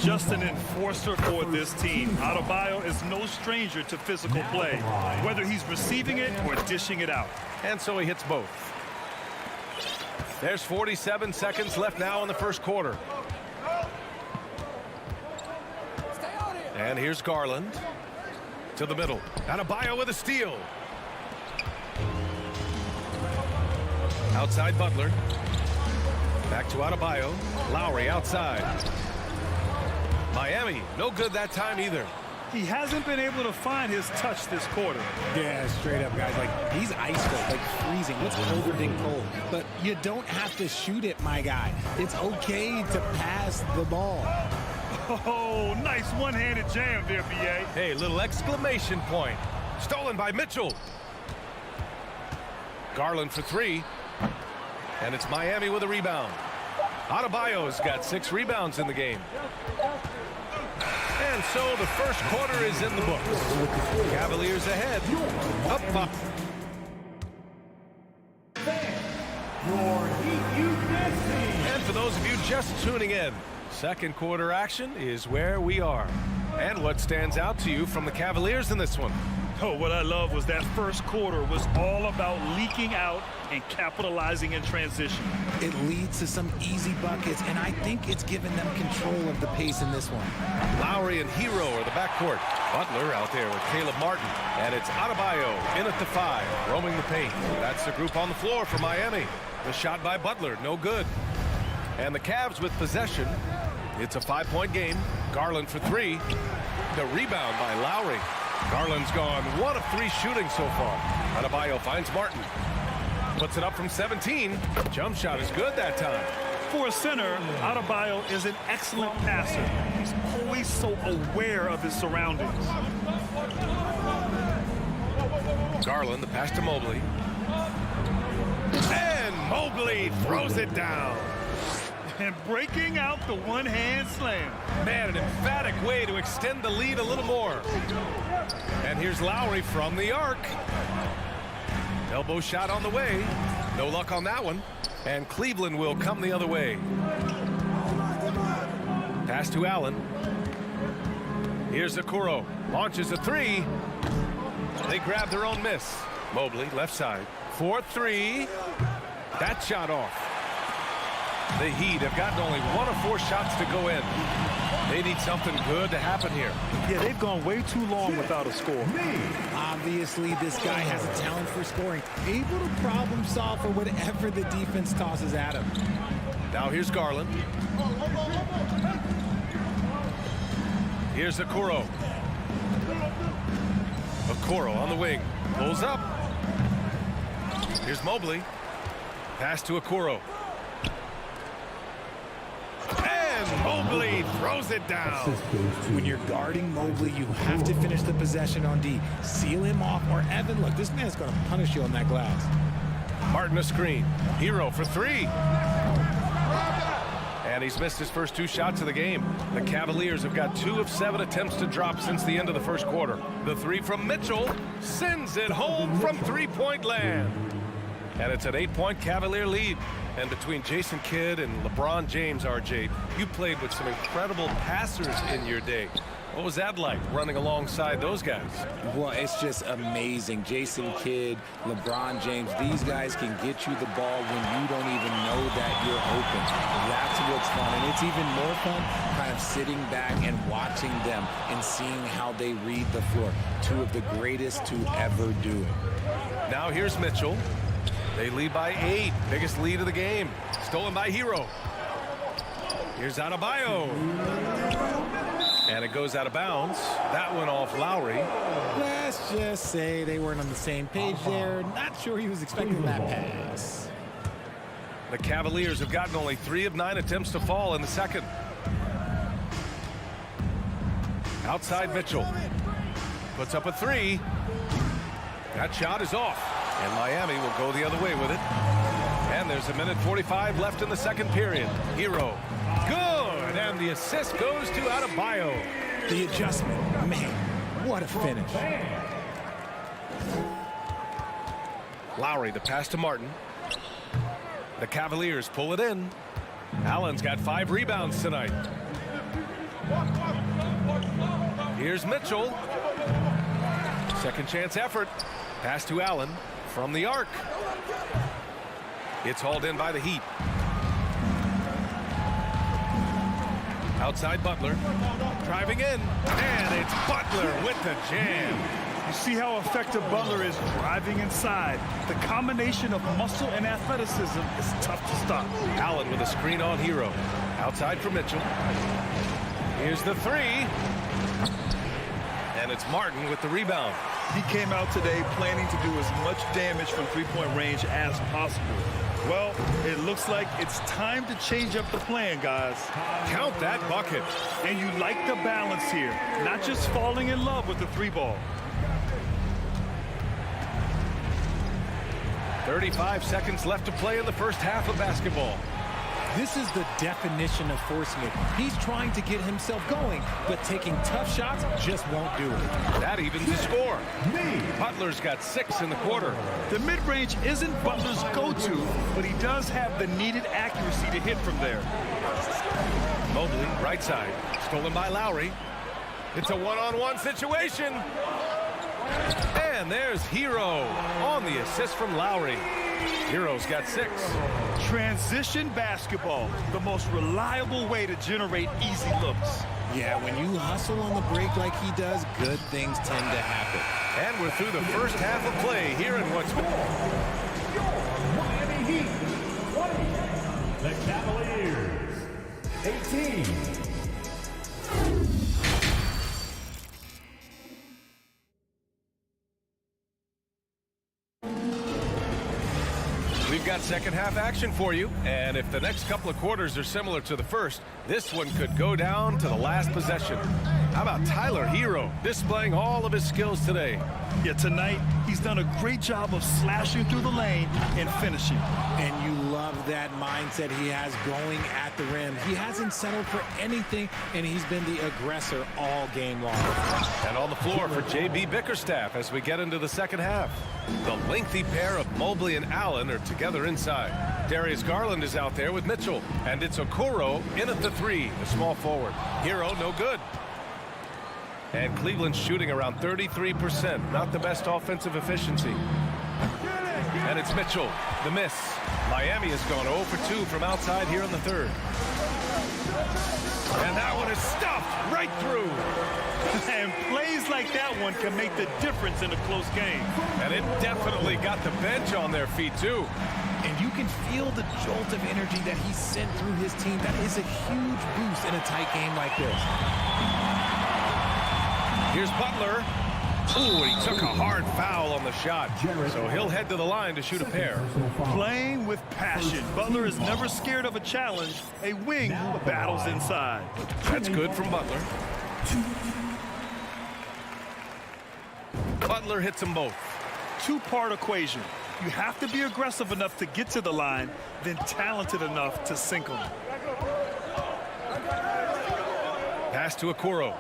Just an enforcer for this team. Adebayo is no stranger to physical play, whether he's receiving it or dishing it out. And so he hits both. There's 47 seconds left now in the first quarter. And here's Garland to the middle. Adebayo with a steal. Outside Butler. Back to Adebayo. Lowry outside. Miami, no good that time either. He hasn't been able to find his touch this quarter. Yeah, straight up, guys. Like, he's ice cold, like freezing. What's colder than cold? But you don't have to shoot it, my guy. It's okay to pass the ball. Oh, nice one-handed jam there, B.A. Hey, little exclamation point. Stolen by Mitchell. Garland for three. And it's Miami with a rebound. Adebayo's got 6 rebounds in the game. And so the first quarter is in the books. Cavaliers ahead. Up 5. And for those of you just tuning in, second quarter action is where we are. And what stands out to you from the Cavaliers in this one? Oh, what I love was that first quarter was all about leaking out and capitalizing in transition. It leads to some easy buckets, and I think it's given them control of the pace in this one. Lowry and Hero are the backcourt. Butler out there with Caleb Martin. And it's Adebayo in at the 5, roaming the paint. That's the group on the floor for Miami. The shot by Butler, no good. And the Cavs with possession. It's a 5-point game. Garland for 3. The rebound by Lowry. Garland's gone 1 of 3 shooting so far. Adebayo finds Martin. Puts it up from 17. Jump shot is good that time. For a center, Adebayo is an excellent passer. He's always so aware of his surroundings. Garland, the pass to Mobley. And Mobley throws it down. And breaking out the one-hand slam. Man, an emphatic way to extend the lead a little more. And here's Lowry from the arc. Elbow shot on the way. No luck on that one. And Cleveland will come the other way. Pass to Allen. Here's Okoro. Launches a 3. They grab their own miss. Mobley, left side. 4-3. That shot off. The Heat have gotten only 1 of 4 shots to go in. They need something good to happen here. Yeah, they've gone way too long without a score. Obviously, this guy has a talent for scoring. Able to problem solve for whatever the defense tosses at him. Now here's Garland. Here's Okoro. Okoro on the wing. Pulls up. Here's Mobley. Pass to Okoro. Mobley throws it down. When you're guarding Mobley, you have to finish the possession on D. Seal him off, or Evan, look, this man's going to punish you on that glass. Martin a screen. Hero for 3. And he's missed his first 2 shots of the game. The Cavaliers have got 2 of 7 attempts to drop since the end of the first quarter. The 3 from Mitchell sends it home from 3-point land. And it's an 8-point Cavalier lead. And between Jason Kidd and LeBron James, RJ, you played with some incredible passers in your day. What was that like, running alongside those guys? Well, it's just amazing. Jason Kidd, LeBron James, these guys can get you the ball when you don't even know that you're open. That's what's fun. And it's even more fun kind of sitting back and watching them and seeing how they read the floor. 2 of the greatest to ever do it. Now here's Mitchell. They lead by 8. Biggest lead of the game. Stolen by Hero. Here's Adebayo. And it goes out of bounds. That went off Lowry. Let's just say they weren't on the same page there. Not sure he was expecting that pass. The Cavaliers have gotten only 3 of 9 attempts to fall in the second. Outside Mitchell. Puts up a 3. That shot is off. And Miami will go the other way with it. And there's 1:45 left in the second period. Hero. Good. And the assist goes to Adebayo. The adjustment. Man, what a finish. Lowry, the pass to Martin. The Cavaliers pull it in. Allen's got 5 rebounds tonight. Here's Mitchell. Second chance effort. Pass to Allen from the arc. It's hauled in by the Heat. Outside Butler. Driving in. And it's Butler with the jam. You see how effective Butler is driving inside. The combination of muscle and athleticism is tough to stop. Allen with a screen on Hero. Outside for Mitchell. Here's the three. And it's Martin with the rebound. He came out today planning to do as much damage from three-point range as possible. Well, it looks like it's time to change up the plan, guys. Count that bucket. And you like the balance here, not just falling in love with the three ball. 35 seconds left to play in the first half of basketball. This is the definition of forcing it. He's trying to get himself going, but taking tough shots just won't do it. That evens the score. Butler's got 6 in the quarter. The mid-range isn't Butler's go-to, but he does have the needed accuracy to hit from there. Mobley, right side. Stolen by Lowry. It's a one-on-one situation. And there's Hero on the assist from Lowry. Hero's got 6. Transition basketball, the most reliable way to generate easy looks. Yeah, when you hustle on the break like he does, good things tend to happen. And we're through the first half of play here in what's Miami Heat 20. The Cavaliers 18. We've got second half action for you, and if the next couple of quarters are similar to the first, this one could go down to the last possession. How about Tyler Hero displaying all of his skills today? Yeah, tonight he's done a great job of slashing through the lane and finishing. And you love that mindset he has going at the rim. He hasn't settled for anything, and he's been the aggressor all game long. And on the floor for J.B. Bickerstaff as we get into the second half. The lengthy pair of Mobley and Allen are together inside. Darius Garland is out there with Mitchell, and it's Okoro in at the 3, the small forward. Hero, no good. And Cleveland shooting around 33%, not the best offensive efficiency. And it's Mitchell, the miss. Miami has gone 0 for 2 from outside here in the third. And that one is stuffed right through. And plays like that one can make the difference in a close game. And it definitely got the bench on their feet, too. And you can feel the jolt of energy that he sent through his team. That is a huge boost in a tight game like this. Here's Butler. Ooh, he took a hard foul on the shot. So he'll head to the line to shoot a pair. Playing with passion. Butler is never scared of a challenge. A wing battles inside. That's good from Butler. Butler hits them both. Two-part equation. You have to be aggressive enough to get to the line, then talented enough to sink them. Pass to Okoro.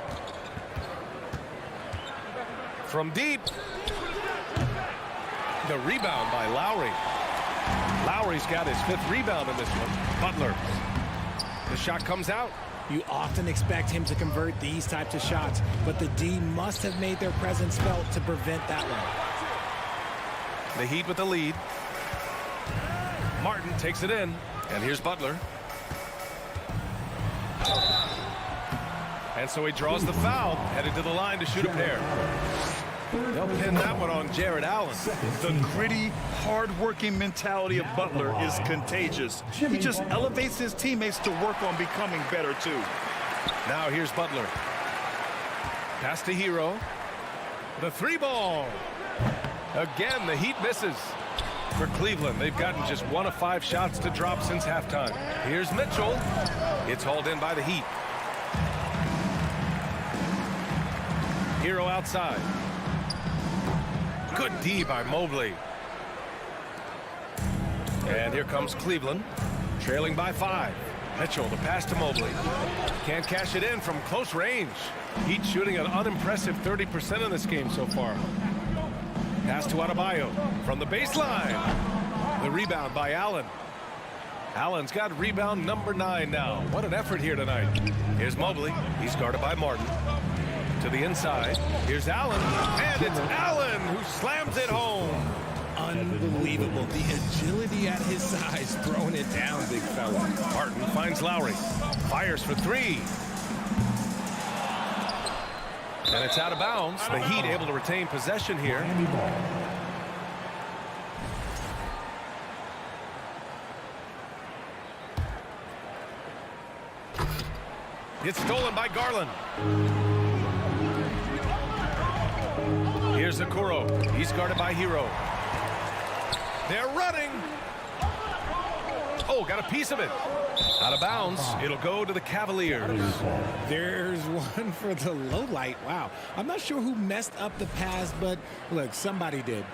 From deep. The rebound by Lowry. Lowry's got his 5th rebound in this one. Butler. The shot comes out. You often expect him to convert these types of shots, but the D must have made their presence felt to prevent that one. The Heat with the lead. Martin takes it in, and here's Butler. And so he draws the foul, headed to the line to shoot a pair. They'll pin that one on Jared Allen. The gritty, hard-working mentality of Butler is contagious. He just elevates his teammates to work on becoming better, too. Now here's Butler. Pass to Hero. The 3-ball. Again, the Heat misses. For Cleveland, they've gotten just 1 of 5 shots to drop since halftime. Here's Mitchell. It's hauled in by the Heat. Hero outside. Good D by Mobley. And here comes Cleveland, trailing by 5. Mitchell, the pass to Mobley. Can't cash it in from close range. Heat shooting an unimpressive 30% in this game so far. Pass to Adebayo from the baseline. The rebound by Allen. Allen's got rebound number 9 now. What an effort here tonight. Here's Mobley. He's guarded by Martin. To the inside. Here's Allen. And it's Allen who slams it home. Unbelievable. The agility at his size, throwing it down, big fella. Martin finds Lowry. Fires for 3. And it's out of bounds. The Heat able to retain possession here. It's stolen by Garland. Here's Okoro. He's guarded by Hero. They're running. Oh, got a piece of it. Out of bounds. It'll go to the Cavaliers. There's one for the low light. Wow. I'm not sure who messed up the pass, but look, somebody did.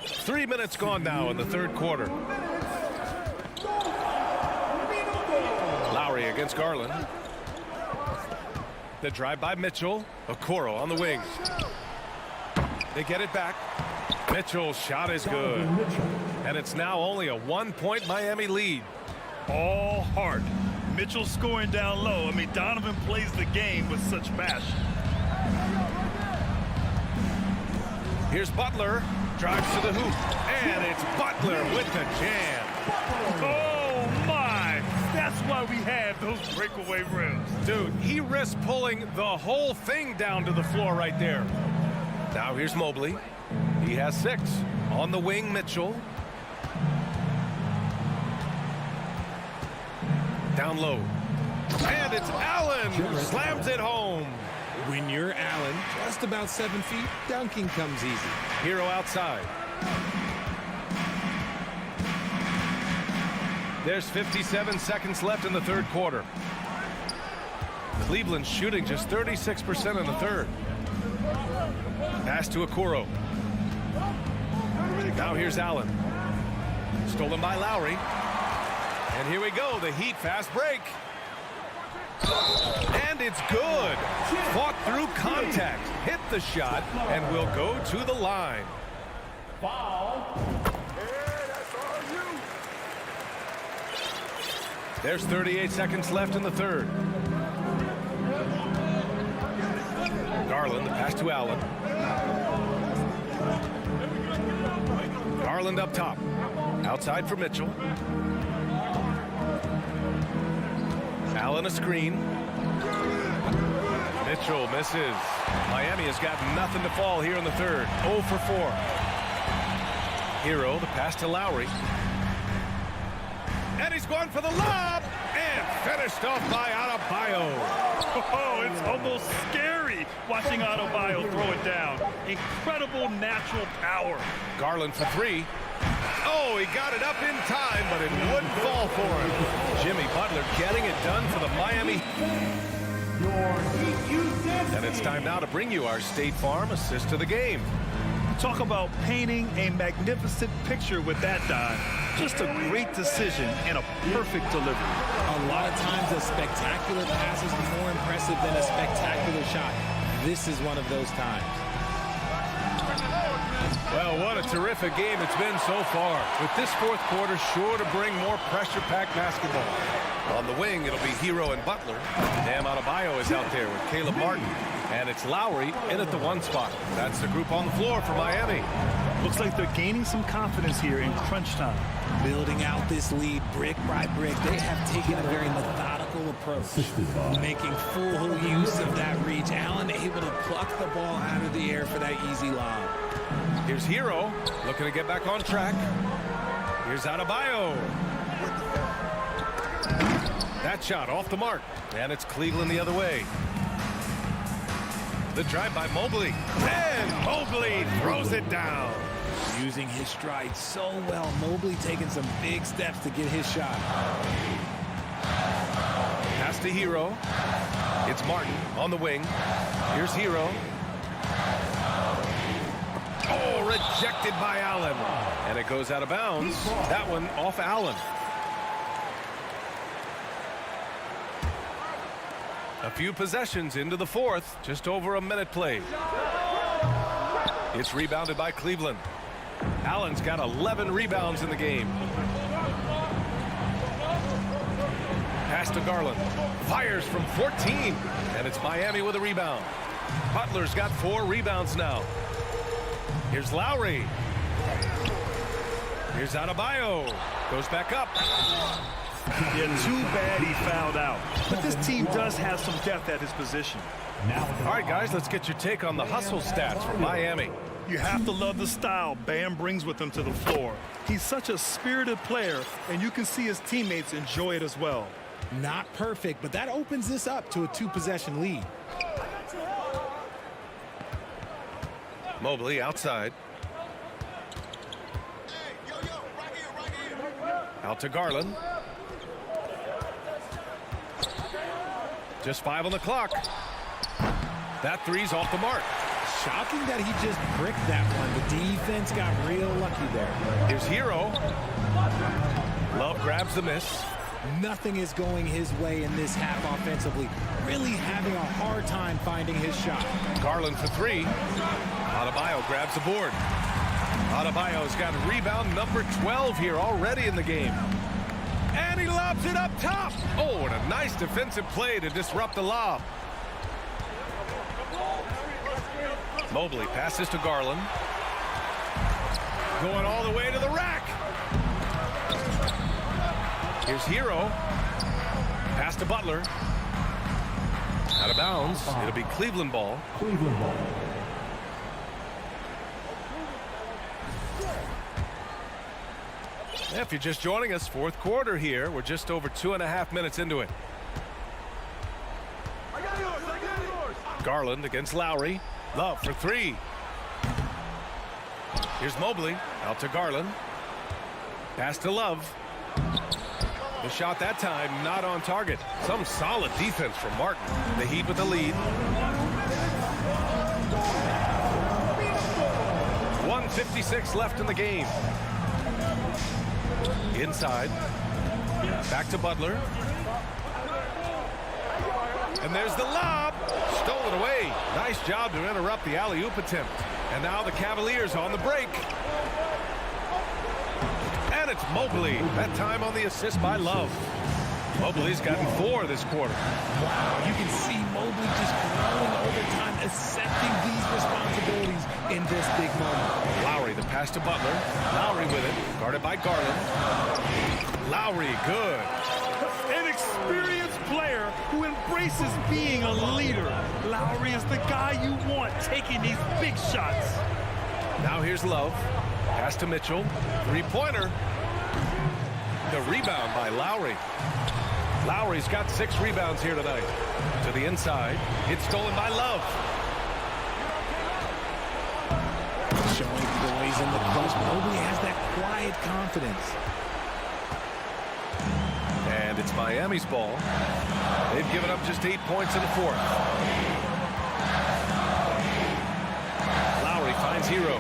3 minutes gone now in the third quarter. Lowry against Garland. The drive by Mitchell. Okoro on the wing. They get it back. Mitchell's shot is good. And it's now only a 1-point Miami lead. All heart. Mitchell scoring down low. I mean, Donovan plays the game with such passion. Here's Butler. Drives to the hoop. And it's Butler with the jam. Oh, my. That's why we have those breakaway rims. Dude, he risked pulling the whole thing down to the floor right there. Now here's Mobley. He has 6. On the wing, Mitchell. Down low. And it's Allen who slams it home. When you're Allen, just about 7 feet, dunking comes easy. Hero outside. There's 57 seconds left in the third quarter. Cleveland shooting just 36% in the third. Pass to Okoro. Now here's Allen. Stolen by Lowry. And here we go, the Heat fast break. And it's good. Fought through contact, hit the shot, and will go to the line. Foul. There's 38 seconds left in the third. Garland, the pass to Allen. Garland up top. Outside for Mitchell. Allen a screen. Mitchell misses. Miami has got nothing to fall here in the third. 0 for 4. Hero, the pass to Lowry. And he's going for the lob. And finished off by Adebayo. Oh, it's almost scary watching Adebayo throw it down. Incredible natural power. Garland for 3. Oh, he got it up in time, but it wouldn't fall for him. Jimmy Butler getting it done for the Miami. And it's time now to bring you our State Farm assist to the game. Talk about painting a magnificent picture with that dive. Just a great decision and a perfect delivery. A lot of times a spectacular pass is more impressive than a spectacular shot. This is one of those times. Well, what a terrific game it's been so far. With this fourth quarter sure to bring more pressure-packed basketball. On the wing, it'll be Hero and Butler. Bam Adebayo is out there with Caleb Martin. And it's Lowry in at the 1 spot. That's the group on the floor for Miami. Looks like they're gaining some confidence here in crunch time. Building out this lead brick by brick. They have taken a very methodical approach, making full use of that reach. Allen able to pluck the ball out of the air for that easy lob. Here's Hero looking to get back on track. Here's Adebayo. That shot off the mark. And it's Cleveland the other way. The drive by Mobley. And Mobley throws it down. Using his stride so well. Mobley taking some big steps to get his shot. Pass to Hero. It's Martin on the wing. Here's Hero. Oh, rejected by Allen. And it goes out of bounds. That one off Allen. A few possessions into the fourth. Just over a minute played. It's rebounded by Cleveland. Allen's got 11 rebounds in the game. Pass to Garland. Fires from 14. And it's Miami with a rebound. Butler's got 4 rebounds now. Here's Lowry. Here's Adebayo. Goes back up. Yeah, too bad he fouled out. But this team does have some depth at his position. All right, guys, let's get your take on the hustle stats for Miami. You have to love the style Bam brings with him to the floor. He's such a spirited player, and you can see his teammates enjoy it as well. Not perfect, but that opens this up to a 2-possession lead. Mobley outside. Out to Garland. Just 5 on the clock. That three's off the mark. Shocking that he just bricked that one. The defense got real lucky there. Here's Hero. Love grabs the miss. Nothing is going his way in this half offensively. Really having a hard time finding his shot. Garland for 3. Adebayo grabs the board. Adebayo's got rebound number 12 here already in the game. And he lobs it up top. Oh, and a nice defensive play to disrupt the lob. Mobley passes to Garland. Going all the way to the rack. Here's Hero. Pass to Butler. Out of bounds. It'll be Cleveland ball. If you're just joining us, fourth quarter here. We're just over 2.5 minutes into it. Garland against Lowry. Love for 3. Here's Mobley. Out to Garland. Pass to Love. The shot that time not on target. Some solid defense from Martin. The Heat with the lead. 1:56 left in the game. Inside. Back to Butler. And there's the lob. Stolen away. Nice job to interrupt the alley-oop attempt. And now the Cavaliers on the break. And it's Mobley. That time on the assist by Love. Mobley's gotten 4 this quarter. Wow, you can see Mobley just growing over time, accepting these responsibilities in this big moment. Lowry, the pass to Butler. Lowry with it. Guarded by Garland. Lowry, good. An experienced player who embraces being a leader. Lowry is the guy you want taking these big shots. Now here's Love. Pass to Mitchell. 3-pointer. The rebound by Lowry. Lowry's got 6 rebounds here tonight. To the inside. It's stolen by Love. Showing poise in the post. Mobley has that quiet confidence. And it's Miami's ball. They've given up just 8 points in the fourth. Lowry finds Hero.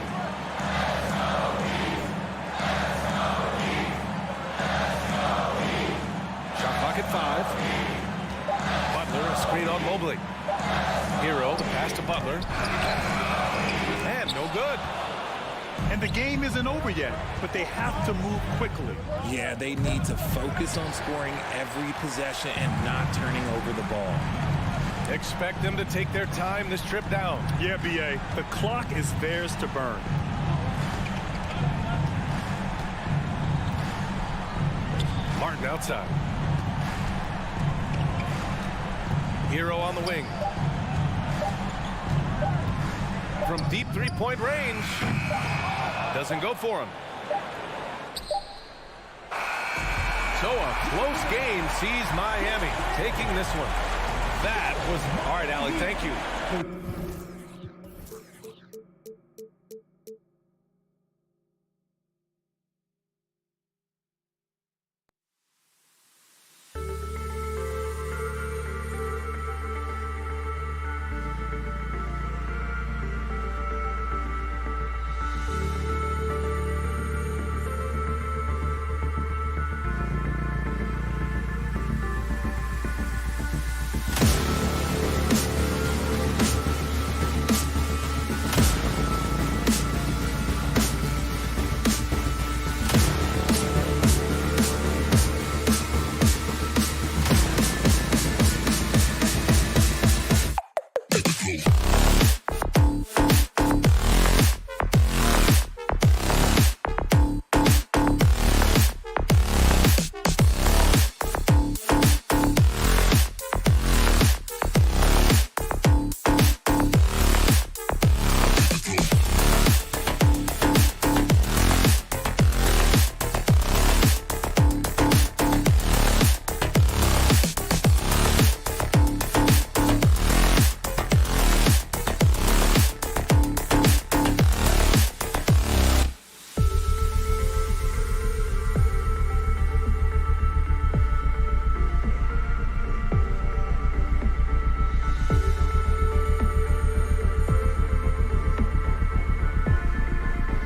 Shot clock at 5. Butler, a screen on Mobley. Hero, the pass to Butler. And no good. And the game isn't over yet, but they have to move quickly. Yeah, they need to focus on scoring every possession and not turning over the ball. Expect them to take their time this trip down. Yeah, B.A., the clock is theirs to burn. Martin outside. Hero on the wing. From deep 3-point range. Doesn't go for him. So a close game sees Miami taking this one. That was... All right, Allie, thank you. go.